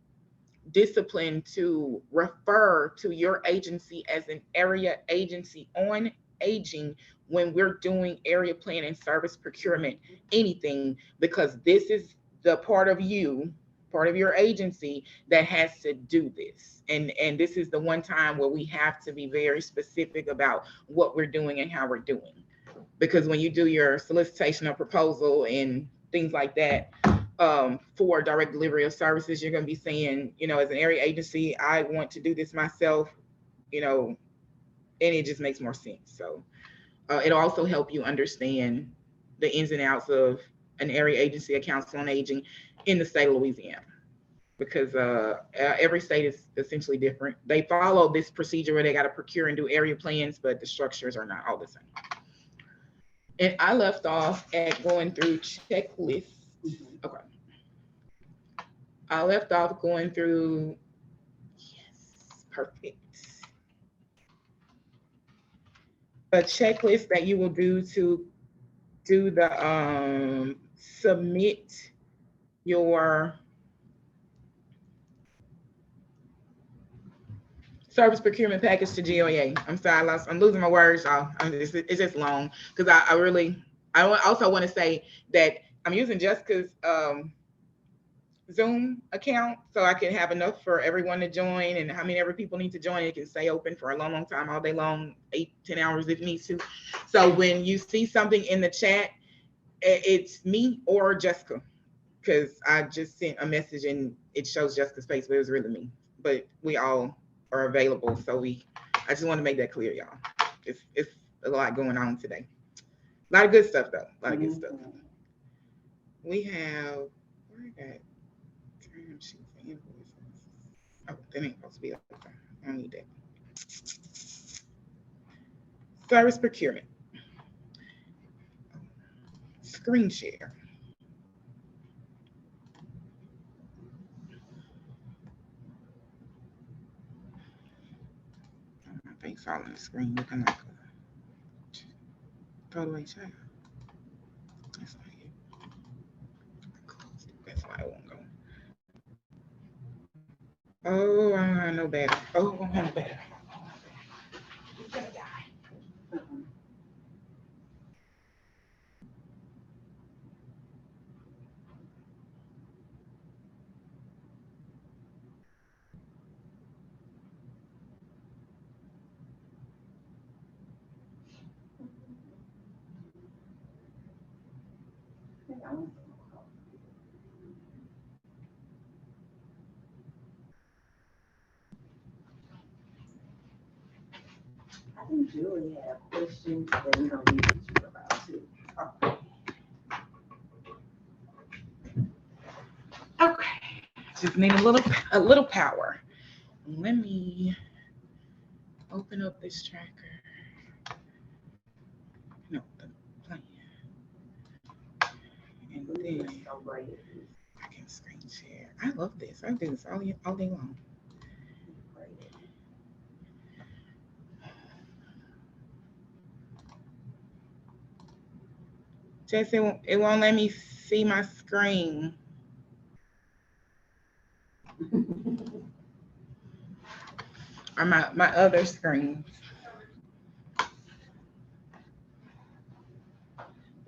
disciplined to refer to your agency as an area agency on aging when we're doing area plan and service procurement, anything, because this is the part of your agency that has to do this. And this is the one time where we have to be very specific about what we're doing and how we're doing. Because when you do your solicitation or proposal and things like that, for direct delivery of services, you're going to be saying, as an area agency, I want to do this myself, and it just makes more sense. So it'll also help you understand the ins and outs of an area agency, a council on aging in the state of Louisiana, because every state is essentially different. They follow this procedure where they got to procure and do area plans, but the structures are not all the same. And I left off at going through checklists. Okay. I left off going through, yes, perfect. A checklist that you will do to do the submit your service procurement package to GOEA. I'm sorry, I'm losing my words, y'all. It's just long, because I also want to say that I'm using Jessica's Zoom account so I can have enough for everyone to join, and how many ever people need to join, it can stay open for a long time, all day long, 8-10 hours if it needs to. So when you see something in the chat, it's me or Jessica, because I just sent a message and it shows Jessica's face, but it was really me. But we all are available, so I just want to make that clear, y'all. It's a lot going on today. A lot of good stuff though. A lot of good stuff. We have, where is that? Time sheets and invoices. Oh, that ain't supposed to be up there. I don't need that. Service procurement. Screen share. My face all on the screen looking like a totally child. That's not it. That's why I won't go. Oh, I know better. Oh, I know better. You're gonna die. I think Julie had a question that we don't need to you about too. Okay, just need a little power. Let me open up this tracker. No, the plan. And then I can screen share. I love this. I do this all day long. Just it won't let me see my screen. Or my other screen.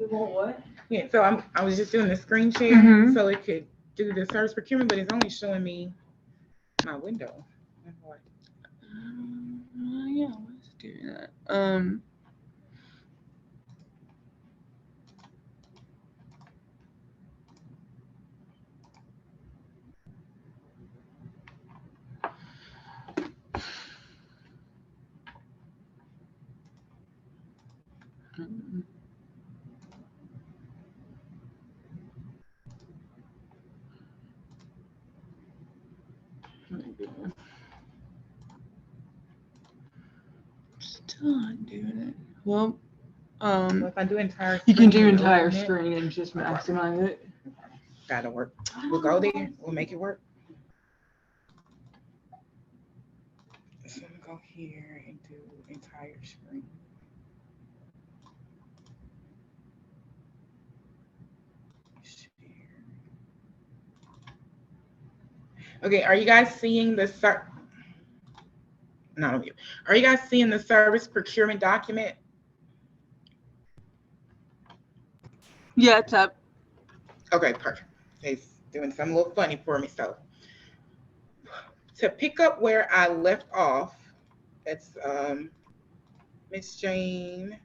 You want what? Yeah, so I was just doing the screen share so it could do the service procurement, but it's only showing me my window. Yeah, let's do that. Still not doing it. Well, So if I do entire you can screen, do and entire open it, screen and just maximize it. that'll work. We'll go there. We'll make it work. So I'm gonna go here and do entire screen. Share. Okay, are you guys seeing the none of you? Are you guys seeing the service procurement document? Yeah, it's up. Okay, perfect. It's doing something a little funny for me. So to pick up where I left off, that's Miss Jane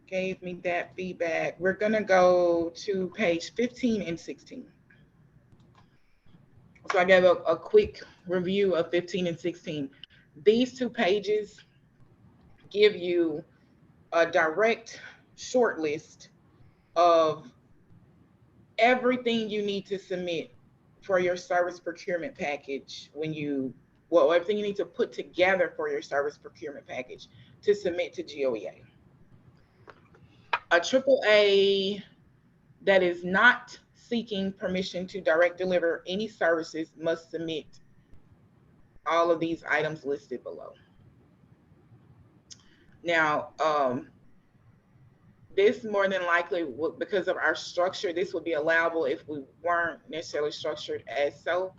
gave me that feedback. We're gonna go to page 15 and 16. So I gave a quick review of 15 and 16. These two pages give you a direct short list of everything you need to submit for your service procurement package everything you need to put together for your service procurement package to submit to GOEA. A AAA that is not seeking permission to direct deliver any services must submit all of these items listed below. Now, this more than likely, because of our structure, this would be allowable if we weren't necessarily structured as so.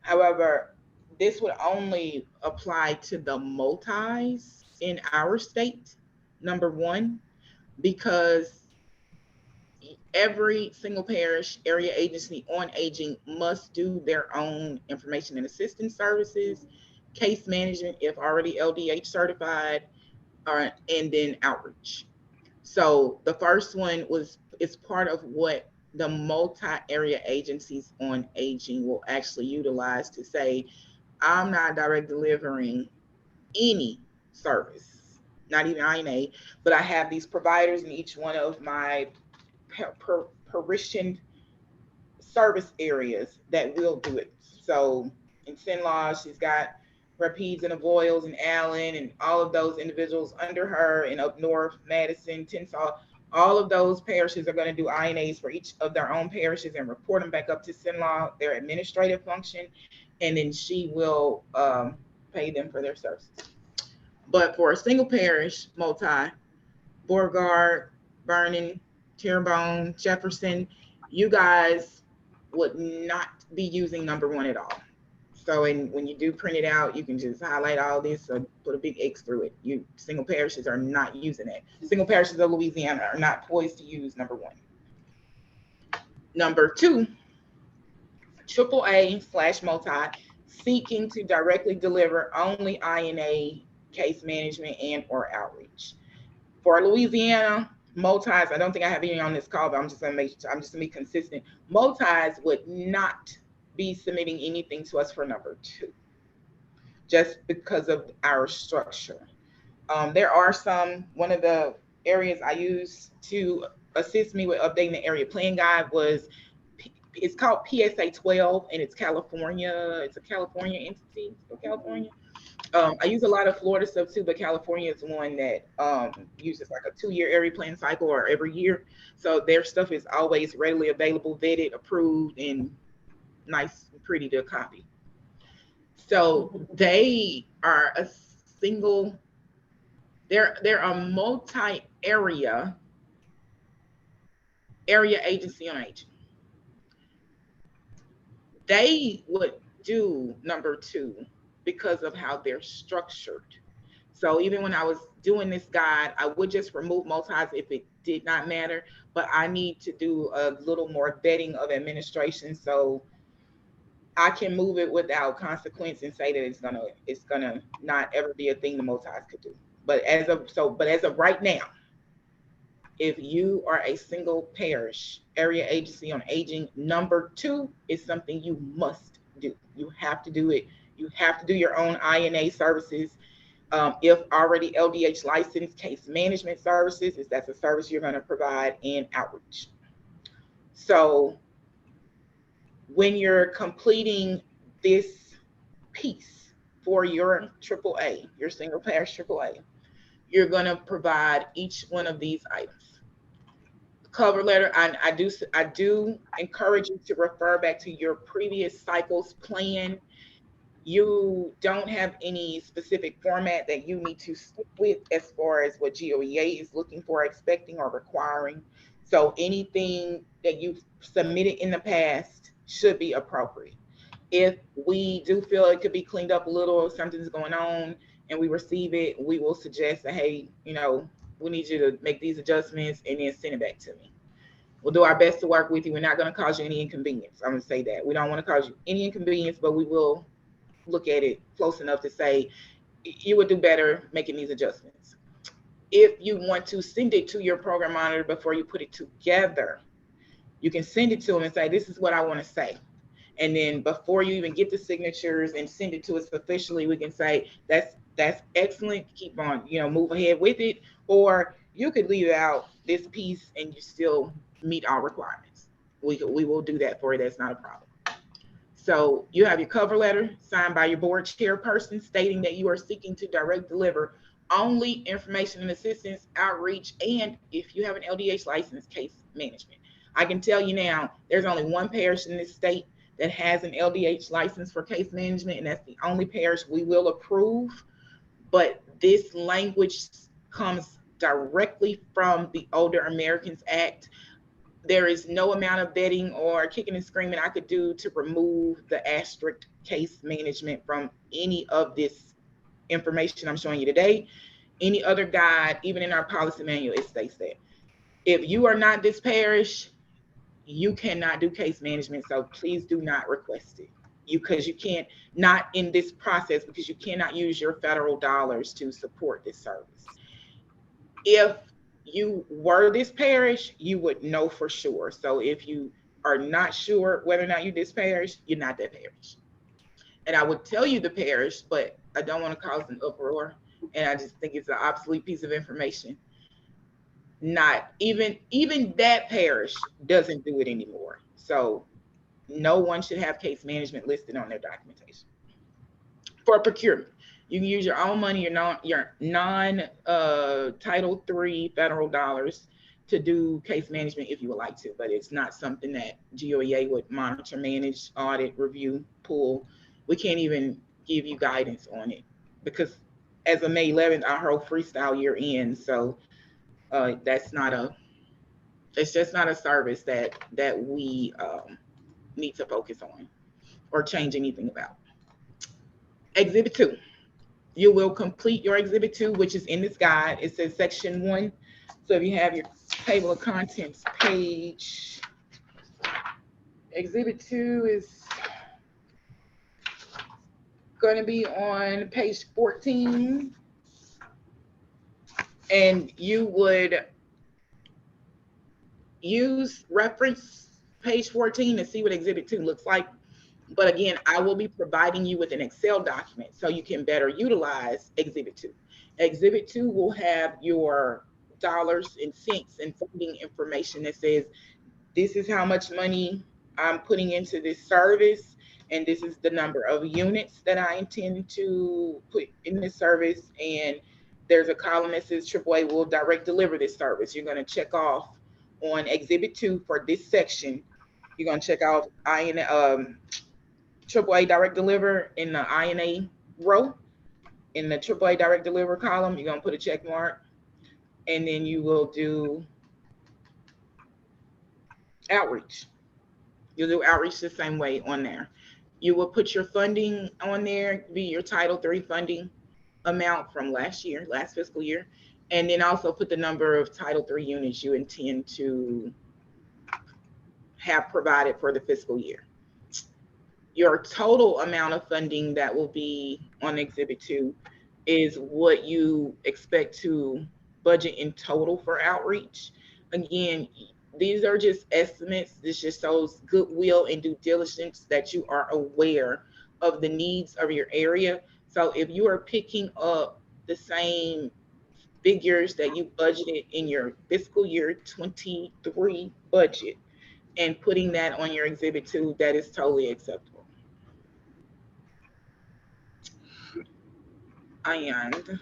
However, this would only apply to the multis in our state, number one, because every single parish area agency on aging must do their own information and assistance services, case management if already LDH certified, and then outreach. So the first one is part of what the multi-area agencies on aging will actually utilize to say, I'm not direct delivering any service, not even INA, but I have these providers in each one of my parishioned service areas that will do it. So in Sinlaw, she's got Rapides and Avoyles and Allen and all of those individuals under her, and up north, Madison, Tensall, all of those parishes are going to do INAs for each of their own parishes and report them back up to Sinlaw, their administrative function, and then she will pay them for their services. But for a single parish, multi, Beauregard, Vernon, Terrebonne, Jefferson, you guys would not be using number one at all. So when you do print it out, you can just highlight all this or put a big X through it. Single parishes are not using it. Single parishes of Louisiana are not poised to use number one. Number two, AAA/multi seeking to directly deliver only INA, case management, and or outreach. For Louisiana, multis, I don't think I have any on this call, but I'm just gonna be consistent. Multis would not be submitting anything to us for number 2, just because of our structure. There are one of the areas I use to assist me with updating the area plan guide it's called PSA 12, and it's California. It's a California entity for California. I use a lot of Florida stuff too, but California is one that uses like a 2-year area plan cycle or every year. So their stuff is always readily available, vetted, approved, and nice and pretty to copy. So they are a single, they're a multi-area agency on aging. They would do number 2 because of how they're structured. So even when I was doing this guide, I would just remove multis if it did not matter, but I need to do a little more vetting of administration so I can move it without consequence and say that it's gonna not ever be a thing the multis could do. But as of right now, if you are a single parish area agency on aging, number 2 is something you must do. You have to do it. You have to do your own INA services. If already LDH licensed, case management services, if that's a service you're going to provide, and outreach. So when you're completing this piece for your AAA, your single parish AAA, you're going to provide each one of these items. Cover letter, I do encourage you to refer back to your previous cycle's plan. You don't have any specific format that you need to stick with as far as what GOEA is looking for, expecting, or requiring. So anything that you've submitted in the past should be appropriate. If we do feel it could be cleaned up a little, something's going on, and we receive it, we will suggest that, hey, we need you to make these adjustments and then send it back to me. We'll do our best to work with you. We're not going to cause you any inconvenience. I'm going to say that. We don't want to cause you any inconvenience, but we will look at it close enough to say you would do better making these adjustments. If you want to send it to your program monitor before you put it together, you can send it to them and say, this is what I want to say. And then before you even get the signatures and send it to us officially, we can say, that's excellent. Keep on, move ahead with it. Or you could leave out this piece and you still meet our requirements. We will do that for you. That's not a problem. So you have your cover letter signed by your board chairperson stating that you are seeking to direct deliver only information and assistance, outreach, and if you have an LDH license, case management. I can tell you now, there's only one parish in this state that has an LDH license for case management, and that's the only parish we will approve. But this language comes directly from the Older Americans Act. There is no amount of vetting or kicking and screaming I could do to remove the asterisk case management from any of this information I'm showing you today. Any other guide, even in our policy manual, it states that. If you are not this parish, you cannot do case management. So please do not request it. Because you can't, not in this process, because you cannot use your federal dollars to support this service. If you were this parish, you would know for sure. So if you are not sure whether or not you're this parish, you're not that parish. And I would tell you the parish, but I don't want to cause an uproar. And I just think it's an obsolete piece of information. Not even that parish doesn't do it anymore. So no one should have case management listed on their documentation. For procurement, you can use your own money, your non Title III federal dollars to do case management if you would like to, but it's not something that GOEA would monitor, manage, audit, review, pull. We can't even give you guidance on it because as of May 11th, our whole freestyle year ends. So it's just not a service that we need to focus on or change anything about. Exhibit 2. You will complete your Exhibit 2, which is in this guide. It says Section 1. So if you have your table of contents page, Exhibit 2 is going to be on page 14. And you would use reference page 14 to see what Exhibit 2 looks like. But again, I will be providing you with an Excel document so you can better utilize Exhibit 2. Exhibit 2 will have your dollars and cents and funding information that says, this is how much money I'm putting into this service, and this is the number of units that I intend to put in this service. And there's a column that says AAA will direct deliver this service. You're going to check off on Exhibit 2 for this section. You're going to check off AAA direct deliver in the INA row. In the AAA direct deliver column, you're going to put a check mark, and then you will do outreach. You'll do outreach the same way on there. You will put your funding on there, be your Title III funding amount from last fiscal year, and then also put the number of Title III units you intend to have provided for the fiscal year. Your total amount of funding that will be on Exhibit 2 is what you expect to budget in total for outreach. Again, these are just estimates. This just shows goodwill and due diligence that you are aware of the needs of your area. So if you are picking up the same figures that you budgeted in your fiscal year 23 budget and putting that on your Exhibit 2, that is totally acceptable. And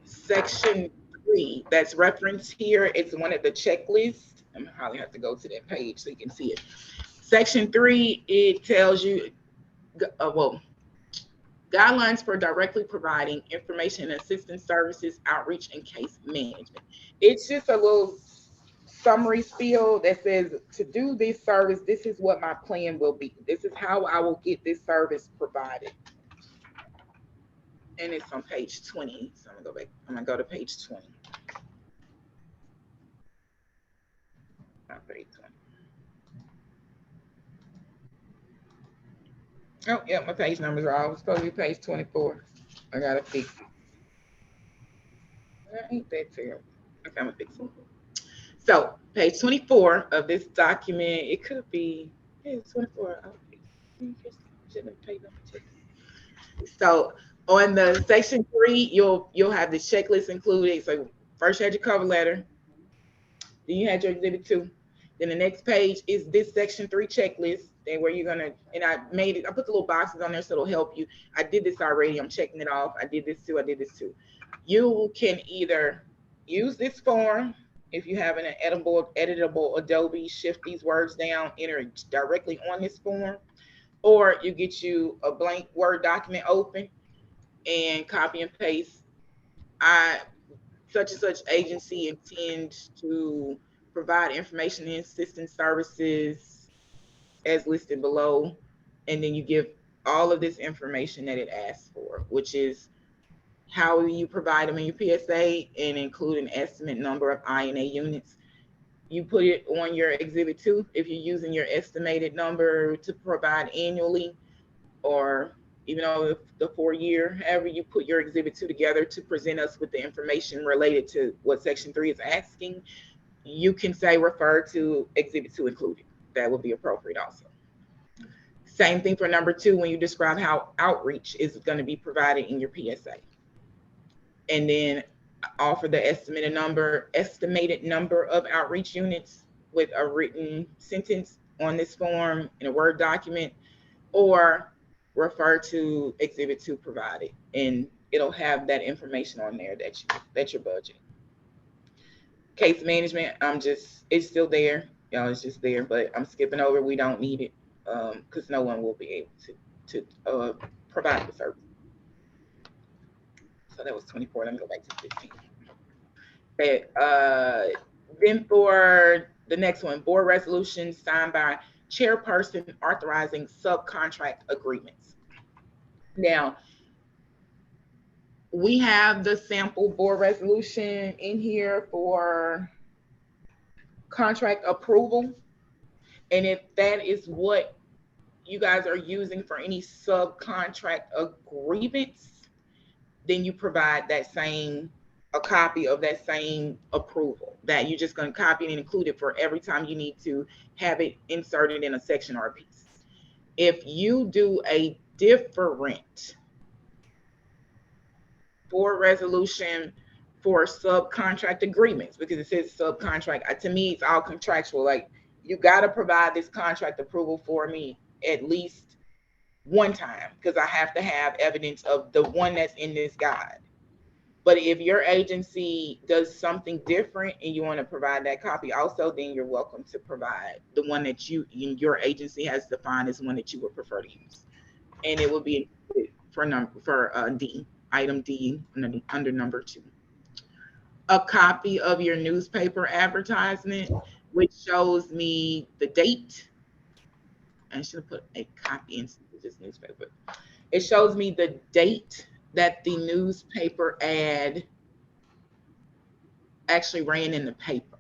Section 3 that's referenced here, it's one of the checklists. I probably have to go to that page so you can see it. Section 3, it tells you, guidelines for directly providing information and assistance services, outreach, and case management. It's just a little summary spiel that says, to do this service, this is what my plan will be. This is how I will get this service provided. And it's on page 20. So I'm gonna go back. I'm gonna go to page 20. Not page 20. Oh, yeah, my page numbers are all supposed to be page 24. I gotta fix it. That ain't that terrible. Okay, I'm gonna fix it. So page 24 of this document, it could be, yeah, it's 24. So on the Section 3, you'll have the checklist included. So first you had your cover letter, then you had your Exhibit 2. Then the next page is this Section 3 checklist, and where you're gonna, and I put the little boxes on there so it'll help you. I did this already, I'm checking it off. I did this too, I did this too. You can either use this form, if you have an editable Adobe, shift these words down, enter it directly on this form, or you get you a blank Word document open and copy and paste. Such and such agency intends to provide information and assistance services as listed below. And then you give all of this information that it asks for, which is how you provide them in your PSA and include an estimate number of INA units. You put it on your Exhibit 2 if you're using your estimated number to provide annually, or even though the 4-year, however you put your Exhibit 2 together to present us with the information related to what Section 3 is asking, you can say refer to Exhibit 2 included. That would be appropriate also. Same thing for number 2 when you describe how outreach is going to be provided in your PSA. And then offer the estimated number of outreach units with a written sentence on this form in a Word document, or refer to Exhibit 2 provided, and it'll have that information on there that you're budgeting. Case management, it's still there, y'all. It's just there, but I'm skipping over. We don't need it because no one will be able to provide the service. So that was 24. Let me go back to 15. Okay, then for the next one, board resolution signed by chairperson authorizing subcontract agreements. Now, we have the sample board resolution in here for contract approval. And if that is what you guys are using for any subcontract agreements, then you provide that same a copy of that same approval that you're just going to copy and include it for every time you need to have it inserted in a section or a piece. If you do a different for resolution for subcontract agreements, because it says subcontract, to me, it's all contractual. Like, you got to provide this contract approval for me at least one time, because I have to have evidence of the one that's in this guide. But if your agency does something different and you want to provide that copy also, then you're welcome to provide the one that your agency has defined as one that you would prefer to use. And it will be for D, item D under number 2. A copy of your newspaper advertisement, which shows me the date. I should have put a copy in this newspaper. It shows me the date that the newspaper ad actually ran in the paper.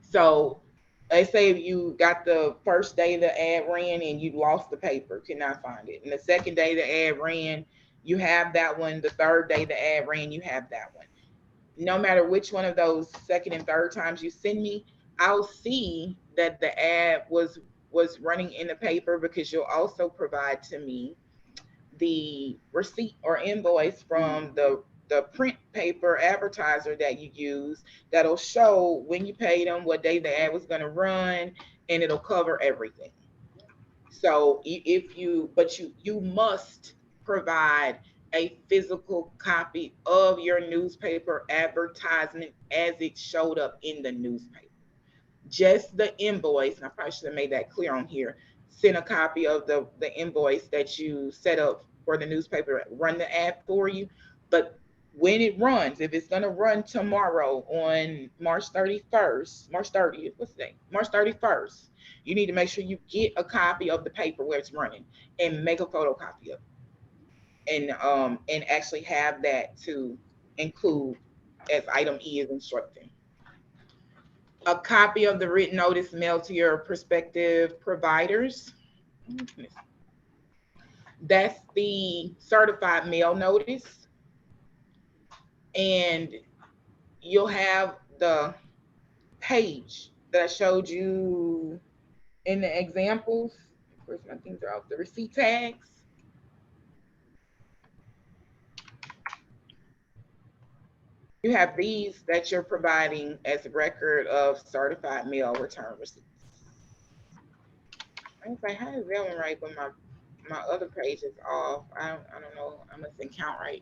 So let's say you got the first day the ad ran and you lost the paper, could not find it. And the second day the ad ran, you have that one. The third day the ad ran, you have that one. No matter which one of those second and third times you send me, I'll see that the ad was running in the paper, because you'll also provide to me the receipt or invoice from the print paper advertiser that you use, that'll show when you paid them, what day the ad was going to run, and it'll cover everything. So you must provide a physical copy of your newspaper advertisement as it showed up in the newspaper. Just the invoice, and I probably should have made that clear on here, send a copy of the invoice that you set up for the newspaper, run the ad for you. But when it runs, if it's going to run tomorrow on March 31st, March 30th, what's the date? March 31st, you need to make sure you get a copy of the paper where it's running and make a photocopy of it. And actually have that to include as item E is instructing. A copy of the written notice mailed to your prospective providers. That's the certified mail notice. And you'll have the page that I showed you in the examples. Of course, my things are off. The receipt tags. You have these that you're providing as a record of certified mail return receipts. I was like, how is that one right? But my other page is off. I don't know. I mustn't count right.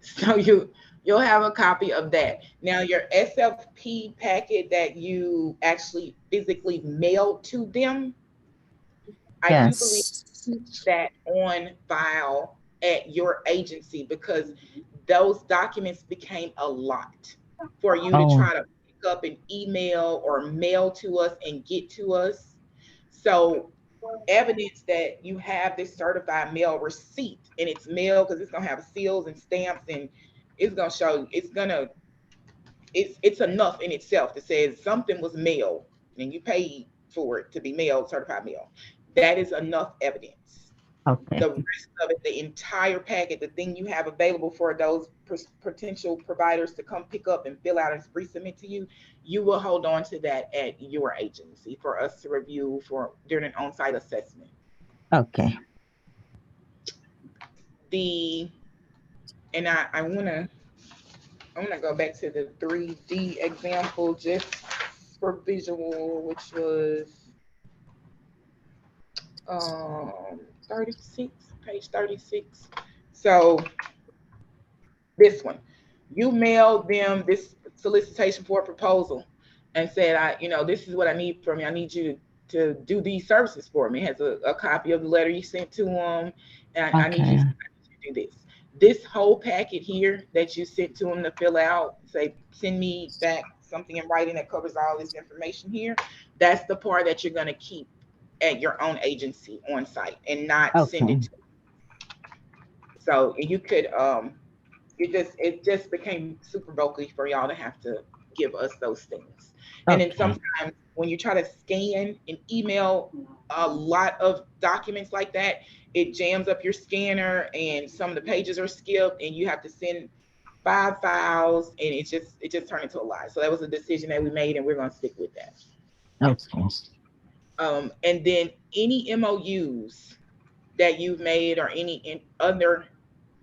So you'll have a copy of that. Now your SFP packet that you actually physically mailed to them, I do believe keep that on file at your agency, because those documents became a lot for you to try to pick up an email or mail to us and get to us. So evidence that you have this certified mail receipt and it's mailed, because it's going to have seals and stamps, and it's going to show, it's enough in itself that says something was mailed and you paid for it to be mailed, certified mail. That is enough evidence. Okay. The rest of it, the entire packet, the thing you have available for those potential providers to come pick up and fill out and resubmit to you, you will hold on to that at your agency for us to review during an on-site assessment. Okay. I want to go back to the 3D example just for visual, which was 36, page 36. So this one, you mailed them this solicitation for a proposal and said, this is what I need from you. I need you to do these services for me. It has a copy of the letter you sent to them. And I need you to do this. This whole packet here that you sent to them to fill out, say, send me back something in writing that covers all this information here. That's the part that you're going to keep at your own agency on site and not send it to them. So you could, it just became super bulky for y'all to have to give us those things. And then sometimes when you try to scan and email a lot of documents like that, it jams up your scanner and some of the pages are skipped and you have to send 5 files, and it just turned into a lot. So that was a decision that we made, and we're going to stick with that. Okay. And then any MOUs that you've made or any other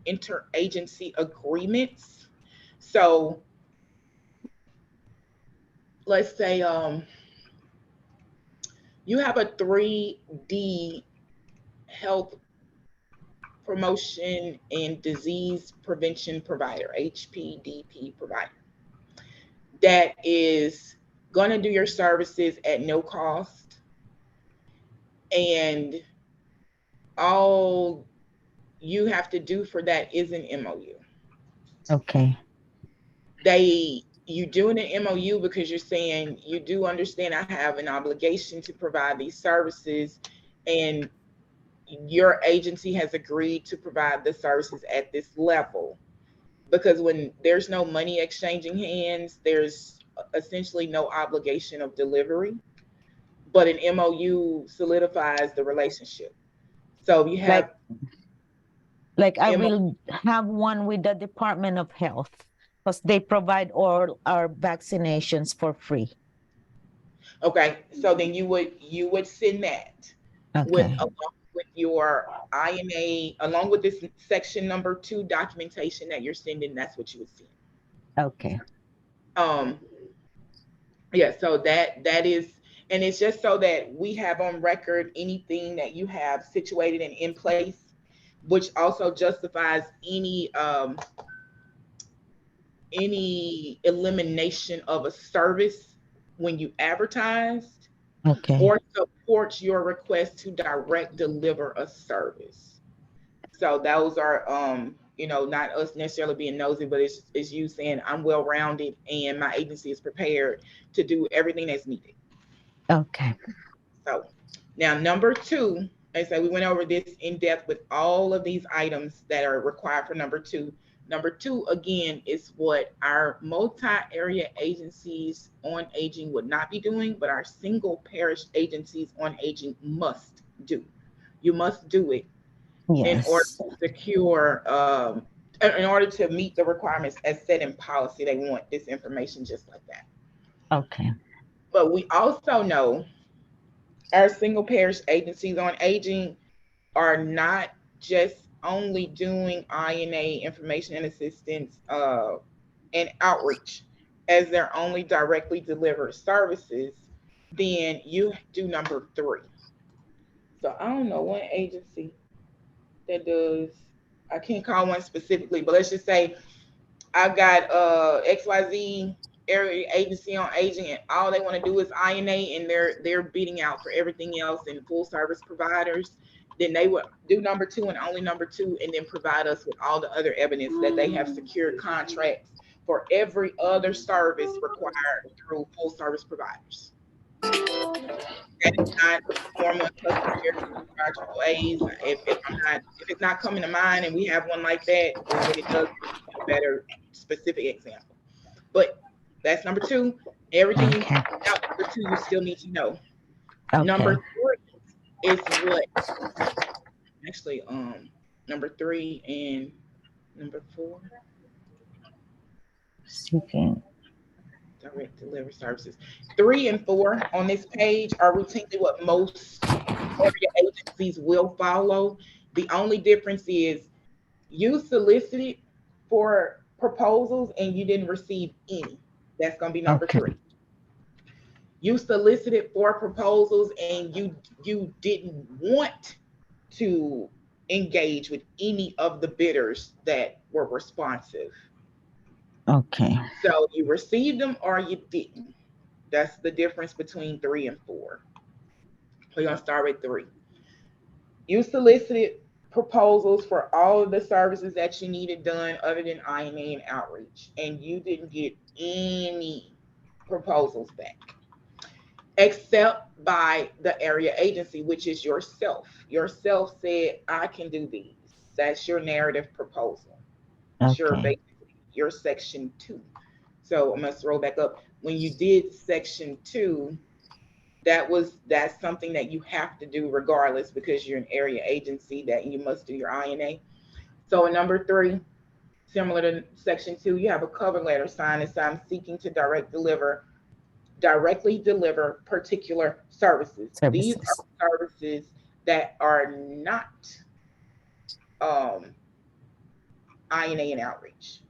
interagency agreements. So let's say you have a 3D health promotion and disease prevention provider, HPDP provider, that is going to do your services at no cost, and all you have to do for that is an MOU. Okay. You doing an MOU because you're saying you do understand I have an obligation to provide these services, and your agency has agreed to provide the services at this level. Because when there's no money exchanging hands, there's essentially no obligation of delivery, but an MOU solidifies the relationship. So you have like I will have one with the Department of Health, because they provide all our vaccinations for free. Okay, so then you would send that along with your INA, along with this section number 2 documentation that you're sending. That's what you would send. Okay. Yeah, so that is, and it's just so that we have on record anything that you have situated and in place, which also justifies any elimination of a service when you advertised, or supports your request to direct deliver a service. So those are not us necessarily being nosy, but it's you saying I'm well-rounded and my agency is prepared to do everything that's needed. Okay. So now number 2, and so we went over this in depth with all of these items that are required for number 2. Number 2, again, is what our multi-area agencies on aging would not be doing, but our single parish agencies on aging must do. You must do it in order to secure, in order to meet the requirements as set in policy. They want this information just like that. Okay. But we also know our single parish agencies on aging are not just only doing INA, information and assistance, and outreach as their only directly delivered services. Then you do number 3. So I don't know one agency that does, I can't call one specifically, but let's just say I've got XYZ area agency on aging, and all they want to do is INA, and they're beating out for everything else in full service providers. Then they would do number 2 and only number 2, and then provide us with all the other evidence that they have secured contracts for every other service required through full service providers. That is not a form of customer care AAAs. If it's not coming to mind and we have one like that, then it does a better specific example. But that's number 2. Everything out number 2 you still need to know. Number 3 is what actually number 3 and number 4. Direct delivery services. 3 and 4 on this page are routinely what most area agencies will follow. The only difference is you solicited for proposals and you didn't receive any. That's going to be number 3. You solicited for proposals and you didn't want to engage with any of the bidders that were responsive. Okay. So you received them or you didn't. That's the difference between 3 and 4. We're going to start with 3. You solicited proposals for all of the services that you needed done other than INA and outreach, and you didn't get any proposals back, except by the area agency, which is yourself. Yourself said, I can do these. That's your narrative proposal. Okay. Your section 2. So I'm going to scroll back up. When you did section 2, that's something that you have to do regardless, because you're an area agency that you must do your INA. So in number 3, Similar to section 2, you have a cover letter signed as I'm seeking to directly deliver particular services. These are services that are not INA and outreach.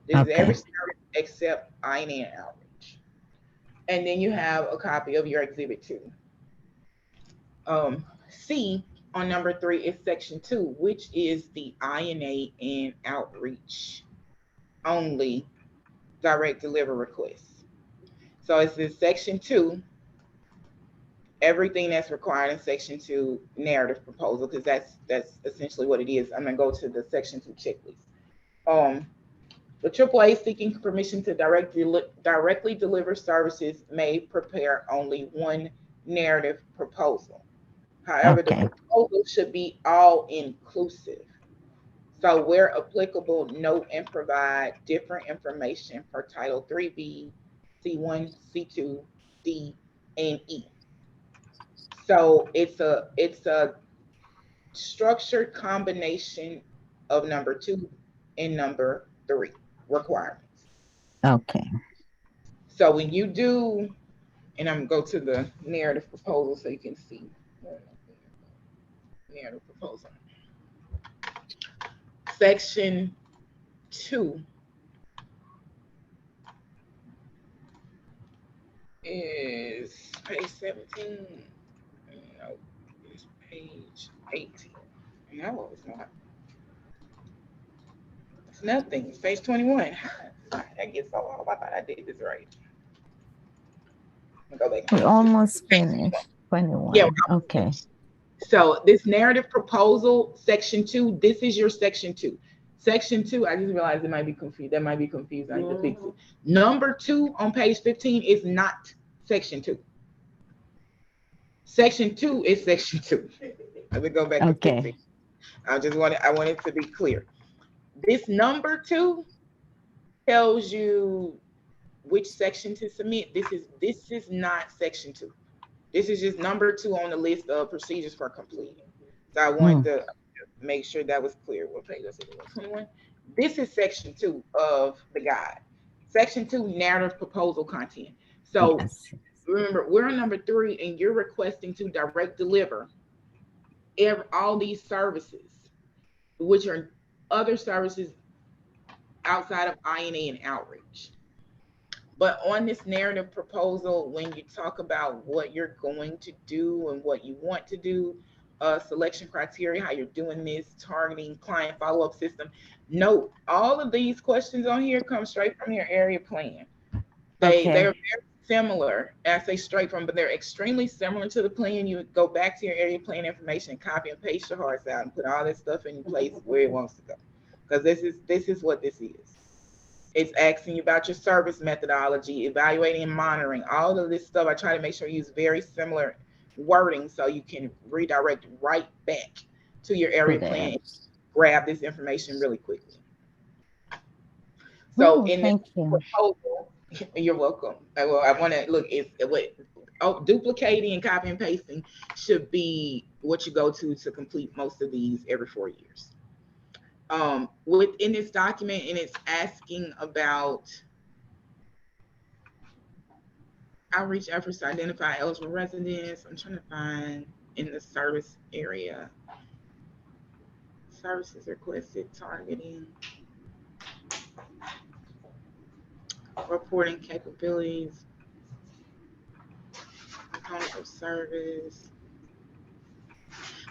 This is every service except INA and outreach. And then you have a copy of your exhibit 2. C on number 3 is section 2, which is the INA and outreach only direct deliver requests. So it's in section 2, everything that's required in section 2 narrative proposal, because that's essentially what it is. I'm gonna go to the section 2 checklist. The AAA seeking permission to directly deliver services may prepare only one narrative proposal. However, the proposal should be all inclusive. So where applicable, note and provide different information for Title 3B, C1, C2, D, and E. So it's a structured combination of number 2 and number 3 requirements. Okay. So when you do, and I'm gonna go to the narrative proposal so you can see narrative proposal. Section 2 is page 17. No, it's page 18. No, it's not. It's nothing. It's page 21. I get so off. I thought I did this right. Go back. We almost finished. 21. Yeah. Okay. So this narrative proposal, section 2, this is your section 2. Section 2, I just realized it might be confused. That might be confused. I need to fix it. Number 2 on page 15 is not section 2. Section 2 is section 2. I will go back to 15. I want it to be clear. This number 2 tells you which section to submit. This is not section 2. This is just number 2 on the list of procedures for completing. So I wanted to make sure that was clear. What page is it? 21. This is section 2 of the guide. Section 2, narrative proposal content. So remember, we're on number 3, and you're requesting to direct deliver all these services, which are other services outside of INA and outreach. But on this narrative proposal, when you talk about what you're going to do and what you want to do, selection criteria, how you're doing this, targeting, client follow-up system, note all of these questions on here come straight from your area plan. They're very similar. I say straight from, but they're extremely similar to the plan. You would go back to your area plan information, copy and paste your hearts out, and put all that stuff in place where it wants to go. Because this is what this is. It's asking you about your service methodology, evaluating and monitoring, all of this stuff. I try to make sure you use very similar wording so you can redirect right back to your area plan and grab this information really quickly. So in this proposal, you're welcome. Well, I want to look, duplicating and copy and pasting should be what you go to complete most of these every 4 years. Within this document, and it's asking about outreach efforts to identify eligible residents. I'm trying to find in the service area, services requested, targeting, reporting capabilities, component of service,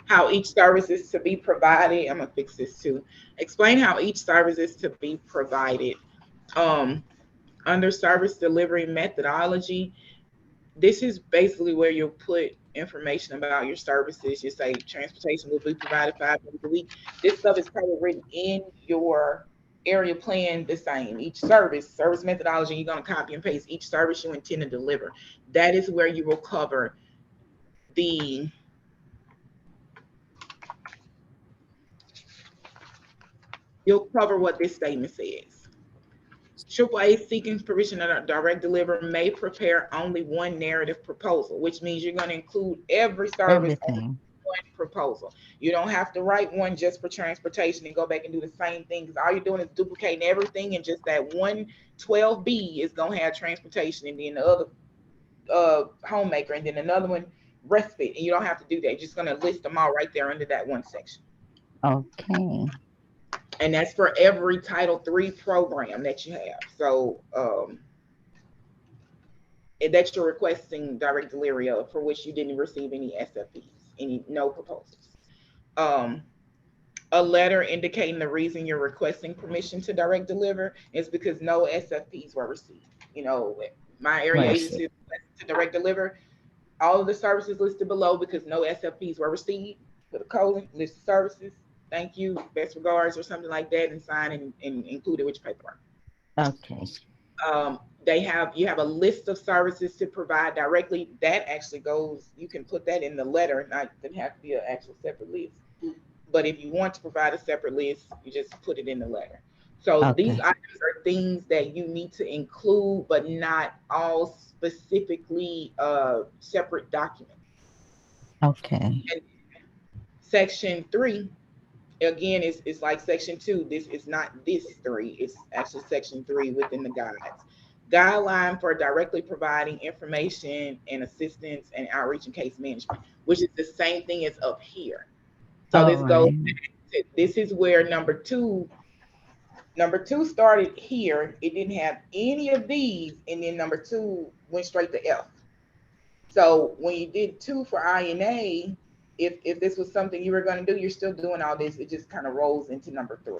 how each service is to be provided. I'm gonna fix this too. Explain how each service is to be provided. Under service delivery methodology, this is basically where you'll put information about your services. You say transportation will be provided 5 days a week. This stuff is probably written in your area plan the same. Each service methodology, you're gonna copy and paste each service you intend to deliver. That is where you will cover you'll cover what this statement says. AAA seeking permission to direct deliver may prepare only one narrative proposal, which means you're going to include every service on proposal. You don't have to write one just for transportation and go back and do the same thing, because all you're doing is duplicating everything, and just that one 12B is gonna have transportation, and then the other homemaker, and then another one respite, and you don't have to do that. You're just gonna list them all right there under that one section. Okay. And that's for every Title III program that you have. So that you're requesting direct delivery of, for which you didn't receive any SFPs, no proposals. A letter indicating the reason you're requesting permission to direct deliver is because no SFPs were received. My area agency to direct deliver all of the services listed below because no SFPs were received. Put a colon, list of services, thank you, best regards, or something like that, and sign and include it with your paperwork. Okay. You have a list of services to provide directly. That actually goes, you can put that in the letter, not doesn't have to be an actual separate list. But if you want to provide a separate list, you just put it in the letter. So these items are things that you need to include, but not all specifically separate documents. Okay. And section 3, again, it's like section 2. This is not this 3. It's actually section 3 within the guides. Guideline for directly providing information and assistance and outreach and case management, which is the same thing as up here. So this is where number two started here. It didn't have any of these, and then number 2 went straight to F. So when you did 2 for INA, if this was something you were going to do, you're still doing all this. It just kind of rolls into number 3.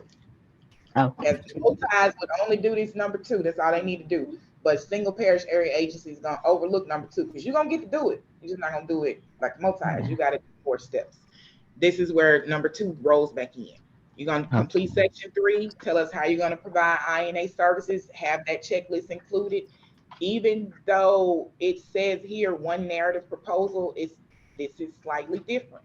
Okay. And multis would only do this number 2. That's all they need to do. But single parish area agency is going to overlook number 2 because you're going to get to do it. You're just not going to do it like multis. You got to do 4 steps. This is where number 2 rolls back in. You're going to complete section 3, tell us how you're going to provide INA services, have that checklist included. Even though it says here one narrative proposal, this is slightly different.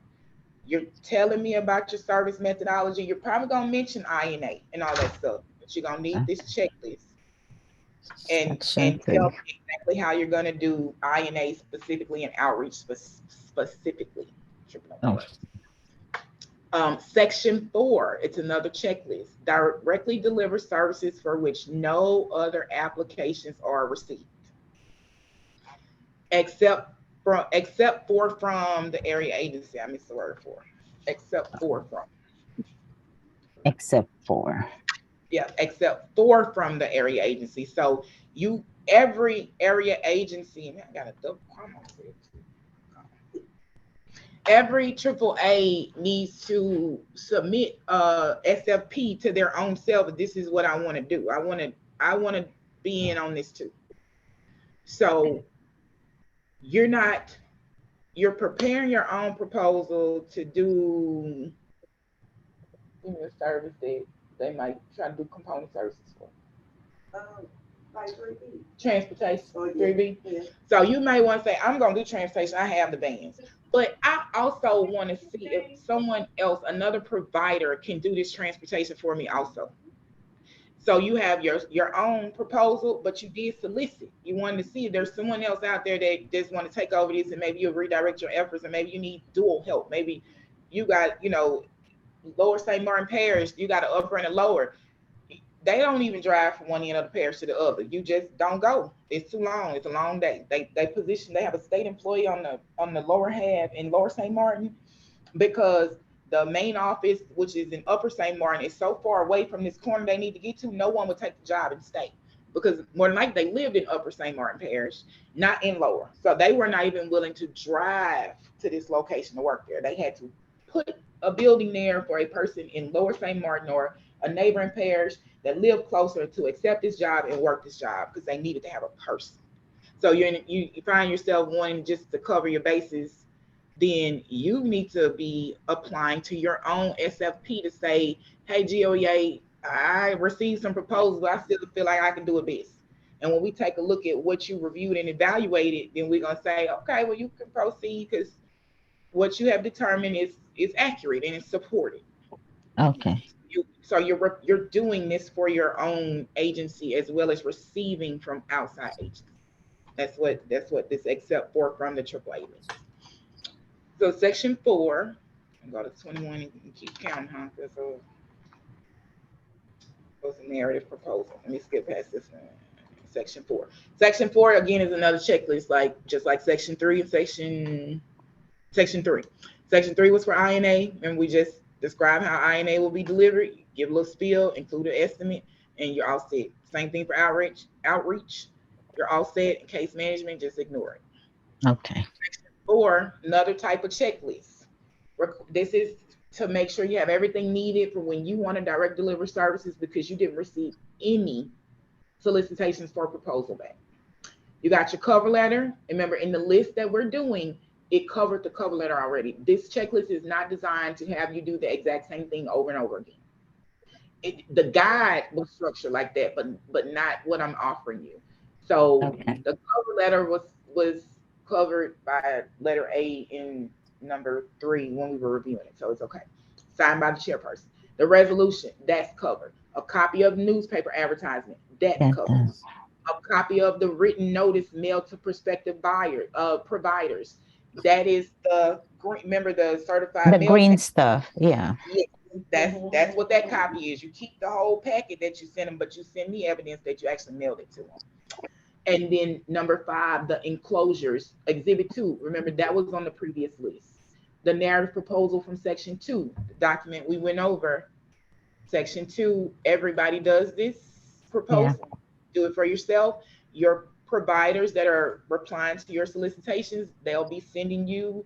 You're telling me about your service methodology. You're probably going to mention INA and all that stuff, but you're going to need this checklist and tell me exactly how you're going to do INA specifically and outreach specifically. Section 4, it's another checklist. Directly deliver services for which no other applications are received, except for from the area agency. I missed the word for. Except for from. Except for. Yeah, except for from the area agency. So every area agency, I got a double comma here too. Every AAA needs to submit SFP to their own self. This is what I want to do. I want to be in on this too. So you're preparing your own proposal to do a service that they might try to do component services for. Like 3B. Transportation, 3B. Yeah. So you may want to say, I'm going to do transportation. I have the vans. But I also want to see if someone else, another provider, can do this transportation for me also. So you have your own proposal, but you did solicit. You wanted to see if there's someone else out there that just want to take over this, and maybe you'll redirect your efforts, and maybe you need dual help. Maybe you got, Lower St. Martin Parish, you got an upper and a lower. They don't even drive from one end of the parish to the other. You just don't go. It's too long. It's a long day. They have a state employee on the lower half in Lower St. Martin, because the main office, which is in Upper St. Martin, is so far away from this corner they need to get to. No one would take the job and stay, because more than likely they lived in Upper St. Martin Parish, not in Lower. So they were not even willing to drive to this location to work there. They had to put a building there for a person in Lower St. Martin or a neighboring parish that lived closer to accept this job and work this job, because they needed to have a person. So you find yourself wanting just to cover your bases, then you need to be applying to your own SFP to say, hey, GOEA, I received some proposals, but I still feel like I can do it best. And when we take a look at what you reviewed and evaluated, then we're going to say, okay, well, you can proceed because what you have determined is accurate and it's supported. Okay. So you're doing this for your own agency as well as receiving from outside agencies. That's what this except for from the AAA means. So section 4, and go to 21 and keep counting, huh? That's a narrative proposal. Let me skip past this one. Section 4. Section 4 again is another checklist, just like section 3 and section 3. Section 3 was for INA, and we just describe how INA will be delivered, give a little spiel, include an estimate, and you're all set. Same thing for outreach. You're all set. Case management, just ignore it. Okay. Section 4, another type of checklist. This is to make sure you have everything needed for when you want to direct deliver services because you didn't receive any solicitations for proposal back. You got your cover letter. Remember, in the list that we're doing, it covered the cover letter already. This checklist is not designed to have you do the exact same thing over and over again. The guide was structured like that, but not what I'm offering you. So Okay. the cover letter was covered by letter A in number 3 when we were reviewing it. So it's okay. Signed by the chairperson. The resolution, that's covered. A copy of newspaper advertisement, that's covered. A copy of the written notice mailed to prospective providers. That is remember the certified The mail green stuff. Yeah. Yes, that's what that copy is. You keep the whole packet that you send them, but you send me evidence that you actually mailed it to them. And then number 5, the enclosures, exhibit 2. Remember that was on the previous list. The narrative proposal from section 2, the document we went over. Section 2, everybody does this proposal. Yeah. Do it for yourself. Your providers that are replying to your solicitations, they'll be sending you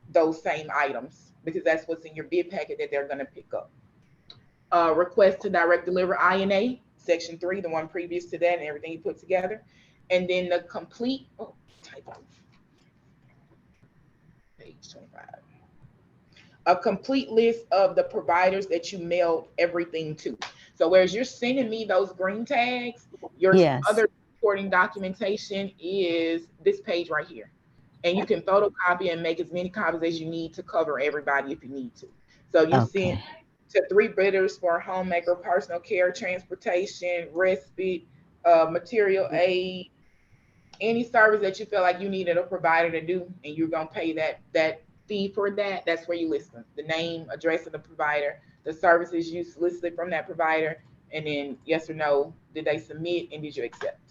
those same items because that's what's in your bid packet that they're going to pick up. Request to direct deliver INA, section 3, the one previous to that, and everything you put together. And then the complete, typo. Page 25. A complete list of the providers that you mailed everything to. So whereas you're sending me those green tags, your other supporting documentation is this page right here. And you can photocopy and make as many copies as you need to cover everybody if you need to. So you send to 3 bidders for homemaker, personal care, transportation, respite, material aid, any service that you feel like you needed a provider to do, and you're gonna pay that fee for that. That's where you list them: the name, address of the provider, the services you solicited from that provider, and then yes or no, did they submit and did you accept?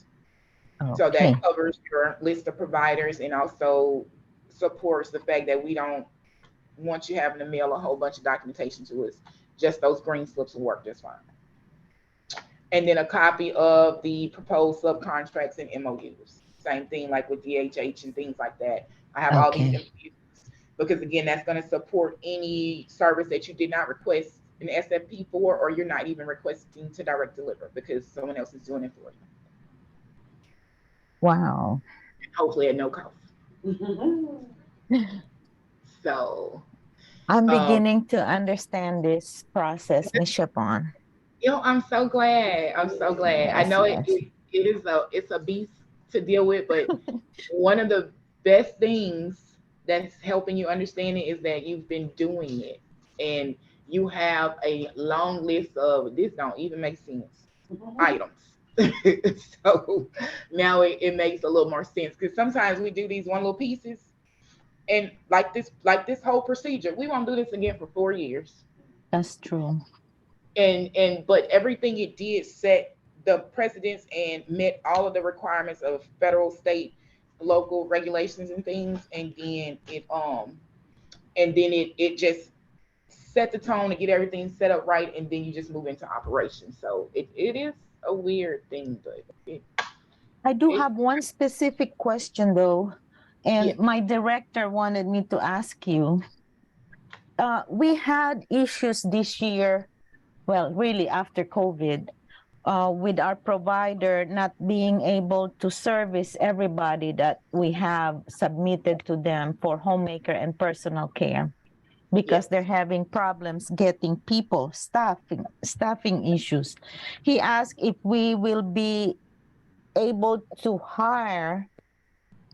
So that covers your list of providers and also supports the fact that we don't want you having to mail a whole bunch of documentation to us. Just those green slips will work just fine. And then a copy of the proposed subcontracts and MOUs. Same thing like with DHH and things like that. I have all these MOUs because again, that's going to support any service that you did not request an SFP for, or you're not even requesting to direct deliver because someone else is doing it for you. Wow. Hopefully at no cost. So I'm beginning to understand this process, Ms. Chapon. I'm so glad. I'm so glad. I know it's a beast to deal with, but one of the best things that's helping you understand it is that you've been doing it and you have a long list of this don't even make sense items. So now it makes a little more sense because sometimes we do these one little pieces and like this whole procedure, we won't do this again for 4 years. That's true. But everything it did set the precedents and met all of the requirements of federal, state, local regulations and things, and then it just set the tone to get everything set up right, and then you just move into operation. So it is a weird thing, but I do have one specific question though, and my director wanted me to ask you. We had issues this year, well, really after COVID, with our provider not being able to service everybody that we have submitted to them for homemaker and personal care because they're having problems getting people, staffing issues. He asked if we will be able to hire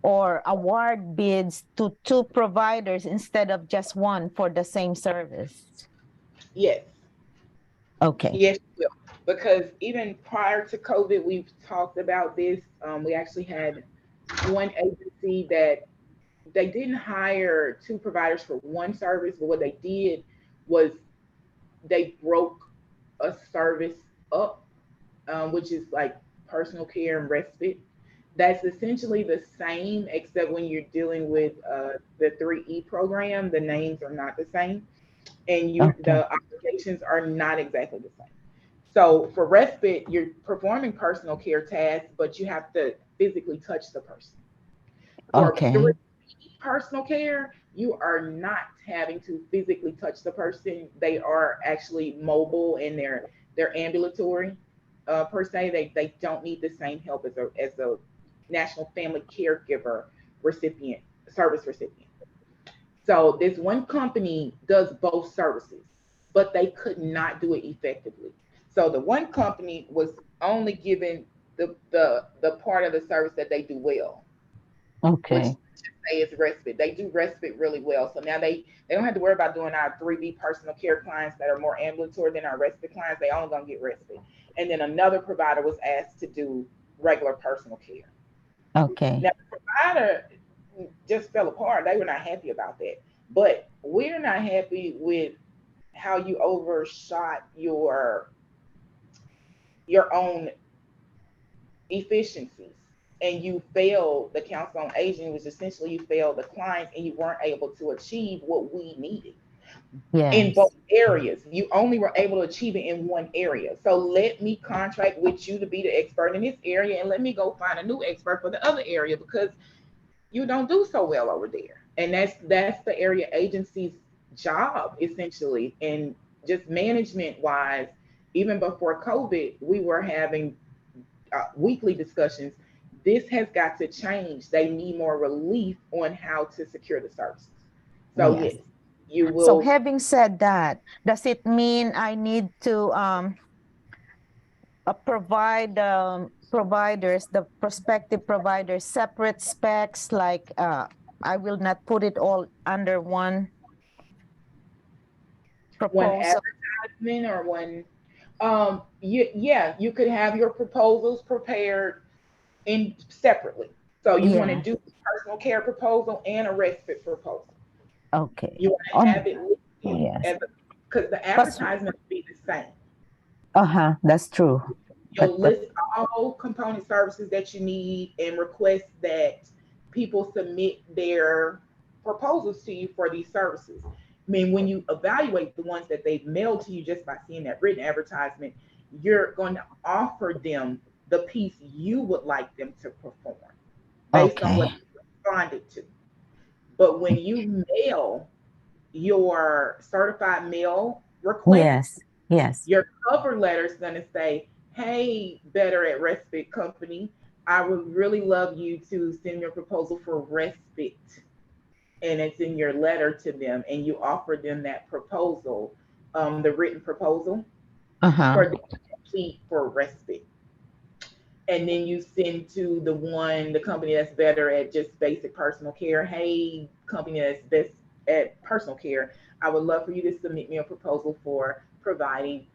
or award bids to 2 providers instead of just 1 for the same service. Yes. Okay. Yes, we will. Because even prior to COVID, we've talked about this. We actually had one agency that they didn't hire two providers for one service, but what they did was they broke a service up, which is like personal care and respite. That's essentially the same, except when you're dealing with the 3E program, the names are not the same, and the obligations are not exactly the same. So for respite, you're performing personal care tasks, but you have to physically touch the person. For Okay. 3E personal care, you are not having to physically touch the person. They are actually mobile and they're ambulatory per se. They don't need the same help as a National Family Caregiver service recipient. So this one company does both services, but they could not do it effectively. So the one company was only given the part of the service that they do well, which Okay. say is respite. They do respite really well. So now they don't have to worry about doing our 3B personal care clients that are more ambulatory than our respite clients. They only gonna get respite. And then another provider was asked to do regular personal care. Okay. Now the provider just fell apart. They were not happy about that. But we're not happy with how you overshot your own efficiencies, and you failed the Council on Aging, which essentially you failed the clients and you weren't able to achieve what we needed in Yes. both areas. You only were able to achieve it in one area. So let me contract with you to be the expert in this area, and let me go find a new expert for the other area because you don't do so well over there. And that's the area agency's job essentially. And just management wise, even before COVID, we were having weekly discussions. This has got to change. They need more relief on how to secure the services. So Yes. yes, you will. So having said that, does it mean I need to provide providers, the prospective providers, separate specs? Like I will not put it all under one proposal. One advertisement or one. Yeah, you could have your proposals prepared in separately. So you want to do a personal care proposal and a respite proposal. Okay. You want to have it listed yes. Because the advertisement will be the same. That's true. You'll list all component services that you need and request that people submit their proposals to you for these services. I mean, when you evaluate the ones that they've mailed to you just by seeing that written advertisement, you're going to offer them the piece you would like them to perform based on what you responded to. But when you mail your certified mail request, your cover letter is going to say, hey, Better at Respite Company, I would really love you to send your proposal for respite. And it's in your letter to them, and you offer them that proposal, the written proposal for them to complete for respite. And then you send to the company that's better at just basic personal care. Hey, company that's best at personal care, I would love for you to submit me a proposal for providing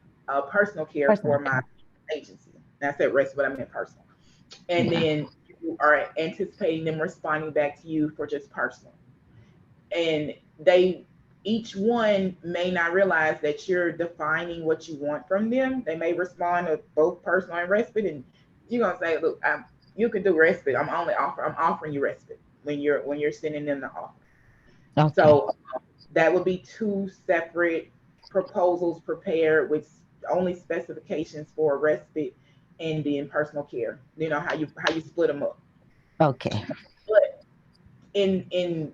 personal care for my agency. And I said rest, but I meant personal. And then you are anticipating them responding back to you for just personal. And each one may not realize that you're defining what you want from them. They may respond to both personal and respite, and you're gonna say, look, you can do respite. I'm offering you respite when you're sending them the offer. Okay. So that would be two separate proposals prepared with only specifications for respite and then personal care. You know how you split them up. Okay. But in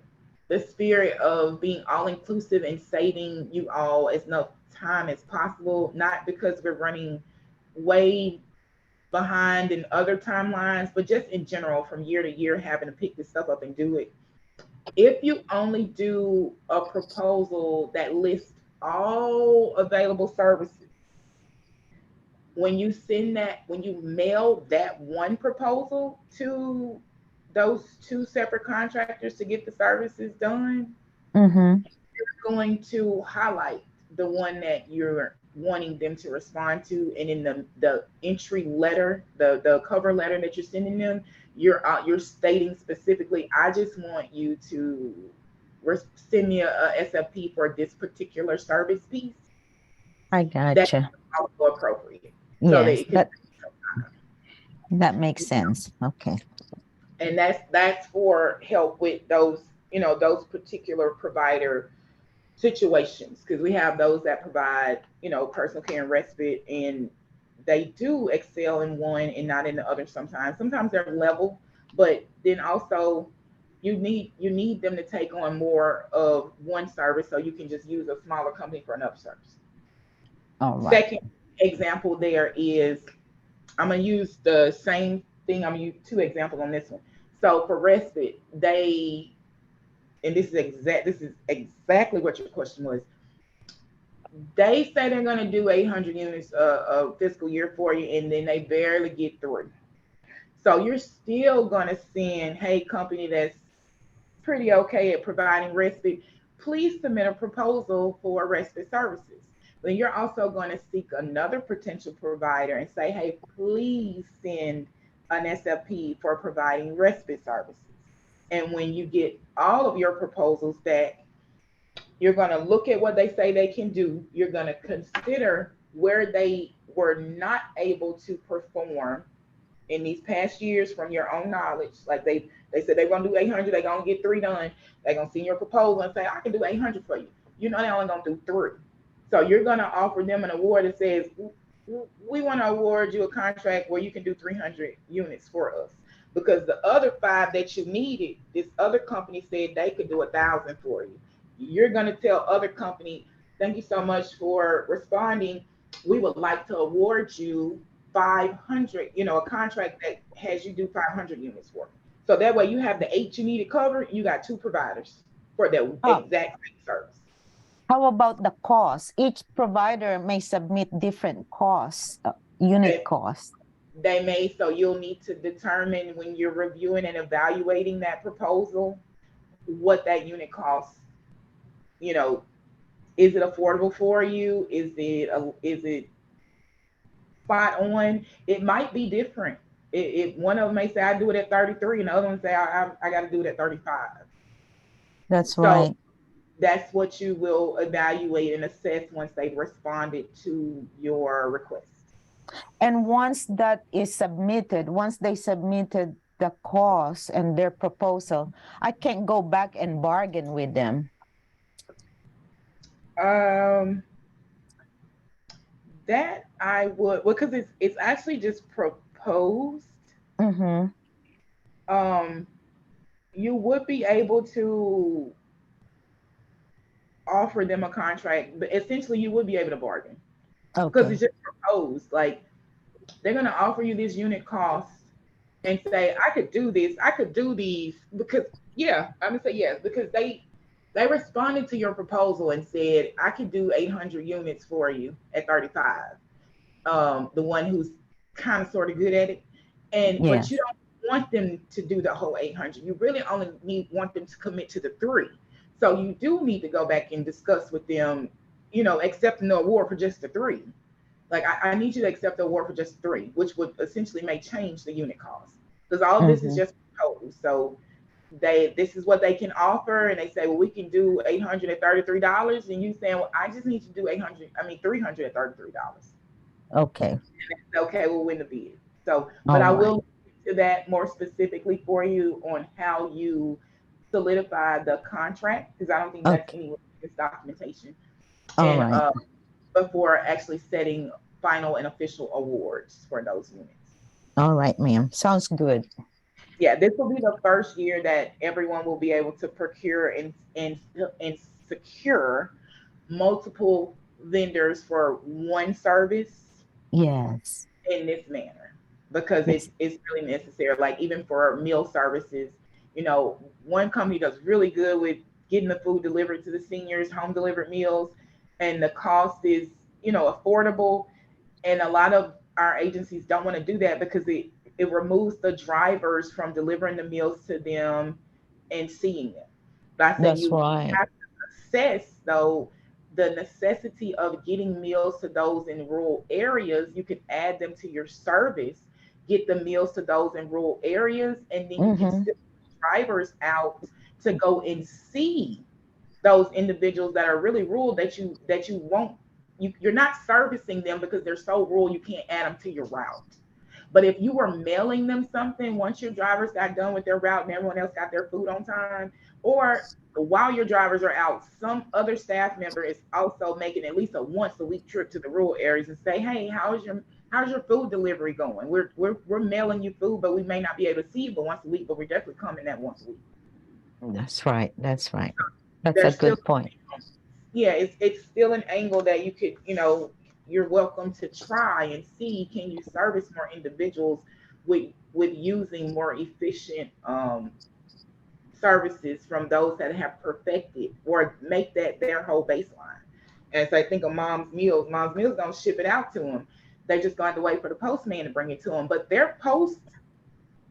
the spirit of being all inclusive and saving you all as much time as possible, not because we're running way behind in other timelines, but just in general from year to year having to pick this stuff up and do it. If you only do a proposal that lists all available services, when you mail that one proposal to those two separate contractors to get the services done, you're going to highlight the one that you're wanting them to respond to. And in the entry letter, the cover letter that you're sending them, you're stating specifically, I just want you to send me a SFP for this particular service piece. I That's gotcha. also appropriate. So that Yes, it can, that makes sense. Okay. and that's for help with those, those particular provider situations, because we have those that provide, personal care and respite, and they do excel in one and not in the other sometimes. Sometimes they're level, but then also you need them to take on more of one service, so you can just use a smaller company for another service. All right. Second example there is, I'm gonna use the same thing. I'm gonna use two examples on this one. So for respite, and this is exactly what your question was. They say they're going to do 800 units a fiscal year for you, and then they barely get through. So you're still going to send, hey, company that's pretty okay at providing respite, please submit a proposal for respite services. Then you're also going to seek another potential provider and say, hey, please send an SFP for providing respite services. And when you get all of your proposals back, you're going to look at what they say they can do. You're going to consider where they were not able to perform in these past years from your own knowledge. Like they said they're going to do 800, they're going to get 3 done. They're going to send your proposal and say, I can do 800 for you. You know, they're only going to do 3. So you're going to offer them an award that says, we want to award you a contract where you can do 300 units for us. Because the other 5 that you needed, this other company said they could do 1,000 for you. You're going to tell other company, thank you so much for responding. We would like to award you 500, a contract that has you do 500 units for. So that way you have the 8 you needed covered. You got 2 providers for that exact service. How about the cost? Each provider may submit different costs, unit costs. They may, so you'll need to determine when you're reviewing and evaluating that proposal, what that unit costs. Is it affordable for you? Is it spot on? It might be different. It one of them may say I do it at 33, and the other one say I got to do it at 35. That's right. So that's what you will evaluate and assess once they've responded to your request. And once that is submitted, once they submitted the cost and their proposal, I can go back and bargain with them. That I would, because it's actually just proposed. Mm-hmm. You would be able to offer them a contract, but essentially you would be able to bargain. Okay. Because it's just proposed. Like they're going to offer you this unit cost and say, I could do this, I could do these, because I'm gonna say yes, because they responded to your proposal and said, I could do 800 units for you at 35. The one who's kind of sort of good at it. But you don't want them to do the whole 800. You really only want them to commit to the 3. So you do need to go back and discuss with them, accepting the award for just the 3. Like I need you to accept the award for just 3, which would essentially may change the unit cost, because all of this is just proposed. So this is what they can offer, and they say, well, we can do $833, and you saying, well, I just need to do $333. Okay. Okay, we'll win the bid. So, but I will look into that more specifically for you on how you solidify the contract, because I don't think that's anywhere in this documentation. Before actually setting final and official awards for those units. All right, ma'am. Sounds good. Yeah, this will be the first year that everyone will be able to procure and secure multiple vendors for one service. Yes. In this manner, because it's really necessary. Like even for meal services, one company does really good with getting the food delivered to the seniors, home delivered meals, and the cost is, affordable. And a lot of our agencies don't want to do that because it removes the drivers from delivering the meals to them and seeing them. But I think you have to assess, though, the necessity of getting meals to those in rural areas. You can add them to your service get the meals to those in rural areas, and then you can still send drivers out to go and see those individuals that are really rural that you won't, you're not servicing them because they're so rural you can't add them to your route. But if you were mailing them something, once your drivers got done with their route and everyone else got their food on time, or while your drivers are out, some other staff member is also making at least a once a week trip to the rural areas and say, hey, how's your food delivery going? We're mailing you food, but we may not be able to see you but once a week, but we're definitely coming that once a week. That's right. That's right. That's There's a good still, point. yeah, it's still an angle that you could, you're welcome to try and see, can you service more individuals with using more efficient services from those that have perfected, or make that their whole baseline. And so I think of Mom's Meals don't ship it out to them. They're just going to wait for the postman to bring it to them. But their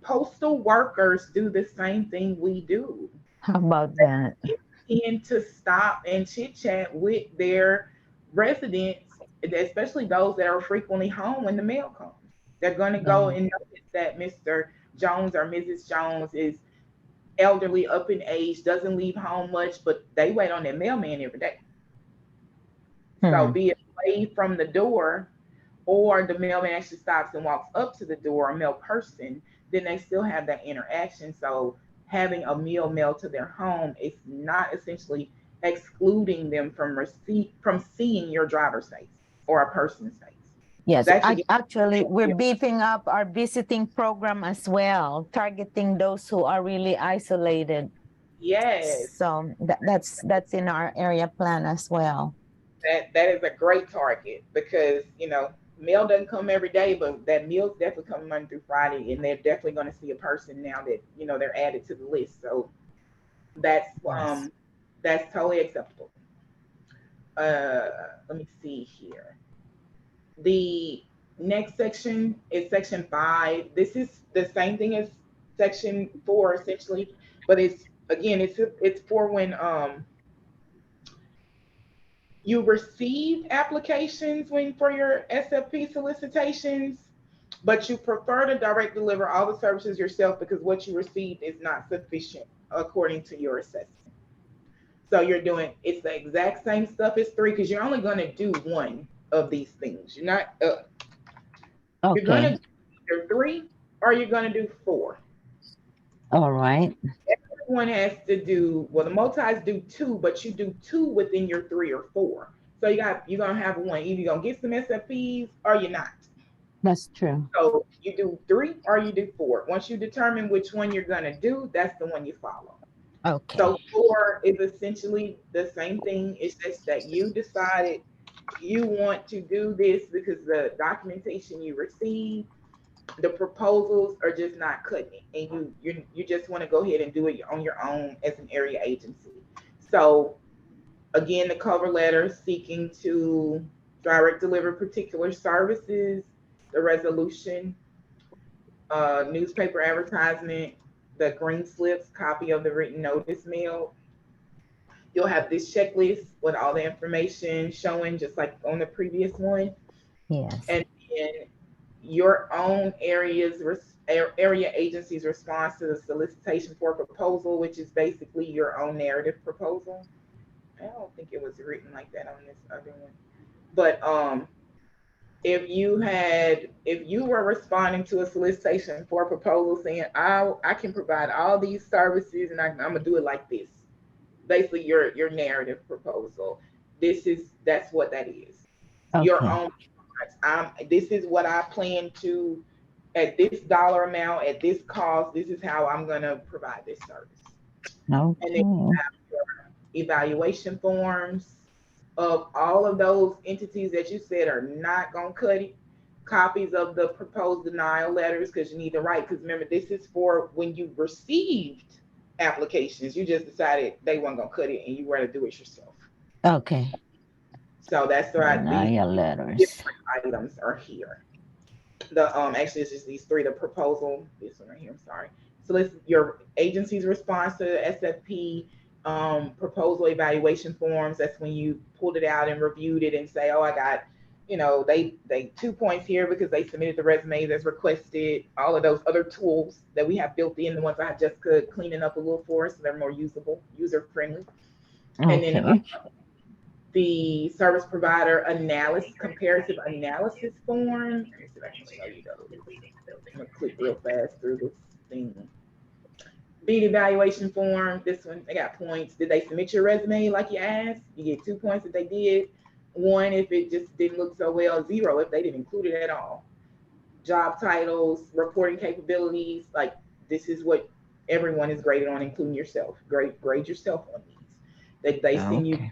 postal workers do the same thing we do. How about that? They tend to stop and chit chat with their residents, especially those that are frequently home when the mail comes. They're going to go and notice that Mr. Jones or Mrs. Jones is elderly, up in age, doesn't leave home much, but they wait on their mailman every day. So be it away from the door, or the mailman actually stops and walks up to the door, a mail person, then they still have that interaction. So having a meal mailed to their home is not essentially excluding them from seeing your driver's face or a person's face. Yes, actually, we're beefing up our visiting program as well, targeting those who are really isolated. Yes. So that's in our area plan as well. That is a great target, because mail doesn't come every day, but that meal's definitely coming Monday through Friday, and they're definitely going to see a person now that they're added to the list. So that's totally acceptable. Let me see here. The next section is section 5. This is the same thing as section 4 essentially, but it's for when you receive applications for your SFP solicitations, but you prefer to direct deliver all the services yourself because what you received is not sufficient according to your assessment. So it's the exact same stuff as 3, because you're only going to do one of these things. You're not you're going to do either 3 or you're going to do 4. All right. Everyone has to do, well, the multis do 2, but you do 2 within your 3 or 4. So you're going to have one. Either you're going to get some SFPs or you're not. That's true. So you do 3 or you do 4. Once you determine which one you're going to do, that's the one you follow. Okay. So 4 is essentially the same thing. It's just that you decided you want to do this because the documentation you receive, the proposals are just not cutting it, and you just want to go ahead and do it on your own as an area agency. So again, the cover letter seeking to direct deliver particular services, the resolution, newspaper advertisement, the green slips, copy of the written notice mailed. You'll have this checklist with all the information showing, just like on the previous one. Yes. And then your own area agency's response to the solicitation for a proposal, which is basically your own narrative proposal. I don't think it was written like that on this other one. But if you were responding to a solicitation for a proposal saying, I can provide all these services and I'm gonna do it like this. Basically your narrative proposal. That's what that is. Okay. Your own, this is what I plan to, at this dollar amount, at this cost, this is how I'm gonna provide this service. Okay. And then you have your evaluation forms of all of those entities that you said are not going to cut it, copies of the proposed denial letters, because you need to write, because remember, this is for when you received applications, you just decided they weren't going to cut it and you were to do it yourself. Okay. So that's right. Denial letters. Different items are here. Actually, it's just these 3, the proposal, this one right here, I'm sorry. So it's your agency's response to the SFP, proposal evaluation forms. That's when you pulled it out and reviewed it and say, oh, I got you know, they 2 points here because they submitted the resumes as requested. All of those other tools that we have built in, the ones I just could cleaning up a little for us, so they're more usable, user friendly. And then the service provider analysis, comparative analysis form. Let me see if I can show you those. I'm gonna click real fast through this thing. Beat evaluation form. This one, they got points. Did they submit your resume like you asked? You get 2 points if they did. 1 if it just didn't look so well. 0 if they didn't include it at all. Job titles, reporting capabilities. Like this is what everyone is graded on, including yourself. Grade yourself on these. That they send you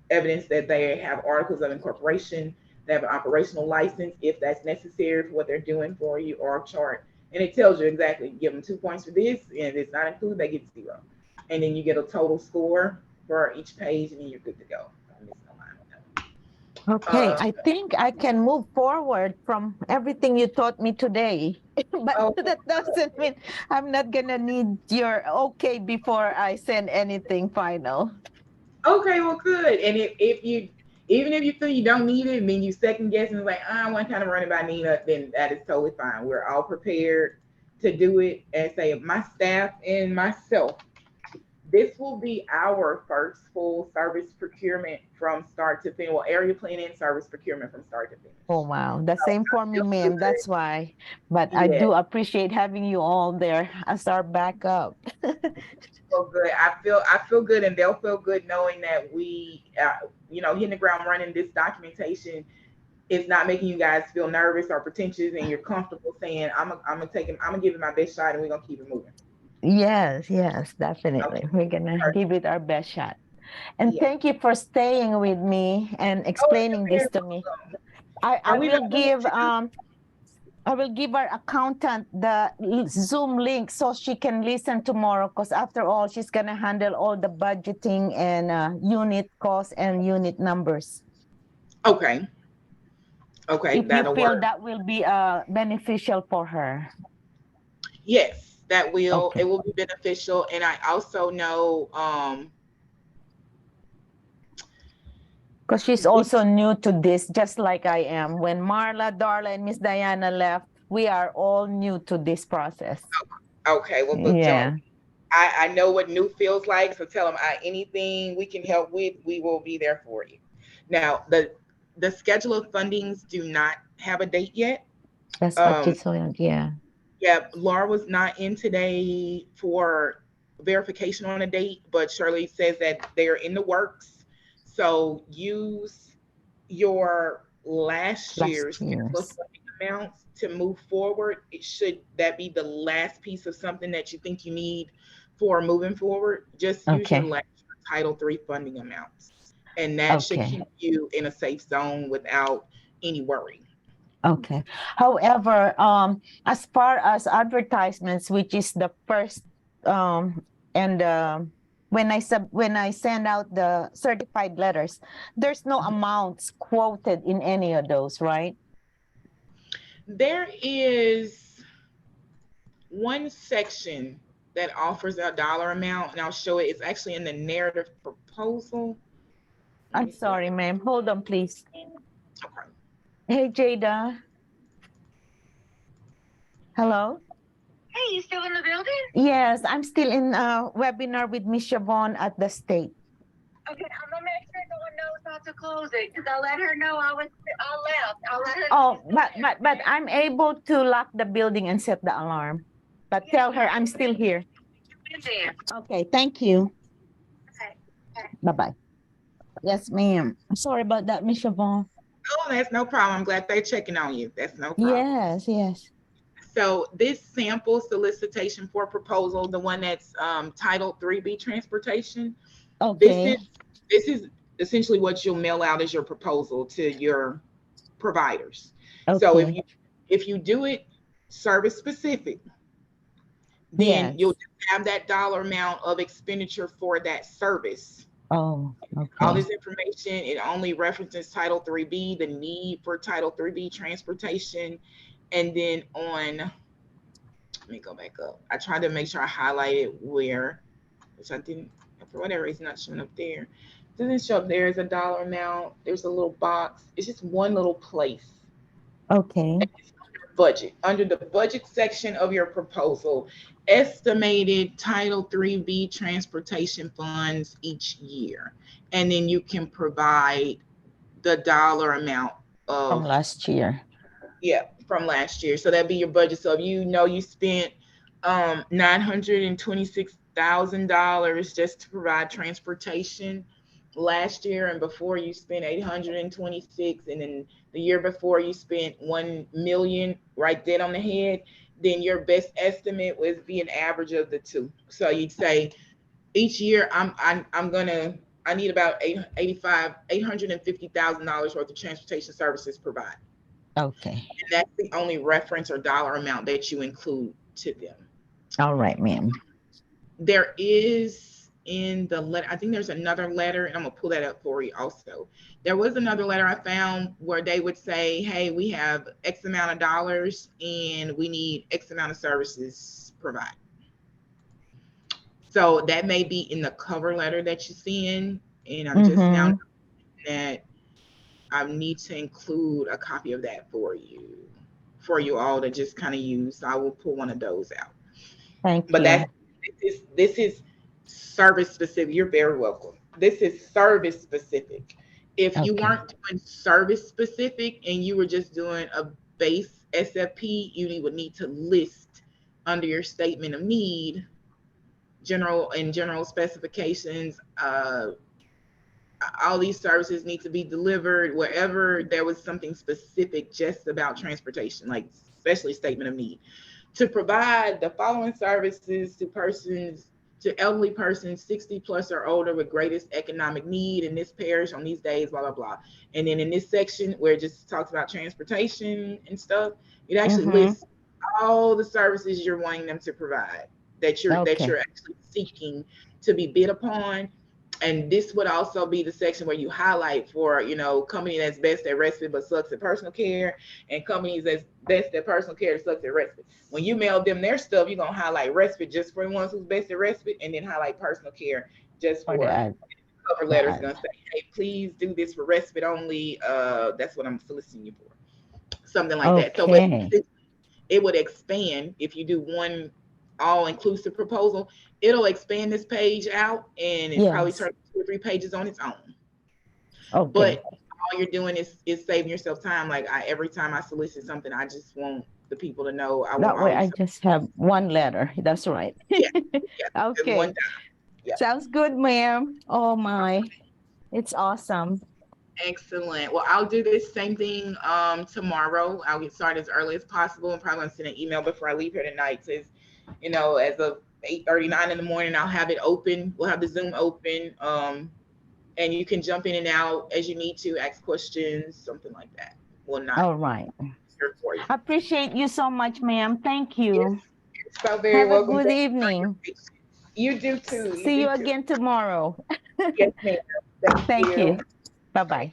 evidence that they have articles of incorporation, they have an operational license if that's necessary for what they're doing for you, or a chart. And it tells you exactly, give them 2 points for this, and if it's not included, they get 0. And then you get a total score for each page, and then you're good to go. Okay, I think I can move forward from everything you taught me today. But that doesn't mean I'm not gonna need your okay before I send anything final. Okay, well, good. And if you, even if you feel you don't need it, and then you second guessing, like, I want to kind of run it by Nina, then that is totally fine. We're all prepared to do it. And say, my staff and myself, this will be our first full service procurement from start to finish. Well, area planning and service procurement from start to finish. Oh, wow. The same for me, ma'am. That's why. But I do appreciate having you all there as our backup. So good. I feel good, and they'll feel good knowing that we, you know, hitting the ground running. This documentation is not making you guys feel nervous or pretentious, and you're comfortable saying, I'm gonna give it my best shot, and we're gonna keep it moving. Yes, definitely. Okay. We're gonna give it our best shot. And thank you for staying with me and explaining this to me. I will give our accountant the Zoom link so she can listen tomorrow, because after all, she's gonna handle all the budgeting and unit costs and unit numbers. Okay. Okay, if you feel that will be beneficial for her. Yes, that will. Okay. It will be beneficial. And I also know because she's also new to this, just like I am. When Marla, Darla, and Miss Diana left, we are all new to this process. Okay, well, look, Joan, I know what new feels like, so tell them anything we can help with, we will be there for you. Now, the schedule of fundings do not have a date yet. That's what you told, yeah. Yeah, Laura was not in today for verification on a date, but Shirley says that they're in the works. So use your last year's amounts to move forward. Should that be the last piece of something that you think you need for moving forward? Just use your last Title III funding amounts, and that should keep you in a safe zone without any worry. Okay. However, as far as advertisements, which is the first, when I send out the certified letters, there's no amounts quoted in any of those, right? There is one section that offers a dollar amount, and I'll show it. It's actually in the narrative proposal. I'm sorry, ma'am. Hold on, please. Okay. Hey, Jada. Hello? Hey, you still in the building? Yes, I'm still in a webinar with Miss Siobhan at the state. Okay, I'm gonna make sure no one knows not to close it, because I'll let her know I left. I'll let her know. But I'm able to lock the building and set the alarm. But tell her I'm still here. Okay, thank you. Okay. Bye-bye. Yes, ma'am. I'm sorry about that, Miss Siobhan. Oh, that's no problem. I'm glad they're checking on you. That's no problem. Yes. So this sample solicitation for proposal, the one that's titled 3B transportation. Okay. This is essentially what you'll mail out as your proposal to your providers. Okay. So if you do it service specific, then you'll have that dollar amount of expenditure for that service. Oh, okay. All this information, it only references Title 3B, the need for Title 3B transportation. And then let me go back up. I tried to make sure I highlighted where, which I didn't, for whatever reason, not showing up there. Doesn't show up there as a dollar amount. There's a little box. It's just one little place. Okay. Budget. Under the budget section of your proposal, estimated Title III-B transportation funds each year. And then you can provide the dollar amount of From last year. Yeah, from last year. So that'd be your budget. So if you know you spent $926,000 just to provide transportation last year, and before you spent 826, and then the year before you spent 1 million, right dead on the head, then your best estimate would be an average of the two. So you'd say each year I need about $850,000 worth of transportation services provided. Okay. And that's the only reference or dollar amount that you include to them. All right, ma'am. There is in the letter, I think there's another letter, and I'm gonna pull that up for you also. There was another letter I found where they would say, hey, we have X amount of dollars and we need X amount of services provided. So that may be in the cover letter that you see in, and I'm just now that I need to include a copy of that for you all to just kind of use. So I will pull one of those out. Thank but you. This is service specific. You're very welcome. This is service specific. If you weren't doing service specific and you were just doing a base SFP, you would need to list under your statement of need, general specifications, all these services need to be delivered wherever there was something specific just about transportation, like especially statement of need, to provide the following services to elderly persons 60 plus or older with greatest economic need in this parish on these days, blah, blah, blah. And then in this section where it just talks about transportation and stuff, it actually lists all the services you're wanting them to provide that you're actually seeking to be bid upon. And this would also be the section where you highlight for, company that's best at respite but sucks at personal care, and companies that's best at personal care that sucks at respite. When you mail them their stuff, you're going to highlight respite just for the ones who's best at respite, and then highlight personal care just for cover letters going to say, hey, please do this for respite only. That's what I'm soliciting you for. Something like that. So it would expand if you do one all-inclusive proposal. It'll expand this page out, and it probably turns 2 or 3 pages on its own. But all you're doing is saving yourself time. Like every time I solicit something, I just want the people to know. That way I just have one letter. That's right. Okay. Sounds good, ma'am. Oh my, it's awesome. Excellent. Well, I'll do this same thing tomorrow. I'll get started as early as possible. I'm probably gonna send an email before I leave here tonight. Says, as of 8:39 in the morning, I'll have it open. We'll have the Zoom open. And you can jump in and out as you need to, ask questions, something like that. All right. I appreciate you so much, ma'am. Thank you. Yes, so very welcome. Have a good evening. You do too. See you again tomorrow. Yes, ma'am. Thank you. Bye-bye.